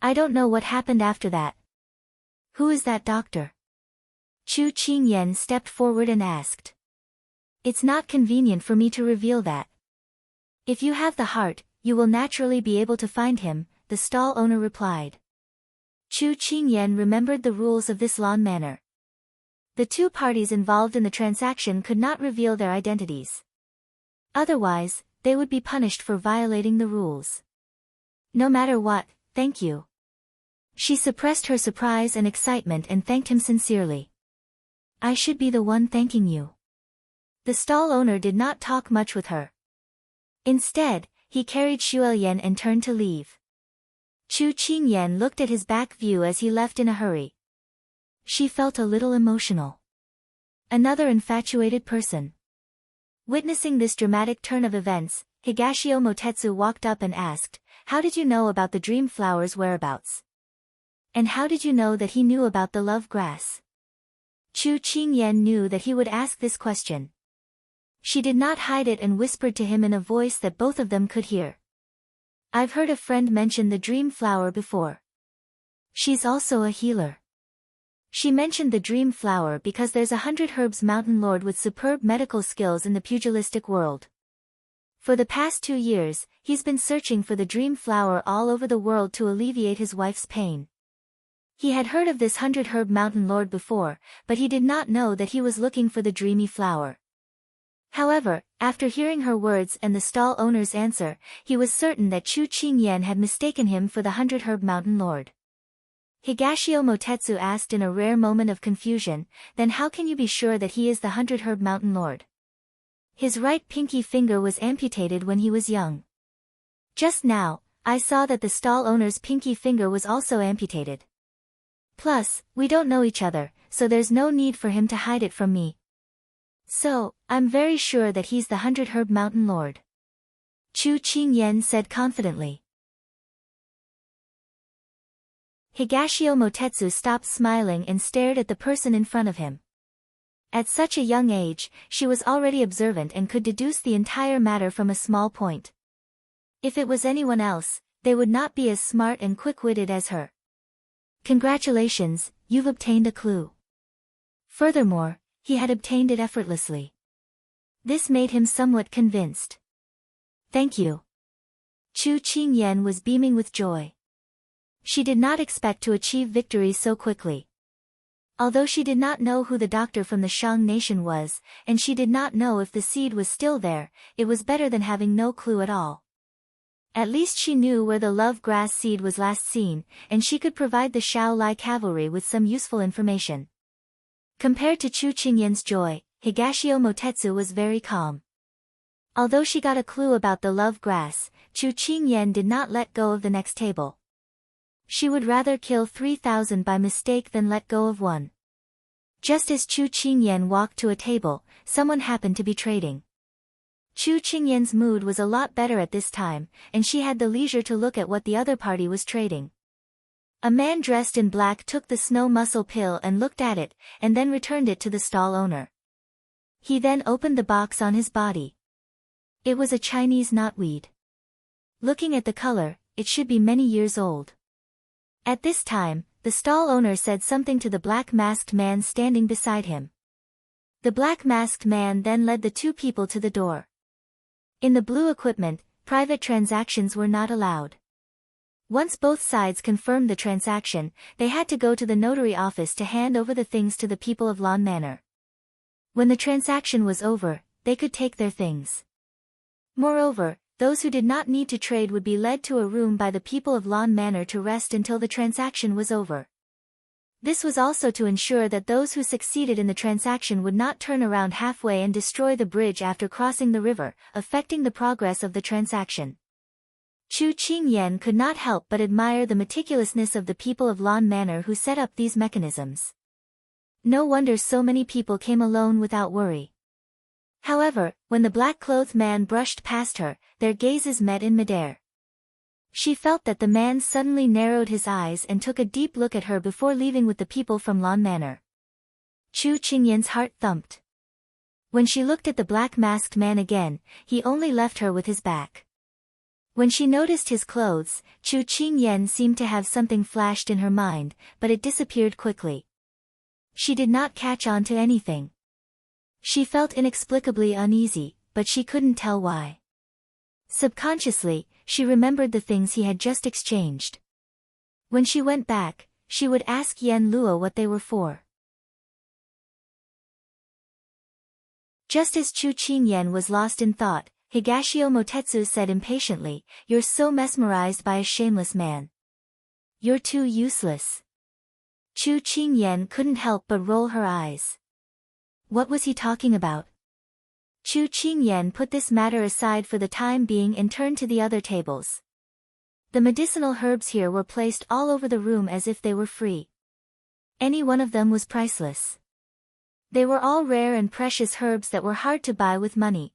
I don't know what happened after that. Who is that doctor? Chu Qingyan stepped forward and asked. It's not convenient for me to reveal that. If you have the heart, you will naturally be able to find him, the stall owner replied. Chu Qingyan remembered the rules of this lawn manor. The two parties involved in the transaction could not reveal their identities. Otherwise, they would be punished for violating the rules. No matter what, thank you. She suppressed her surprise and excitement and thanked him sincerely. I should be the one thanking you. The stall owner did not talk much with her. Instead, he carried Xuelian and turned to leave. Chu Qingyan looked at his back view as he left in a hurry. She felt a little emotional. Another infatuated person. Witnessing this dramatic turn of events, Higashio Motetsu walked up and asked, How did you know about the dream flower's whereabouts? And how did you know that he knew about the love grass? Chu Qingyan knew that he would ask this question. She did not hide it and whispered to him in a voice that both of them could hear. I've heard a friend mention the dream flower before. She's also a healer. She mentioned the dream flower because there's a 100 Herbs mountain lord with superb medical skills in the pugilistic world. For the past 2 years, he's been searching for the dream flower all over the world to alleviate his wife's pain. He had heard of this 100 Herb mountain lord before, but he did not know that he was looking for the dreamy flower. However, after hearing her words and the stall owner's answer, he was certain that Chu Qingyan had mistaken him for the 100 Herb mountain lord. Higashio Motetsu asked in a rare moment of confusion, then how can you be sure that he is the 100 Herb mountain lord? His right pinky finger was amputated when he was young. Just now, I saw that the stall owner's pinky finger was also amputated. Plus, we don't know each other, so there's no need for him to hide it from me. So, I'm very sure that he's the 100-herb mountain lord. Chu Qingyan said confidently. Higashio Motetsu stopped smiling and stared at the person in front of him. At such a young age, she was already observant and could deduce the entire matter from a small point. If it was anyone else, they would not be as smart and quick-witted as her. Congratulations, you've obtained a clue. Furthermore, he had obtained it effortlessly. This made him somewhat convinced. Thank you. Chu Qingyan was beaming with joy. She did not expect to achieve victory so quickly. Although she did not know who the doctor from the Shang nation was, and she did not know if the seed was still there, it was better than having no clue at all. At least she knew where the love grass seed was last seen, and she could provide the Shaolai cavalry with some useful information. Compared to Chu Qingyan's joy, Higashio Motetsu was very calm. Although she got a clue about the love grass, Chu Qingyan did not let go of the next table. She would rather kill 3,000 by mistake than let go of one. Just as Chu Qingyan walked to a table, someone happened to be trading. Chu Qingyan's mood was a lot better at this time, and she had the leisure to look at what the other party was trading. A man dressed in black took the snow muscle pill and looked at it, and then returned it to the stall owner. He then opened the box on his body. It was a Chinese knotweed. Looking at the color, it should be many years old. At this time, the stall owner said something to the black-masked man standing beside him. The black-masked man then led the two people to the door. In the blue equipment, private transactions were not allowed. Once both sides confirmed the transaction, they had to go to the notary office to hand over the things to the people of Lawn Manor. When the transaction was over, they could take their things. Moreover, those who did not need to trade would be led to a room by the people of Lawn Manor to rest until the transaction was over. This was also to ensure that those who succeeded in the transaction would not turn around halfway and destroy the bridge after crossing the river, affecting the progress of the transaction. Chu Qingyan could not help but admire the meticulousness of the people of Lawn Manor who set up these mechanisms. No wonder so many people came alone without worry. However, when the black-clothed man brushed past her, their gazes met in midair. She felt that the man suddenly narrowed his eyes and took a deep look at her before leaving with the people from Lawn Manor. Chu Qingyan's heart thumped. When she looked at the black-masked man again, he only left her with his back. When she noticed his clothes, Chu Qingyan seemed to have something flashed in her mind, but it disappeared quickly. She did not catch on to anything. She felt inexplicably uneasy, but she couldn't tell why. Subconsciously, she remembered the things he had just exchanged. When she went back, she would ask Yen Luo what they were for. Just as Chu Qingyan was lost in thought, Higashio Motetsu said impatiently, "You're so mesmerized by a shameless man. You're too useless." Chu Qingyan couldn't help but roll her eyes. What was he talking about? Chu Qingyan put this matter aside for the time being and turned to the other tables. The medicinal herbs here were placed all over the room as if they were free. Any one of them was priceless. They were all rare and precious herbs that were hard to buy with money.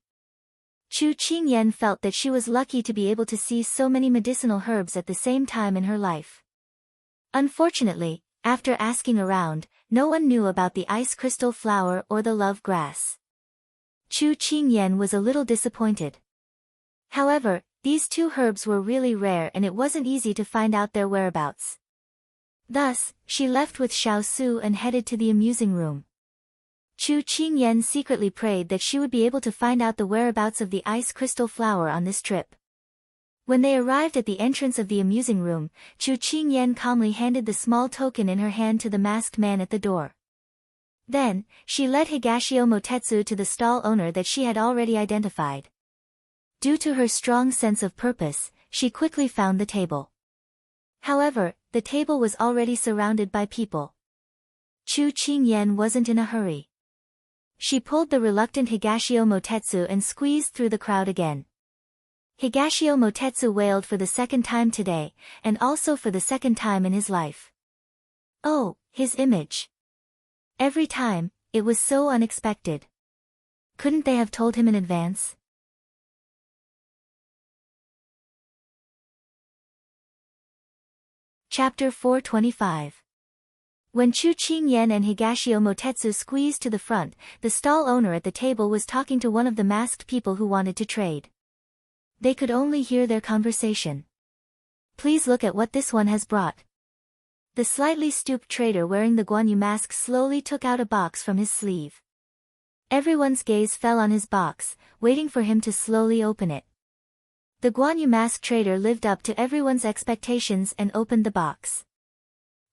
Chu Qingyan felt that she was lucky to be able to see so many medicinal herbs at the same time in her life. Unfortunately, after asking around, no one knew about the ice crystal flower or the love grass. Chu Qingyan was a little disappointed. However, these two herbs were really rare and it wasn't easy to find out their whereabouts. Thus, she left with Xiao Su and headed to the amusing room. Chu Qingyan secretly prayed that she would be able to find out the whereabouts of the ice crystal flower on this trip. When they arrived at the entrance of the amusing room, Chu Qingyan calmly handed the small token in her hand to the masked man at the door. Then, she led Higashio Motetsu to the stall owner that she had already identified. Due to her strong sense of purpose, she quickly found the table. However, the table was already surrounded by people. Chu Qingyan wasn't in a hurry. She pulled the reluctant Higashio Motetsu and squeezed through the crowd again. Higashio Motetsu wailed for the second time today, and also for the second time in his life. Oh, his image. Every time, it was so unexpected. Couldn't they have told him in advance? Chapter 425. When Chu Qingyan and Higashio Motetsu squeezed to the front, the stall owner at the table was talking to one of the masked people who wanted to trade. They could only hear their conversation. Please look at what this one has brought. The slightly stooped trader wearing the Guanyu mask slowly took out a box from his sleeve. Everyone's gaze fell on his box, waiting for him to slowly open it. The Guanyu mask trader lived up to everyone's expectations and opened the box.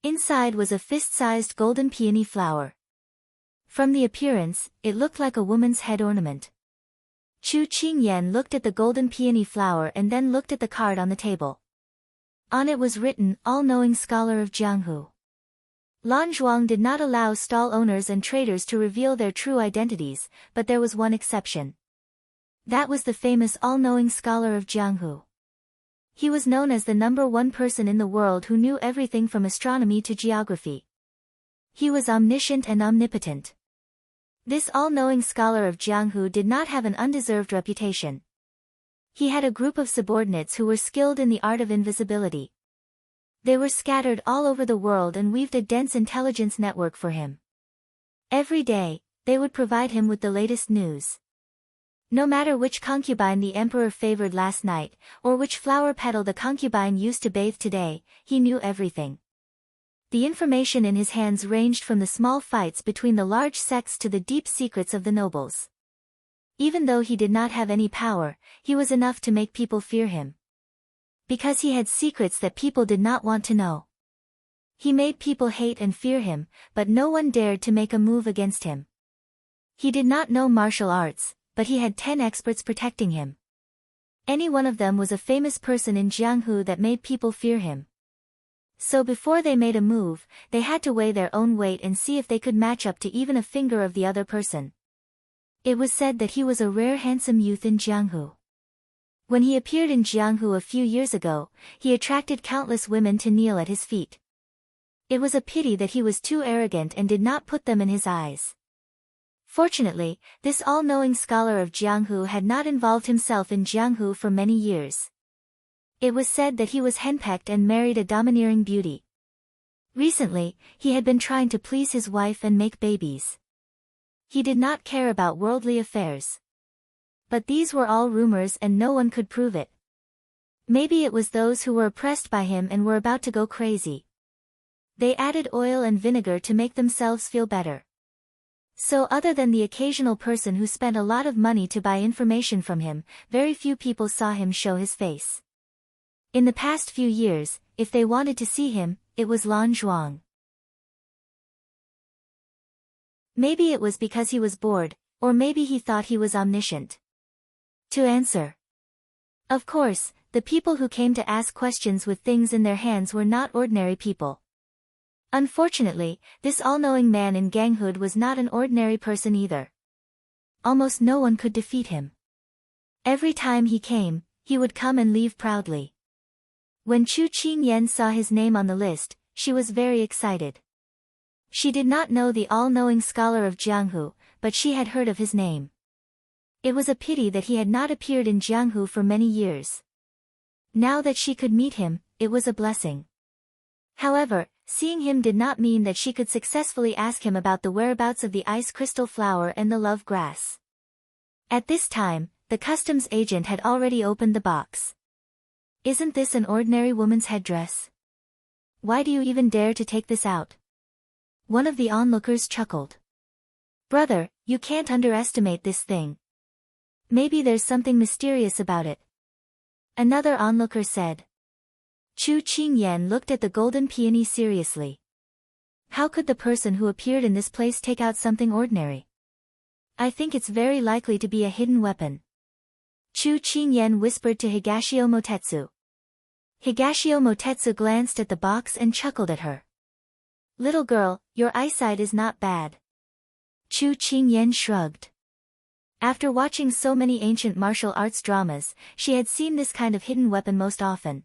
Inside was a fist-sized golden peony flower. From the appearance, it looked like a woman's head ornament. Chu Qingyan looked at the golden peony flower and then looked at the card on the table. On it was written, All-Knowing Scholar of Jianghu. Lan Zhuang did not allow stall owners and traders to reveal their true identities, but there was one exception. That was the famous all-knowing scholar of Jianghu. He was known as the #1 person in the world who knew everything from astronomy to geography. He was omniscient and omnipotent. This all-knowing scholar of Jianghu did not have an undeserved reputation. He had a group of subordinates who were skilled in the art of invisibility. They were scattered all over the world and weaved a dense intelligence network for him. Every day, they would provide him with the latest news. No matter which concubine the emperor favored last night, or which flower petal the concubine used to bathe today, he knew everything. The information in his hands ranged from the small fights between the large sects to the deep secrets of the nobles. Even though he did not have any power, he was enough to make people fear him. Because he had secrets that people did not want to know. He made people hate and fear him, but no one dared to make a move against him. He did not know martial arts, but he had 10 experts protecting him. Any one of them was a famous person in Jianghu that made people fear him. So before they made a move, they had to weigh their own weight and see if they could match up to even a finger of the other person. It was said that he was a rare handsome youth in Jianghu. When he appeared in Jianghu a few years ago, he attracted countless women to kneel at his feet. It was a pity that he was too arrogant and did not put them in his eyes. Fortunately, this all-knowing scholar of Jianghu had not involved himself in Jianghu for many years. It was said that he was henpecked and married a domineering beauty. Recently, he had been trying to please his wife and make babies. He did not care about worldly affairs. But these were all rumors and no one could prove it. Maybe it was those who were oppressed by him and were about to go crazy. They added oil and vinegar to make themselves feel better. So other than the occasional person who spent a lot of money to buy information from him, very few people saw him show his face. In the past few years, if they wanted to see him, it was Lan Zhuang. Maybe it was because he was bored, or maybe he thought he was omniscient. To answer. Of course, the people who came to ask questions with things in their hands were not ordinary people. Unfortunately, this all-knowing man in ganghood was not an ordinary person either. Almost no one could defeat him. Every time he came, he would come and leave proudly. When Chu Qingyan saw his name on the list, she was very excited. She did not know the all-knowing scholar of Jianghu, but she had heard of his name. It was a pity that he had not appeared in Jianghu for many years. Now that she could meet him, it was a blessing. However, seeing him did not mean that she could successfully ask him about the whereabouts of the ice crystal flower and the love grass. At this time, the customs agent had already opened the box. Isn't this an ordinary woman's headdress? Why do you even dare to take this out? One of the onlookers chuckled. Brother, you can't underestimate this thing. Maybe there's something mysterious about it. Another onlooker said. Chu Qingyan looked at the golden peony seriously. How could the person who appeared in this place take out something ordinary? I think it's very likely to be a hidden weapon. Chu Qingyan whispered to Higashio Motetsu. Higashio Motetsu glanced at the box and chuckled at her. Little girl, your eyesight is not bad. Chu Qingyan shrugged. After watching so many ancient martial arts dramas, she had seen this kind of hidden weapon most often.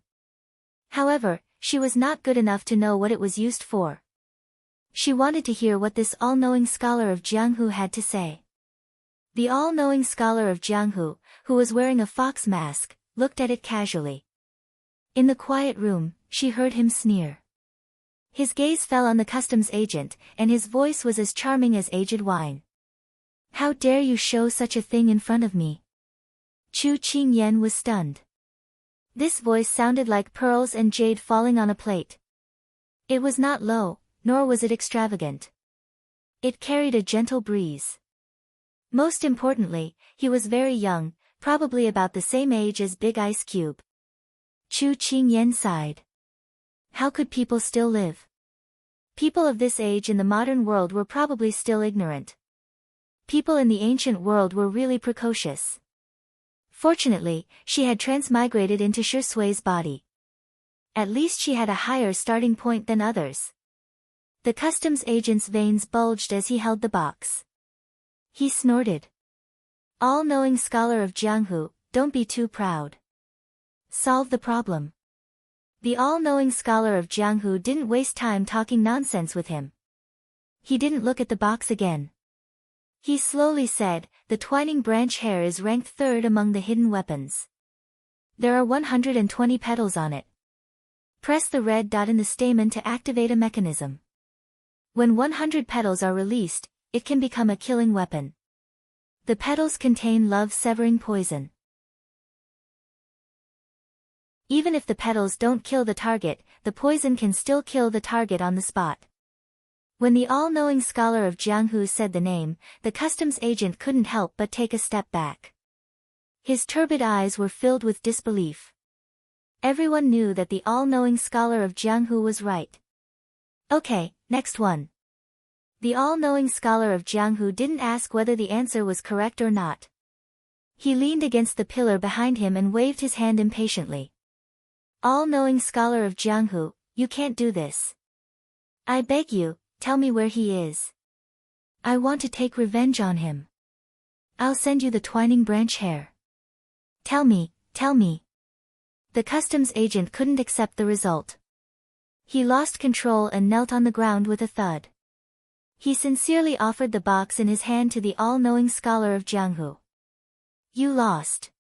However, she was not good enough to know what it was used for. She wanted to hear what this all-knowing scholar of Jianghu had to say. The all-knowing scholar of Jianghu, who was wearing a fox mask, looked at it casually. In the quiet room, she heard him sneer. His gaze fell on the customs agent, and his voice was as charming as aged wine. "How dare you show such a thing in front of me?" Chu Qingyan was stunned. This voice sounded like pearls and jade falling on a plate. It was not low, nor was it extravagant. It carried a gentle breeze. Most importantly, he was very young, probably about the same age as Big Ice Cube. Chu Qingyan sighed. How could people still live? People of this age in the modern world were probably still ignorant. People in the ancient world were really precocious. Fortunately, she had transmigrated into Shi Sui's body. At least she had a higher starting point than others. The customs agent's veins bulged as he held the box. He snorted. All-knowing scholar of Jianghu, don't be too proud. Solve the problem. The all-knowing scholar of Jianghu didn't waste time talking nonsense with him. He didn't look at the box again. He slowly said, the twining branch hair is ranked third among the hidden weapons. There are 120 petals on it. Press the red dot in the stamen to activate a mechanism. When 100 petals are released, it can become a killing weapon. The petals contain love-severing poison. Even if the petals don't kill the target, the poison can still kill the target on the spot. When the all-knowing scholar of Jianghu said the name, the customs agent couldn't help but take a step back. His turbid eyes were filled with disbelief. Everyone knew that the all-knowing scholar of Jianghu was right. Okay, next one. The all-knowing scholar of Jianghu didn't ask whether the answer was correct or not. He leaned against the pillar behind him and waved his hand impatiently. All-knowing scholar of Jianghu, you can't do this. I beg you, tell me where he is. I want to take revenge on him. I'll send you the twining branch hair. Tell me, tell me. The customs agent couldn't accept the result. He lost control and knelt on the ground with a thud. He sincerely offered the box in his hand to the all-knowing scholar of Jianghu. You lost.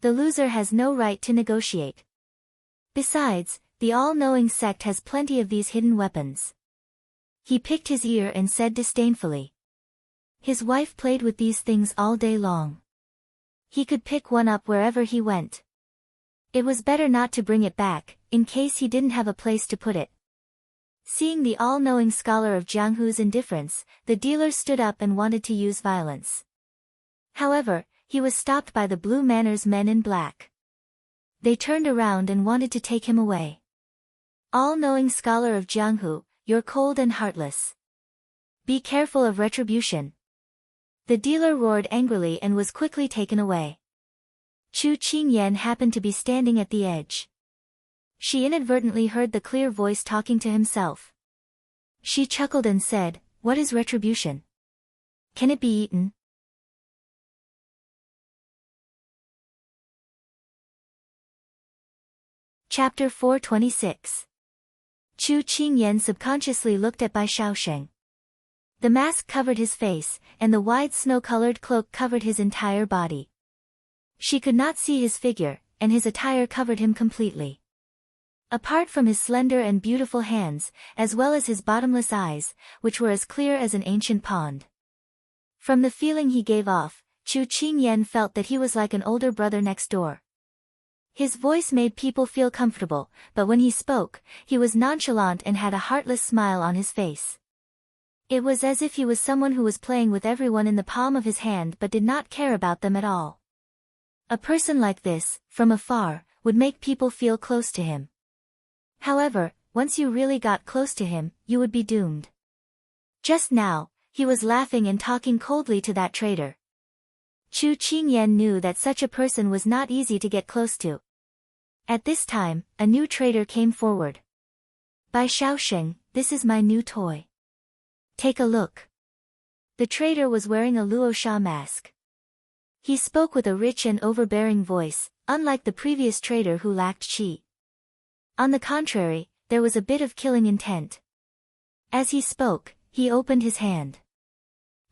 The loser has no right to negotiate. Besides, the all-knowing sect has plenty of these hidden weapons. He picked his ear and said disdainfully. His wife played with these things all day long. He could pick one up wherever he went. It was better not to bring it back, in case he didn't have a place to put it. Seeing the all-knowing scholar of Jianghu's indifference, the dealer stood up and wanted to use violence. However, he was stopped by the Blue Manor's men in black. They turned around and wanted to take him away. All-knowing scholar of Jianghu, you're cold and heartless. Be careful of retribution. The dealer roared angrily and was quickly taken away. Chu Qingyan happened to be standing at the edge. She inadvertently heard the clear voice talking to himself. She chuckled and said, "What is retribution? Can it be eaten?" Chapter 426. Chu Qingyan subconsciously looked at Bai Shaosheng. The mask covered his face, and the wide snow-colored cloak covered his entire body. She could not see his figure, and his attire covered him completely. Apart from his slender and beautiful hands, as well as his bottomless eyes, which were as clear as an ancient pond. From the feeling he gave off, Chu Qingyan felt that he was like an older brother next door. His voice made people feel comfortable, but when he spoke, he was nonchalant and had a heartless smile on his face. It was as if he was someone who was playing with everyone in the palm of his hand but did not care about them at all. A person like this, from afar, would make people feel close to him. However, once you really got close to him, you would be doomed. Just now, he was laughing and talking coldly to that traitor. Chu Qingyan knew that such a person was not easy to get close to. At this time, a new traitor came forward. Bai Shaosheng, this is my new toy. Take a look. The traitor was wearing a Luosha mask. He spoke with a rich and overbearing voice, unlike the previous traitor who lacked qi. On the contrary, there was a bit of killing intent. As he spoke, he opened his hand.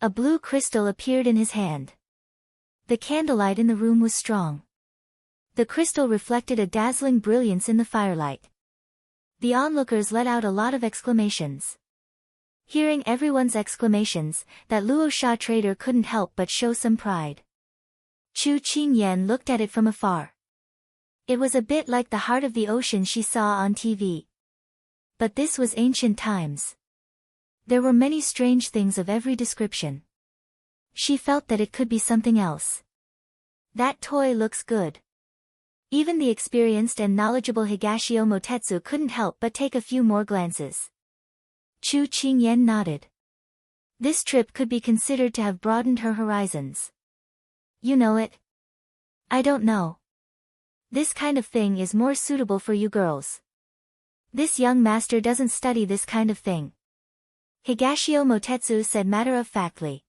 A blue crystal appeared in his hand. The candlelight in the room was strong. The crystal reflected a dazzling brilliance in the firelight. The onlookers let out a lot of exclamations. Hearing everyone's exclamations, that Luosha trader couldn't help but show some pride. Chu Qingyan looked at it from afar. It was a bit like the heart of the ocean she saw on TV. But this was ancient times. There were many strange things of every description. She felt that it could be something else. That toy looks good. Even the experienced and knowledgeable Higashio Motetsu couldn't help but take a few more glances. Chu Qingyan nodded. This trip could be considered to have broadened her horizons. You know it? I don't know. This kind of thing is more suitable for you girls. This young master doesn't study this kind of thing. Higashio Motetsu said matter-of-factly.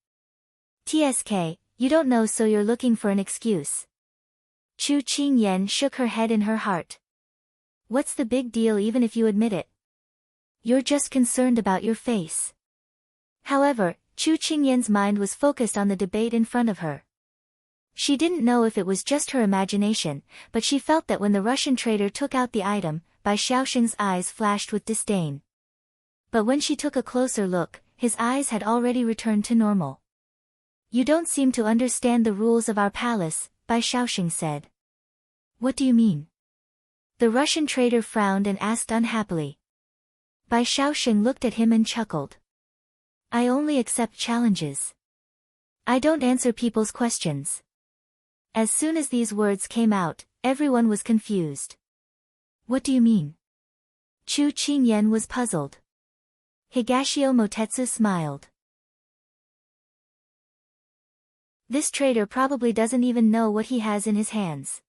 TSK, you don't know, so you're looking for an excuse. Chu Qingyan shook her head in her heart. What's the big deal even if you admit it? You're just concerned about your face. However, Chu Qingyan's mind was focused on the debate in front of her. She didn't know if it was just her imagination, but she felt that when the Russian trader took out the item, Bai Shaoxing's eyes flashed with disdain. But when she took a closer look, his eyes had already returned to normal. You don't seem to understand the rules of our palace, Bai Shaoxing said. What do you mean? The Russian trader frowned and asked unhappily. Bai Shaoxing looked at him and chuckled. I only accept challenges. I don't answer people's questions. As soon as these words came out, everyone was confused. What do you mean? Chu Qingyan was puzzled. Higashio Motetsu smiled. This trader probably doesn't even know what he has in his hands.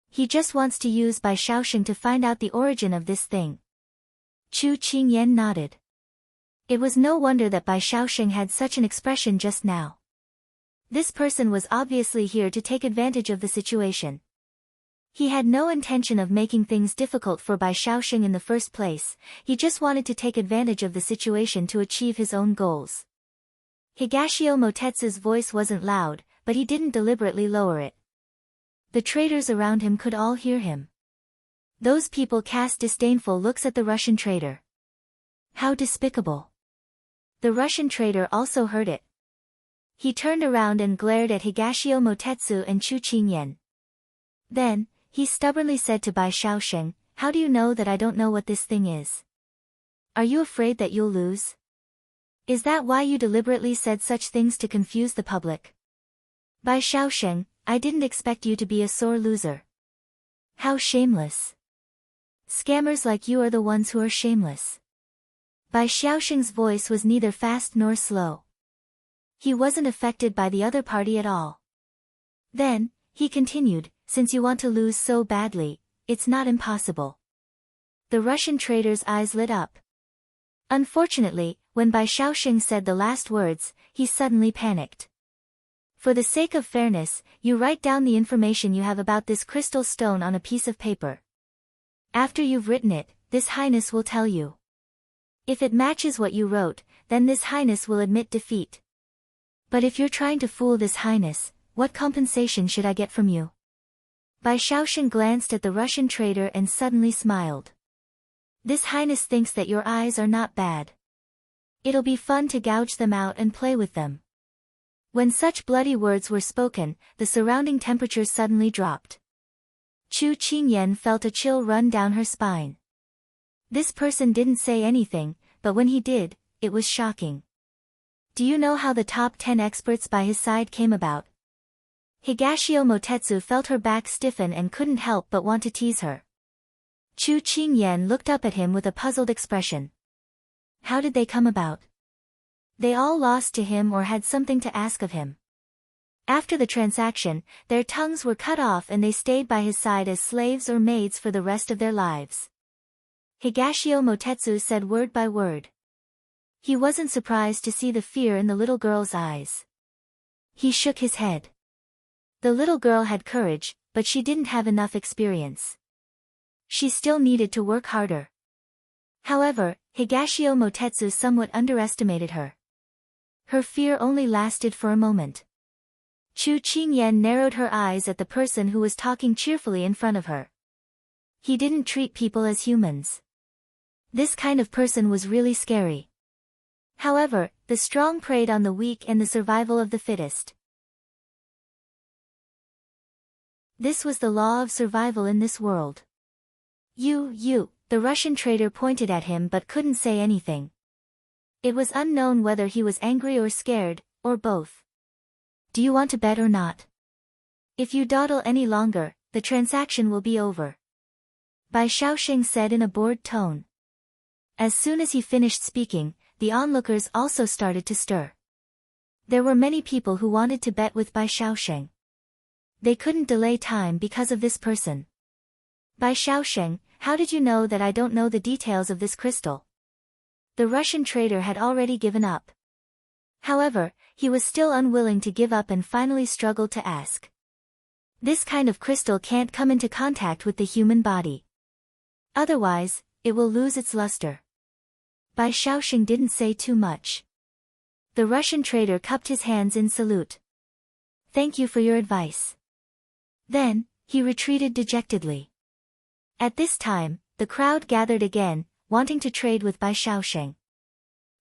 He just wants to use Bai Shaoxing to find out the origin of this thing. Chu Qingyan nodded. It was no wonder that Bai Shaoxing had such an expression just now. This person was obviously here to take advantage of the situation. He had no intention of making things difficult for Bai Shaoxing in the first place, he just wanted to take advantage of the situation to achieve his own goals. Higashio Motetsu's voice wasn't loud, but he didn't deliberately lower it. The traders around him could all hear him. Those people cast disdainful looks at the Russian trader. How despicable. The Russian trader also heard it. He turned around and glared at Higashio Motetsu and Chu Qingyan. Then, he stubbornly said to Bai Shaoxing, how do you know that I don't know what this thing is? Are you afraid that you'll lose? Is that why you deliberately said such things to confuse the public? Bai Shaoxing, I didn't expect you to be a sore loser. How shameless. Scammers like you are the ones who are shameless. Bai Shaoxing's voice was neither fast nor slow. He wasn't affected by the other party at all. Then, he continued, since you want to lose so badly, it's not impossible. The Russian trader's eyes lit up. Unfortunately, when Bai Shaoxing said the last words, he suddenly panicked. For the sake of fairness, you write down the information you have about this crystal stone on a piece of paper. After you've written it, This Highness will tell you. If it matches what you wrote, then This Highness will admit defeat. But if you're trying to fool This Highness, what compensation should I get from you? Bai Shaoxing glanced at the Russian trader and suddenly smiled. This Highness thinks that your eyes are not bad. It'll be fun to gouge them out and play with them. When such bloody words were spoken, the surrounding temperature suddenly dropped. Chu Qingyan felt a chill run down her spine. This person didn't say anything, but when he did, it was shocking. Do you know how the top 10 experts by his side came about? Higashio Motetsu felt her back stiffen and couldn't help but want to tease her. Chu Qingyan looked up at him with a puzzled expression. How did they come about? They all lost to him or had something to ask of him. After the transaction, their tongues were cut off and they stayed by his side as slaves or maids for the rest of their lives. Higashio Motetsu said word by word. He wasn't surprised to see the fear in the little girl's eyes. He shook his head. The little girl had courage, but she didn't have enough experience. She still needed to work harder. However, Higashio Motetsu somewhat underestimated her. Her fear only lasted for a moment. Chu Qingyan narrowed her eyes at the person who was talking cheerfully in front of her. He didn't treat people as humans. This kind of person was really scary. However, the strong preyed on the weak and the survival of the fittest. This was the law of survival in this world. You, the Russian trader pointed at him but couldn't say anything. It was unknown whether he was angry or scared, or both. Do you want to bet or not? If you dawdle any longer, the transaction will be over. Bai Shaoxing said in a bored tone. As soon as he finished speaking, the onlookers also started to stir. There were many people who wanted to bet with Bai Shaoxing. They couldn't delay time because of this person. Bai Shaoxing, how did you know that I don't know the details of this crystal? The Russian trader had already given up. However, he was still unwilling to give up and finally struggled to ask. This kind of crystal can't come into contact with the human body. Otherwise, it will lose its luster. Bai Shaoxing didn't say too much. The Russian trader cupped his hands in salute. Thank you for your advice. Then, he retreated dejectedly. At this time, the crowd gathered again, wanting to trade with Bai Shaoxing.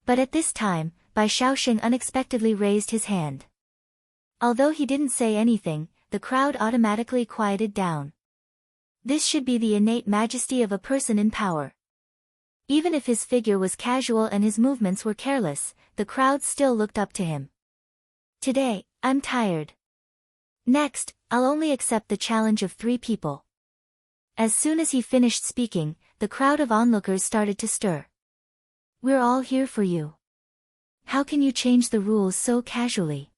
But at this time, Bai Shaoxing unexpectedly raised his hand. Although he didn't say anything, the crowd automatically quieted down. This should be the innate majesty of a person in power. Even if his figure was casual and his movements were careless, the crowd still looked up to him. Today, I'm tired. Next, I'll only accept the challenge of 3 people. As soon as he finished speaking, the crowd of onlookers started to stir. We're all here for you. How can you change the rules so casually?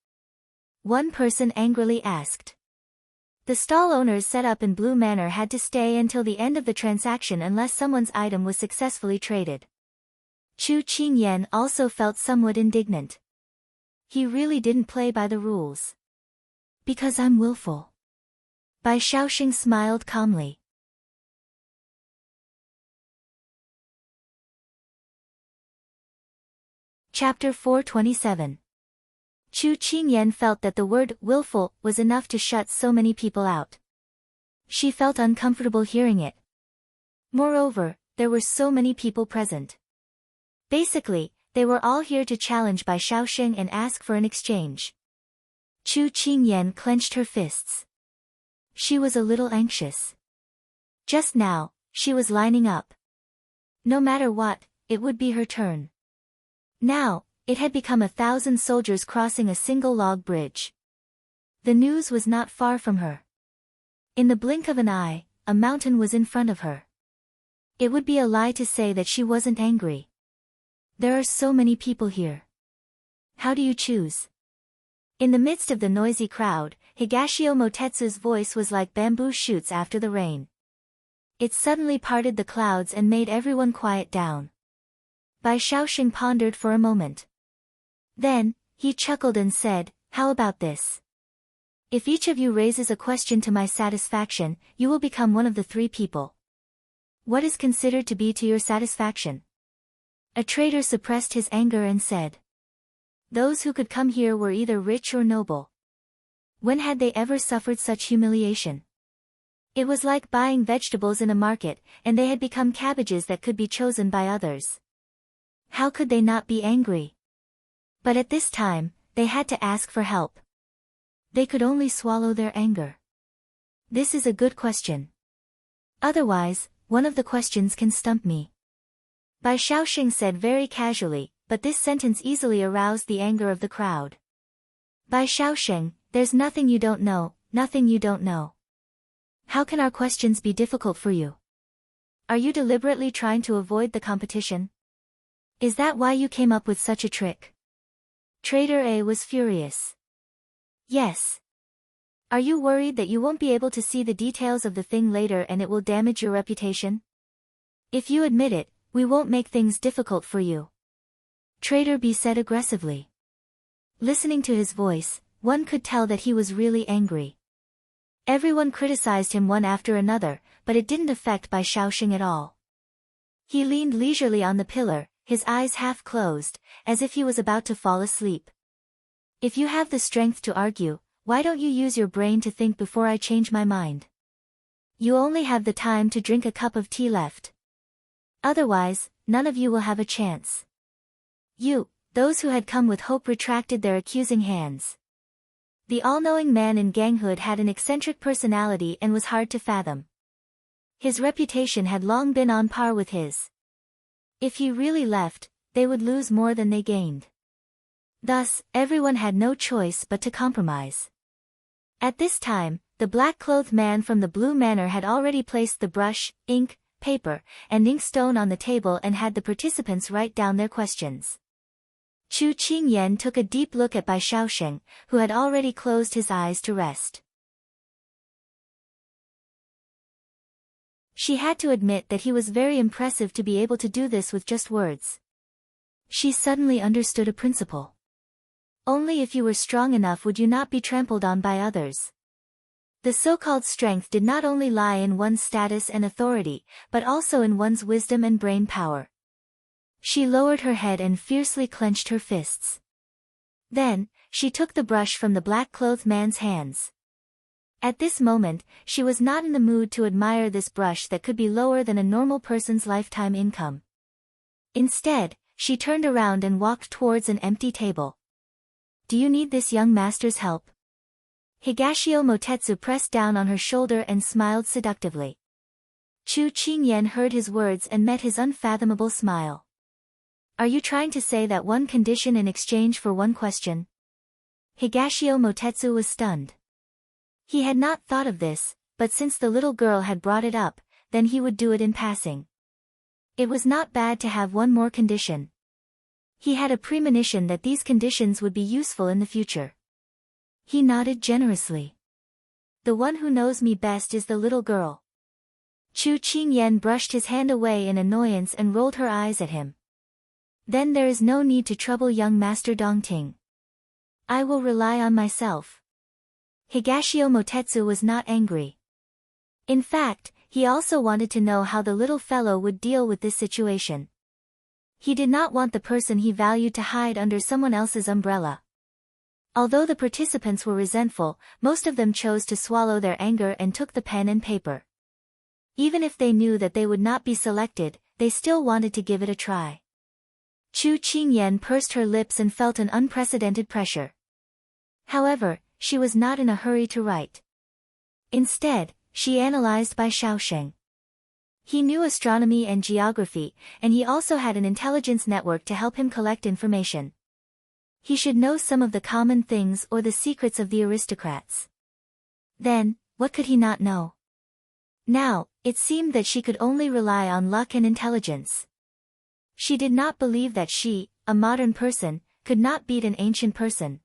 One person angrily asked. The stall owners set up in Blue Manor had to stay until the end of the transaction unless someone's item was successfully traded. Chu Qingyan also felt somewhat indignant. He really didn't play by the rules. Because I'm willful. Bai Shaoxing smiled calmly. Chapter 427. Chu Qingyan felt that the word willful was enough to shut so many people out. She felt uncomfortable hearing it. Moreover, there were so many people present. Basically, they were all here to challenge Bai Shaoxing and ask for an exchange. Chu Qingyan clenched her fists. She was a little anxious. Just now, she was lining up. No matter what, it would be her turn. Now, it had become 1,000 soldiers crossing a single log bridge. The news was not far from her. In the blink of an eye, a mountain was in front of her. It would be a lie to say that she wasn't angry. There are so many people here. How do you choose? In the midst of the noisy crowd, Higashio Motetsu's voice was like bamboo shoots after the rain. It suddenly parted the clouds and made everyone quiet down. Bai Shaoxing pondered for a moment. Then, he chuckled and said, how about this? If each of you raises a question to my satisfaction, you will become one of the 3 people. What is considered to be to your satisfaction? A trader suppressed his anger and said. Those who could come here were either rich or noble. When had they ever suffered such humiliation? It was like buying vegetables in a market, and they had become cabbages that could be chosen by others. How could they not be angry? But at this time, they had to ask for help. They could only swallow their anger. This is a good question. Otherwise, one of the questions can stump me. Bai Shaoxing said very casually, but this sentence easily aroused the anger of the crowd. Bai Shaoxing, there's nothing you don't know, nothing you don't know. How can our questions be difficult for you? Are you deliberately trying to avoid the competition? Is that why you came up with such a trick? Trader A was furious. Yes. Are you worried that you won't be able to see the details of the thing later and it will damage your reputation? If you admit it, we won't make things difficult for you. Trader B said aggressively. Listening to his voice, one could tell that he was really angry. Everyone criticized him one after another, but it didn't affect Bai Shaoxing at all. He leaned leisurely on the pillar, his eyes half closed, as if he was about to fall asleep. If you have the strength to argue, why don't you use your brain to think before I change my mind? You only have the time to drink a cup of tea left. Otherwise, none of you will have a chance. Those who had come with hope retracted their accusing hands. The all-knowing man in ganghood had an eccentric personality and was hard to fathom. His reputation had long been on par with his. If he really left, they would lose more than they gained. Thus, everyone had no choice but to compromise. At this time, the black-clothed man from the Blue Manor had already placed the brush, ink, paper, and inkstone on the table and had the participants write down their questions. Chu Qingyan took a deep look at Bai Shaosheng, who had already closed his eyes to rest. She had to admit that he was very impressive to be able to do this with just words. She suddenly understood a principle. Only if you were strong enough would you not be trampled on by others. The so-called strength did not only lie in one's status and authority, but also in one's wisdom and brain power. She lowered her head and fiercely clenched her fists. Then, she took the brush from the black-clothed man's hands. At this moment, she was not in the mood to admire this brush that could be lower than a normal person's lifetime income. Instead, she turned around and walked towards an empty table. Do you need this young master's help? Higashio Motetsu pressed down on her shoulder and smiled seductively. Chu Qingyan heard his words and met his unfathomable smile. Are you trying to say that one condition in exchange for one question? Higashio Motetsu was stunned. He had not thought of this, but since the little girl had brought it up, then he would do it in passing. It was not bad to have one more condition. He had a premonition that these conditions would be useful in the future. He nodded generously. The one who knows me best is the little girl. Chu Qingyan brushed his hand away in annoyance and rolled her eyes at him. Then there is no need to trouble young Master Dongting. I will rely on myself. Higashio Motetsu was not angry. In fact, he also wanted to know how the little fellow would deal with this situation. He did not want the person he valued to hide under someone else's umbrella. Although the participants were resentful, most of them chose to swallow their anger and took the pen and paper. Even if they knew that they would not be selected, they still wanted to give it a try. Chu Qingyan pursed her lips and felt an unprecedented pressure. However, she was not in a hurry to write. Instead, she analyzed Bai Shaosheng. He knew astronomy and geography, and he also had an intelligence network to help him collect information. He should know some of the common things or the secrets of the aristocrats. Then, what could he not know? Now, it seemed that she could only rely on luck and intelligence. She did not believe that she, a modern person, could not beat an ancient person.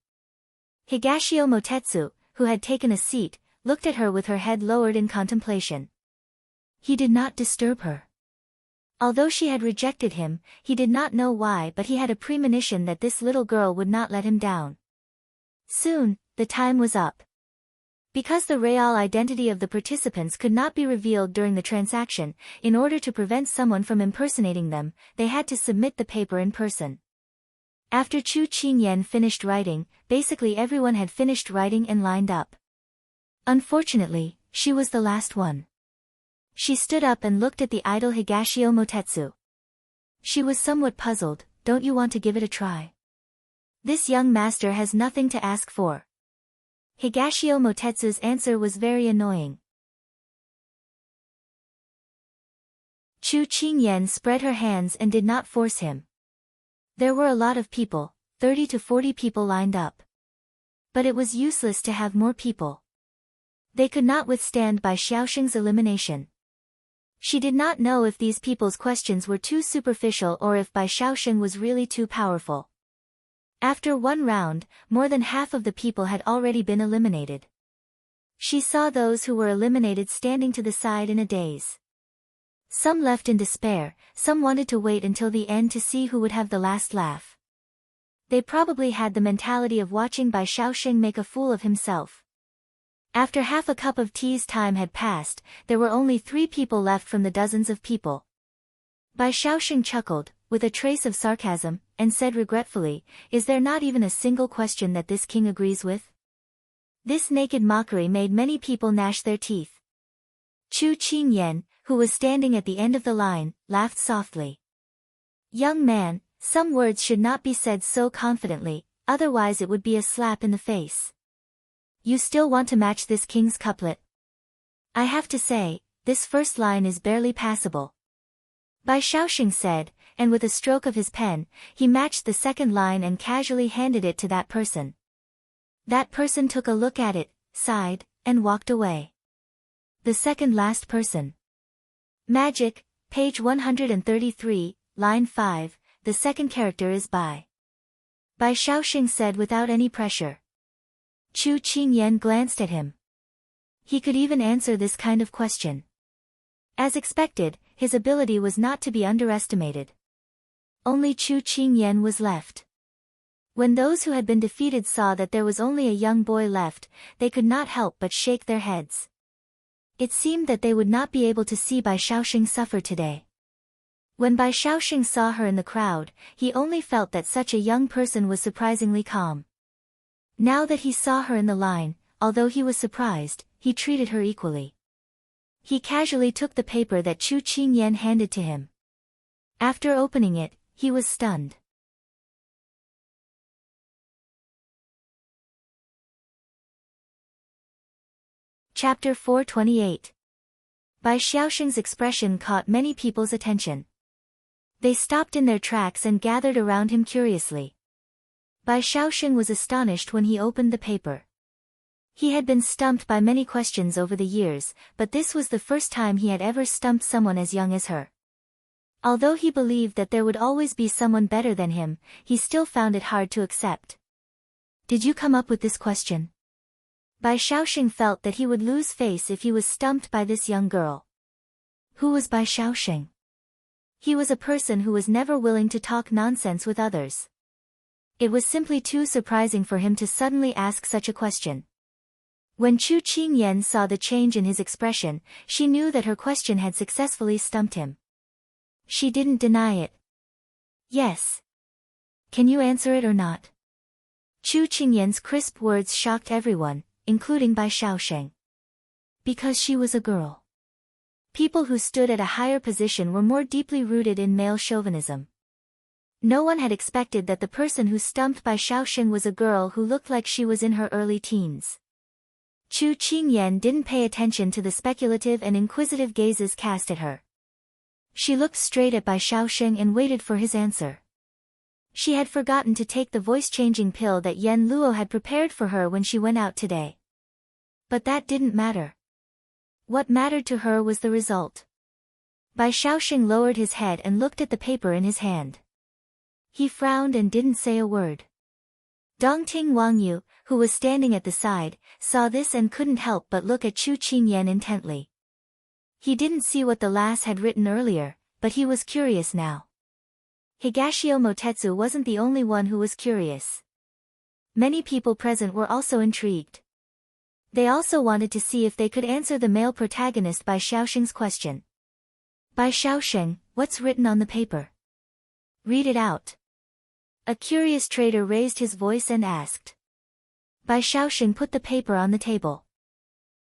Higashio Motetsu, who had taken a seat, looked at her with her head lowered in contemplation. He did not disturb her. Although she had rejected him, he did not know why, but he had a premonition that this little girl would not let him down. Soon, the time was up. Because the real identity of the participants could not be revealed during the transaction, in order to prevent someone from impersonating them, they had to submit the paper in person. After Chu Qingyan finished writing, basically everyone had finished writing and lined up. Unfortunately, she was the last one. She stood up and looked at the idle Higashio Motetsu. She was somewhat puzzled. Don't you want to give it a try? This young master has nothing to ask for. Higashio Motetsu's answer was very annoying. Chu Qingyan spread her hands and did not force him. There were a lot of people, 30 to 40 people lined up. But it was useless to have more people. They could not withstand Bai Shaosheng's elimination. She did not know if these people's questions were too superficial or if Bai Shaosheng was really too powerful. After one round, more than half of the people had already been eliminated. She saw those who were eliminated standing to the side in a daze. Some left in despair, some wanted to wait until the end to see who would have the last laugh. They probably had the mentality of watching Bai Shaosheng make a fool of himself. After half a cup of tea's time had passed, there were only 3 people left from the dozens of people. Bai Shaoxing chuckled, with a trace of sarcasm, and said regretfully, "Is there not even a single question that this king agrees with?" This naked mockery made many people gnash their teeth. Chu Qingyan, who was standing at the end of the line, laughed softly. "Young man, some words should not be said so confidently, otherwise it would be a slap in the face. You still want to match this king's couplet? I have to say, this first line is barely passable." Bai Shaoxing said, and with a stroke of his pen, he matched the second line and casually handed it to that person. That person took a look at it, sighed, and walked away. The second last person. Magic, page 133, line 5, the second character is Bai. Bai Shaoxing said without any pressure. Chu Qingyan glanced at him. He could even answer this kind of question. As expected, his ability was not to be underestimated. Only Chu Qingyan was left. When those who had been defeated saw that there was only a young boy left, they could not help but shake their heads. It seemed that they would not be able to see Bai Shaoxing suffer today. When Bai Shaoxing saw her in the crowd, he only felt that such a young person was surprisingly calm. Now that he saw her in the line, although he was surprised, he treated her equally. He casually took the paper that Chu Qingyan handed to him. After opening it, he was stunned. Chapter 428. Bai Shaoxing's expression caught many people's attention. They stopped in their tracks and gathered around him curiously. Bai Shaoxing was astonished when he opened the paper. He had been stumped by many questions over the years, but this was the first time he had ever stumped someone as young as her. Although he believed that there would always be someone better than him, he still found it hard to accept. "Did you come up with this question?" Bai Shaoxing felt that he would lose face if he was stumped by this young girl. Who was Bai Shaoxing? He was a person who was never willing to talk nonsense with others. It was simply too surprising for him to suddenly ask such a question. When Chu Qingyan saw the change in his expression, she knew that her question had successfully stumped him. She didn't deny it. "Yes. Can you answer it or not?" Chu Qingyan's crisp words shocked everyone, including Bai Shaoxing. Because she was a girl. People who stood at a higher position were more deeply rooted in male chauvinism. No one had expected that the person who stumped Bai Shaoxing was a girl who looked like she was in her early teens. Chu Qingyan didn't pay attention to the speculative and inquisitive gazes cast at her. She looked straight at Bai Shaoxing and waited for his answer. She had forgotten to take the voice-changing pill that Yen Luo had prepared for her when she went out today. But that didn't matter. What mattered to her was the result. Bai Shaoxing lowered his head and looked at the paper in his hand. He frowned and didn't say a word. Dongting Wangyu, who was standing at the side, saw this and couldn't help but look at Chu Qingyan intently. He didn't see what the lass had written earlier, but he was curious now. Higashio Motetsu wasn't the only one who was curious. Many people present were also intrigued. They also wanted to see if they could answer the male protagonist Bai Shaoxing's question. "Bai Shaoxing, what's written on the paper? Read it out." A curious trader raised his voice and asked. Bai Shaoxing put the paper on the table.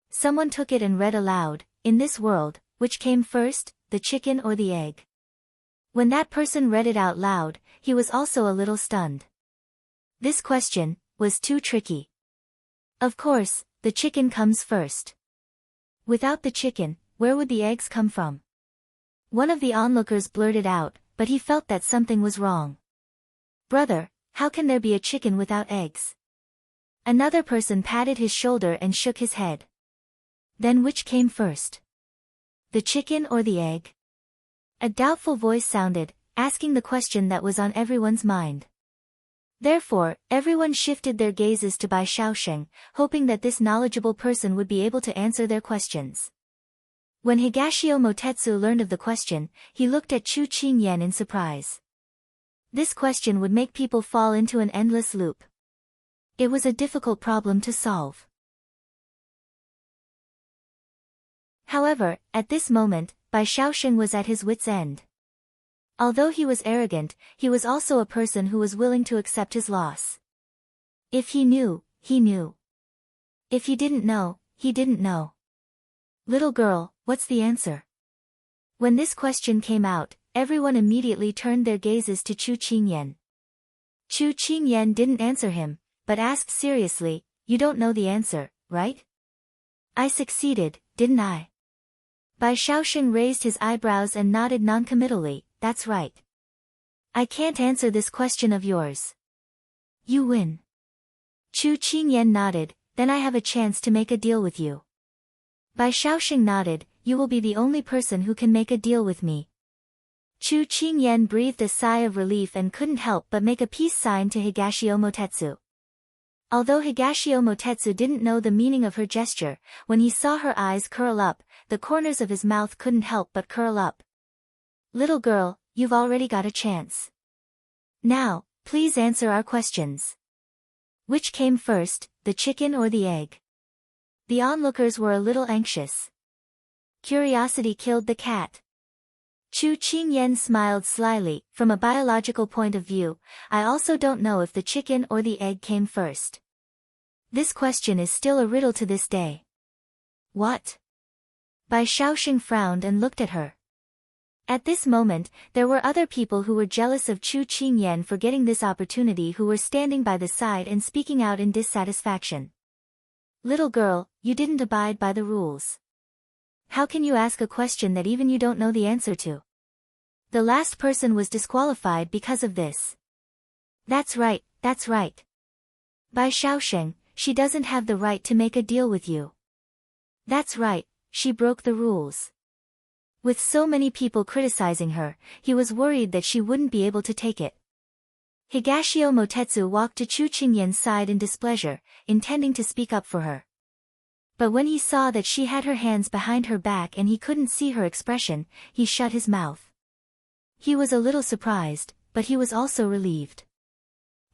Someone took it and read aloud, "In this world, which came first, the chicken or the egg?" When that person read it out loud, he was also a little stunned. This question was too tricky. Of course, the chicken comes first. Without the chicken, where would the eggs come from? One of the onlookers blurted out, but he felt that something was wrong. "Brother, how can there be a chicken without eggs?" Another person patted his shoulder and shook his head. Then which came first? The chicken or the egg? A doubtful voice sounded, asking the question that was on everyone's mind. Therefore, everyone shifted their gazes to Bai Shaoxing, hoping that this knowledgeable person would be able to answer their questions. When Higashio Motetsu learned of the question, he looked at Chu Qingyan in surprise. This question would make people fall into an endless loop. It was a difficult problem to solve. However, at this moment, Bai Shaoxing was at his wit's end. Although he was arrogant, he was also a person who was willing to accept his loss. If he knew, he knew. If he didn't know, he didn't know. Little girl, what's the answer? When this question came out, everyone immediately turned their gazes to Chu Qingyan. Chu Qingyan didn't answer him, but asked seriously, you don't know the answer, right? I succeeded, didn't I? Bai Shaoxing raised his eyebrows and nodded noncommittally, that's right. I can't answer this question of yours. You win. Chu Qingyan nodded, then I have a chance to make a deal with you. Bai Shaoxing nodded, you will be the only person who can make a deal with me. Chu Qingyan breathed a sigh of relief and couldn't help but make a peace sign to Higashio Motetsu. Although Higashio Motetsu didn't know the meaning of her gesture, when he saw her eyes curl up, the corners of his mouth couldn't help but curl up. Little girl, you've already got a chance. Now, please answer our questions. Which came first, the chicken or the egg? The onlookers were a little anxious. Curiosity killed the cat. Chu Qingyan smiled slyly, from a biological point of view, I also don't know if the chicken or the egg came first. This question is still a riddle to this day. What? Bai Shaoxing frowned and looked at her. At this moment, there were other people who were jealous of Chu Qingyan for getting this opportunity who were standing by the side and speaking out in dissatisfaction. Little girl, you didn't abide by the rules. How can you ask a question that even you don't know the answer to? The last person was disqualified because of this. That's right, that's right. Bai Shaoxing, she doesn't have the right to make a deal with you. That's right, she broke the rules. With so many people criticizing her, he was worried that she wouldn't be able to take it. Higashio Motetsu walked to Chu Qingyan's side in displeasure, intending to speak up for her. But when he saw that she had her hands behind her back and he couldn't see her expression, he shut his mouth. He was a little surprised, but he was also relieved.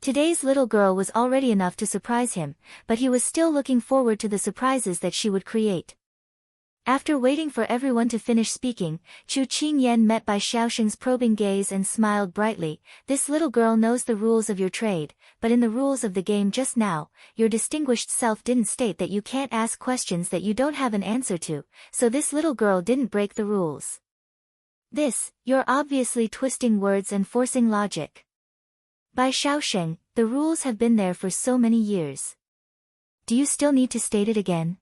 Today's little girl was already enough to surprise him, but he was still looking forward to the surprises that she would create. After waiting for everyone to finish speaking, Chu Qingyan met Bai Shaoxing's probing gaze and smiled brightly. This little girl knows the rules of your trade, but in the rules of the game just now, your distinguished self didn't state that you can't ask questions that you don't have an answer to, so this little girl didn't break the rules. You're obviously twisting words and forcing logic. Bai Shaoxing, the rules have been there for so many years. Do you still need to state it again?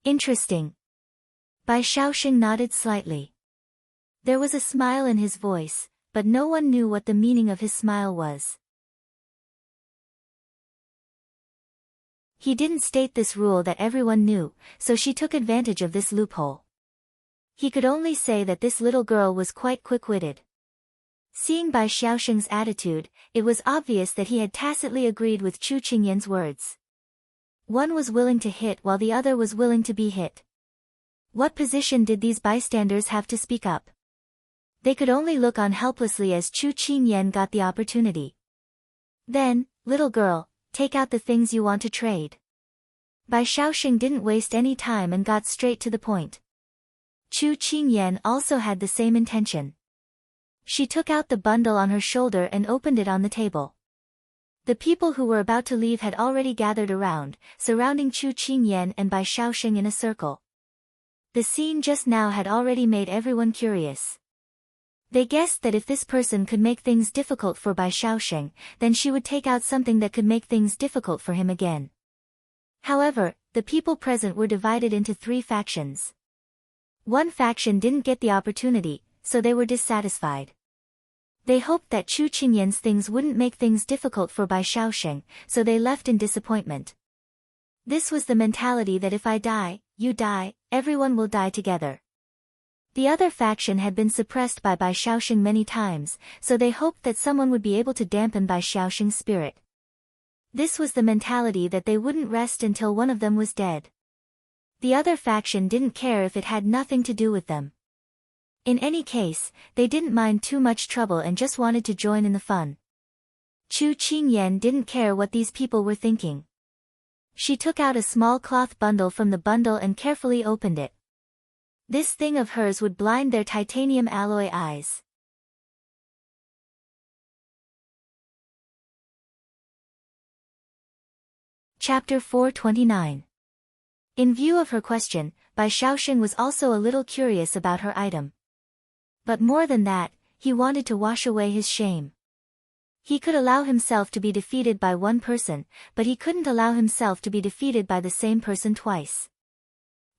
Interesting. Bai Shaoxing nodded slightly. There was a smile in his voice, but no one knew what the meaning of his smile was. He didn't state this rule that everyone knew, so she took advantage of this loophole. He could only say that this little girl was quite quick-witted. Seeing Bai Shaoxing's attitude, it was obvious that he had tacitly agreed with Chu Qingyan's words. One was willing to hit while the other was willing to be hit. What position did these bystanders have to speak up? They could only look on helplessly as Chu Qingyan got the opportunity. Then, little girl, take out the things you want to trade. Bai Shaoxing didn't waste any time and got straight to the point. Chu Qingyan also had the same intention. She took out the bundle on her shoulder and opened it on the table. The people who were about to leave had already gathered around, surrounding Chu Qingyan and Bai Shaoxing in a circle. The scene just now had already made everyone curious. They guessed that if this person could make things difficult for Bai Shaoxing, then she would take out something that could make things difficult for him again. However, the people present were divided into 3 factions. One faction didn't get the opportunity, so they were dissatisfied. They hoped that Chu Qingyan's things wouldn't make things difficult for Bai Shaoxing, so they left in disappointment. This was the mentality that if I die, you die, everyone will die together. The other faction had been suppressed by Bai Shaoxing many times, so they hoped that someone would be able to dampen Bai Shaoxing's spirit. This was the mentality that they wouldn't rest until one of them was dead. The other faction didn't care if it had nothing to do with them. In any case, they didn't mind too much trouble and just wanted to join in the fun. Chu Qingyan didn't care what these people were thinking. She took out a small cloth bundle from the bundle and carefully opened it. This thing of hers would blind their titanium alloy eyes. Chapter 429. In view of her question, Bai Shaoxing was also a little curious about her item. But more than that, he wanted to wash away his shame. He could allow himself to be defeated by one person, but he couldn't allow himself to be defeated by the same person twice.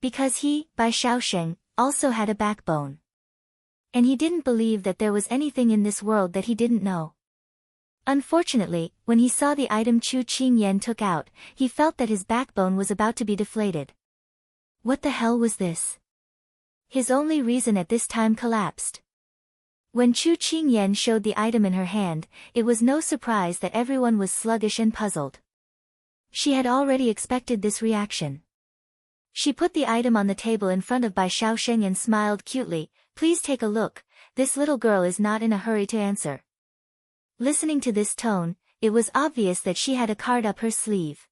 Because he, Bai Shaoxing, also had a backbone. And he didn't believe that there was anything in this world that he didn't know. Unfortunately, when he saw the item Chu Qingyan took out, he felt that his backbone was about to be deflated. What the hell was this? His only reason at this time collapsed. When Chu Qingyan showed the item in her hand, it was no surprise that everyone was sluggish and puzzled. She had already expected this reaction. She put the item on the table in front of Bai Shaoxing and smiled cutely. Please take a look, this little girl is not in a hurry to answer. Listening to this tone, it was obvious that she had a card up her sleeve.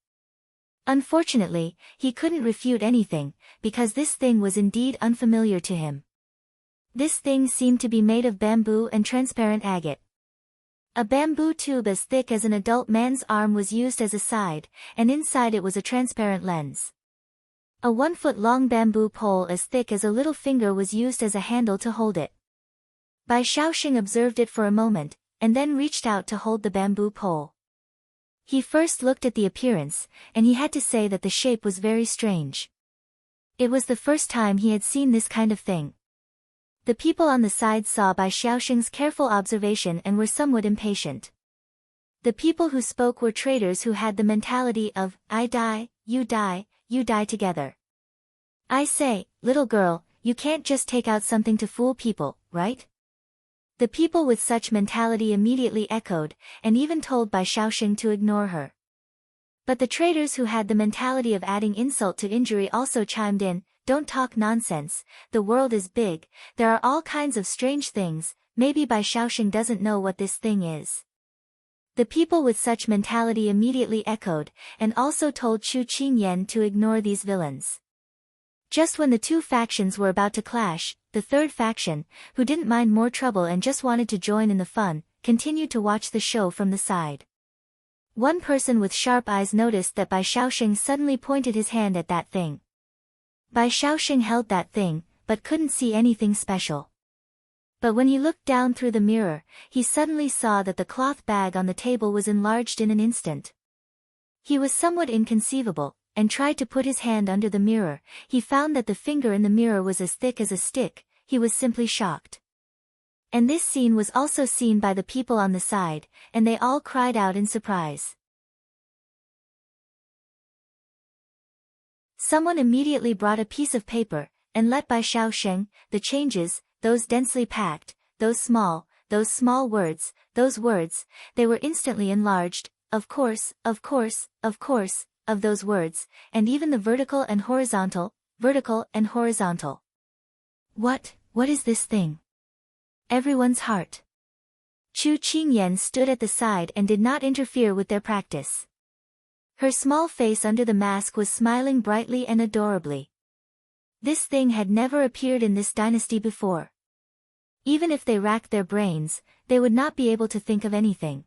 Unfortunately, he couldn't refute anything, because this thing was indeed unfamiliar to him. This thing seemed to be made of bamboo and transparent agate. A bamboo tube as thick as an adult man's arm was used as a side, and inside it was a transparent lens. A 1-foot-long bamboo pole as thick as a little finger was used as a handle to hold it. Bai Shaoxing observed it for a moment, and then reached out to hold the bamboo pole. He first looked at the appearance, and he had to say that the shape was very strange. It was the first time he had seen this kind of thing. The people on the side saw Bai Shaoxing's careful observation and were somewhat impatient. The people who spoke were traders who had the mentality of, I die, you die together. I say, little girl, you can't just take out something to fool people, right? The people with such mentality immediately echoed, and even told Bai Shaoxing to ignore her. But the traders who had the mentality of adding insult to injury also chimed in, don't talk nonsense, the world is big, there are all kinds of strange things, maybe Bai Shaoxing doesn't know what this thing is. The people with such mentality immediately echoed, and also told Chu Qingyan to ignore these villains. Just when the two factions were about to clash, the third faction, who didn't mind more trouble and just wanted to join in the fun, continued to watch the show from the side. One person with sharp eyes noticed that Bai Shaoxing suddenly pointed his hand at that thing. Bai Shaoxing held that thing, but couldn't see anything special. But when he looked down through the mirror, he suddenly saw that the cloth bag on the table was enlarged in an instant. He was somewhat inconceivable, and tried to put his hand under the mirror. He found that the finger in the mirror was as thick as a stick. He was simply shocked. And this scene was also seen by the people on the side, and they all cried out in surprise. Someone immediately brought a piece of paper, and let Bai Shaoxing, the changes, those densely packed, those small words, they were instantly enlarged, of course, of those words, and even the vertical and horizontal. What is this thing? Everyone's heart. Chu Qingyan stood at the side and did not interfere with their practice. Her small face under the mask was smiling brightly and adorably. This thing had never appeared in this dynasty before. Even if they racked their brains, they would not be able to think of anything.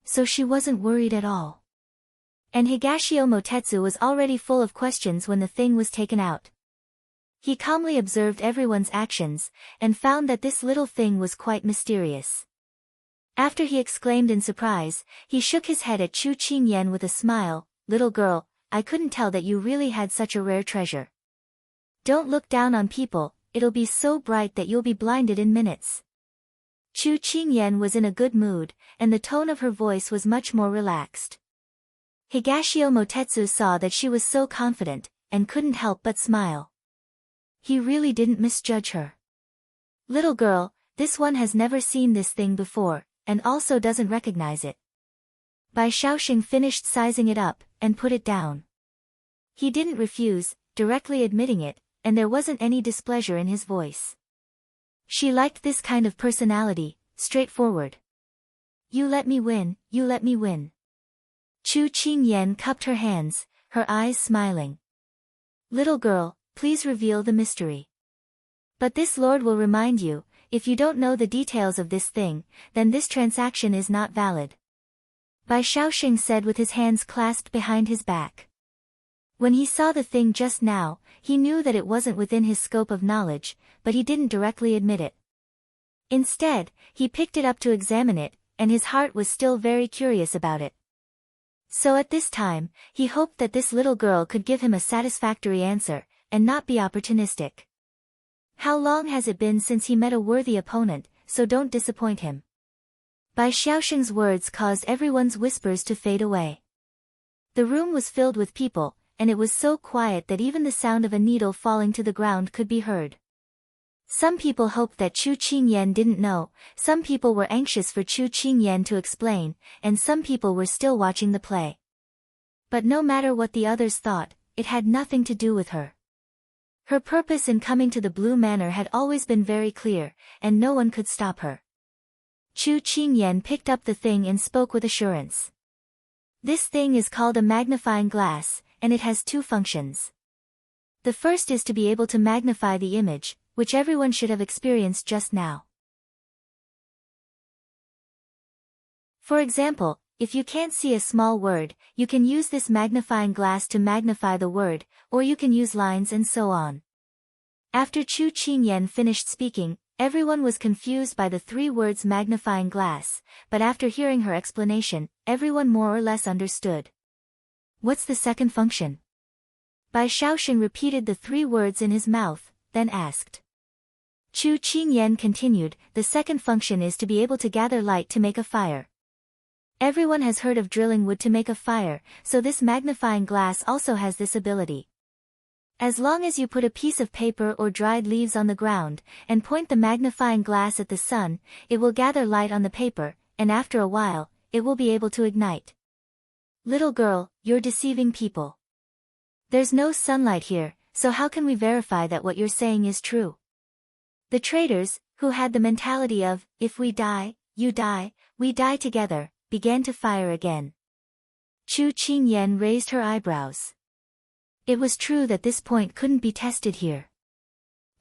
So she wasn't worried at all. And Higashio Motetsu was already full of questions when the thing was taken out. He calmly observed everyone's actions, and found that this little thing was quite mysterious. After he exclaimed in surprise, he shook his head at Chu Qingyan with a smile, little girl, I couldn't tell that you really had such a rare treasure. Don't look down on people, it'll be so bright that you'll be blinded in minutes. Chu Qingyan was in a good mood, and the tone of her voice was much more relaxed. Higashio Motetsu saw that she was so confident, and couldn't help but smile. He really didn't misjudge her. Little girl, this one has never seen this thing before, and also doesn't recognize it. Bai Shaoxing finished sizing it up, and put it down. He didn't refuse, directly admitting it, and there wasn't any displeasure in his voice. She liked this kind of personality, straightforward. You let me win, you let me win. Chu Qingyan cupped her hands, her eyes smiling. Little girl, please reveal the mystery. But this lord will remind you, if you don't know the details of this thing, then this transaction is not valid. Bai Shaoxing said with his hands clasped behind his back. When he saw the thing just now, he knew that it wasn't within his scope of knowledge, but he didn't directly admit it. Instead, he picked it up to examine it, and his heart was still very curious about it. So at this time, he hoped that this little girl could give him a satisfactory answer, and not be opportunistic. How long has it been since he met a worthy opponent, so don't disappoint him. Bai Shaoxing's words caused everyone's whispers to fade away. The room was filled with people, and it was so quiet that even the sound of a needle falling to the ground could be heard. Some people hoped that Chu Qingyan didn't know, some people were anxious for Chu Qingyan to explain, and some people were still watching the play. But no matter what the others thought, it had nothing to do with her. Her purpose in coming to the Blue Manor had always been very clear, and no one could stop her. Chu Qingyan picked up the thing and spoke with assurance. This thing is called a magnifying glass, and it has two functions. The first is to be able to magnify the image, which everyone should have experienced just now. For example, if you can't see a small word, you can use this magnifying glass to magnify the word, or you can use lines and so on. After Chu Qingyan finished speaking, everyone was confused by the three words magnifying glass, but after hearing her explanation, everyone more or less understood. What's the second function? Bai Shaoxing repeated the three words in his mouth, then asked. Chu Qingyan continued, the second function is to be able to gather light to make a fire. Everyone has heard of drilling wood to make a fire, so this magnifying glass also has this ability. As long as you put a piece of paper or dried leaves on the ground, and point the magnifying glass at the sun, it will gather light on the paper, and after a while, it will be able to ignite. Little girl, you're deceiving people. There's no sunlight here, so how can we verify that what you're saying is true? The traders, who had the mentality of, if we die, you die, we die together, began to fire again. Chu Qingyan raised her eyebrows. It was true that this point couldn't be tested here.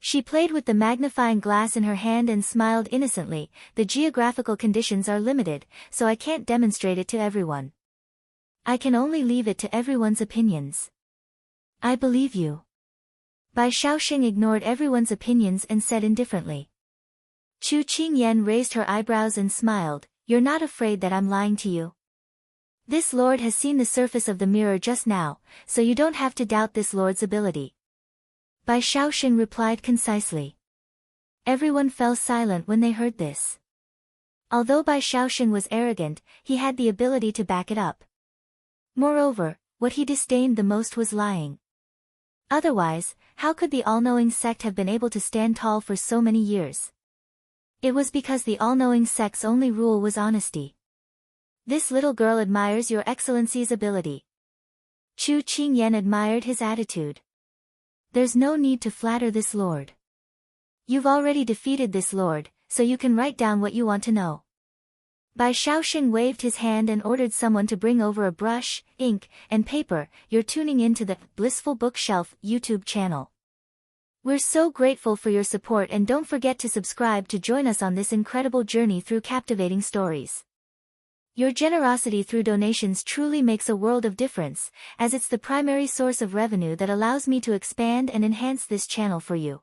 She played with the magnifying glass in her hand and smiled innocently. The geographical conditions are limited, so I can't demonstrate it to everyone. I can only leave it to everyone's opinions. I believe you. Bai Shaoxing ignored everyone's opinions and said indifferently. Chu Qingyan raised her eyebrows and smiled, you're not afraid that I'm lying to you? This lord has seen the surface of the mirror just now, so you don't have to doubt this lord's ability. Bai Shaoxing replied concisely. Everyone fell silent when they heard this. Although Bai Shaoxing was arrogant, he had the ability to back it up. Moreover, what he disdained the most was lying. Otherwise, how could the all-knowing sect have been able to stand tall for so many years? It was because the all-knowing sect's only rule was honesty. This little girl admires your excellency's ability. Chu Qingyan admired his attitude. There's no need to flatter this lord. You've already defeated this lord, so you can write down what you want to know. Bai Shaoxing waved his hand and ordered someone to bring over a brush, ink, and paper. You're tuning into the Blissful Bookshelf YouTube channel. We're so grateful for your support, and don't forget to subscribe to join us on this incredible journey through captivating stories. Your generosity through donations truly makes a world of difference, as it's the primary source of revenue that allows me to expand and enhance this channel for you.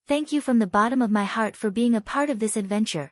Thank you from the bottom of my heart for being a part of this adventure.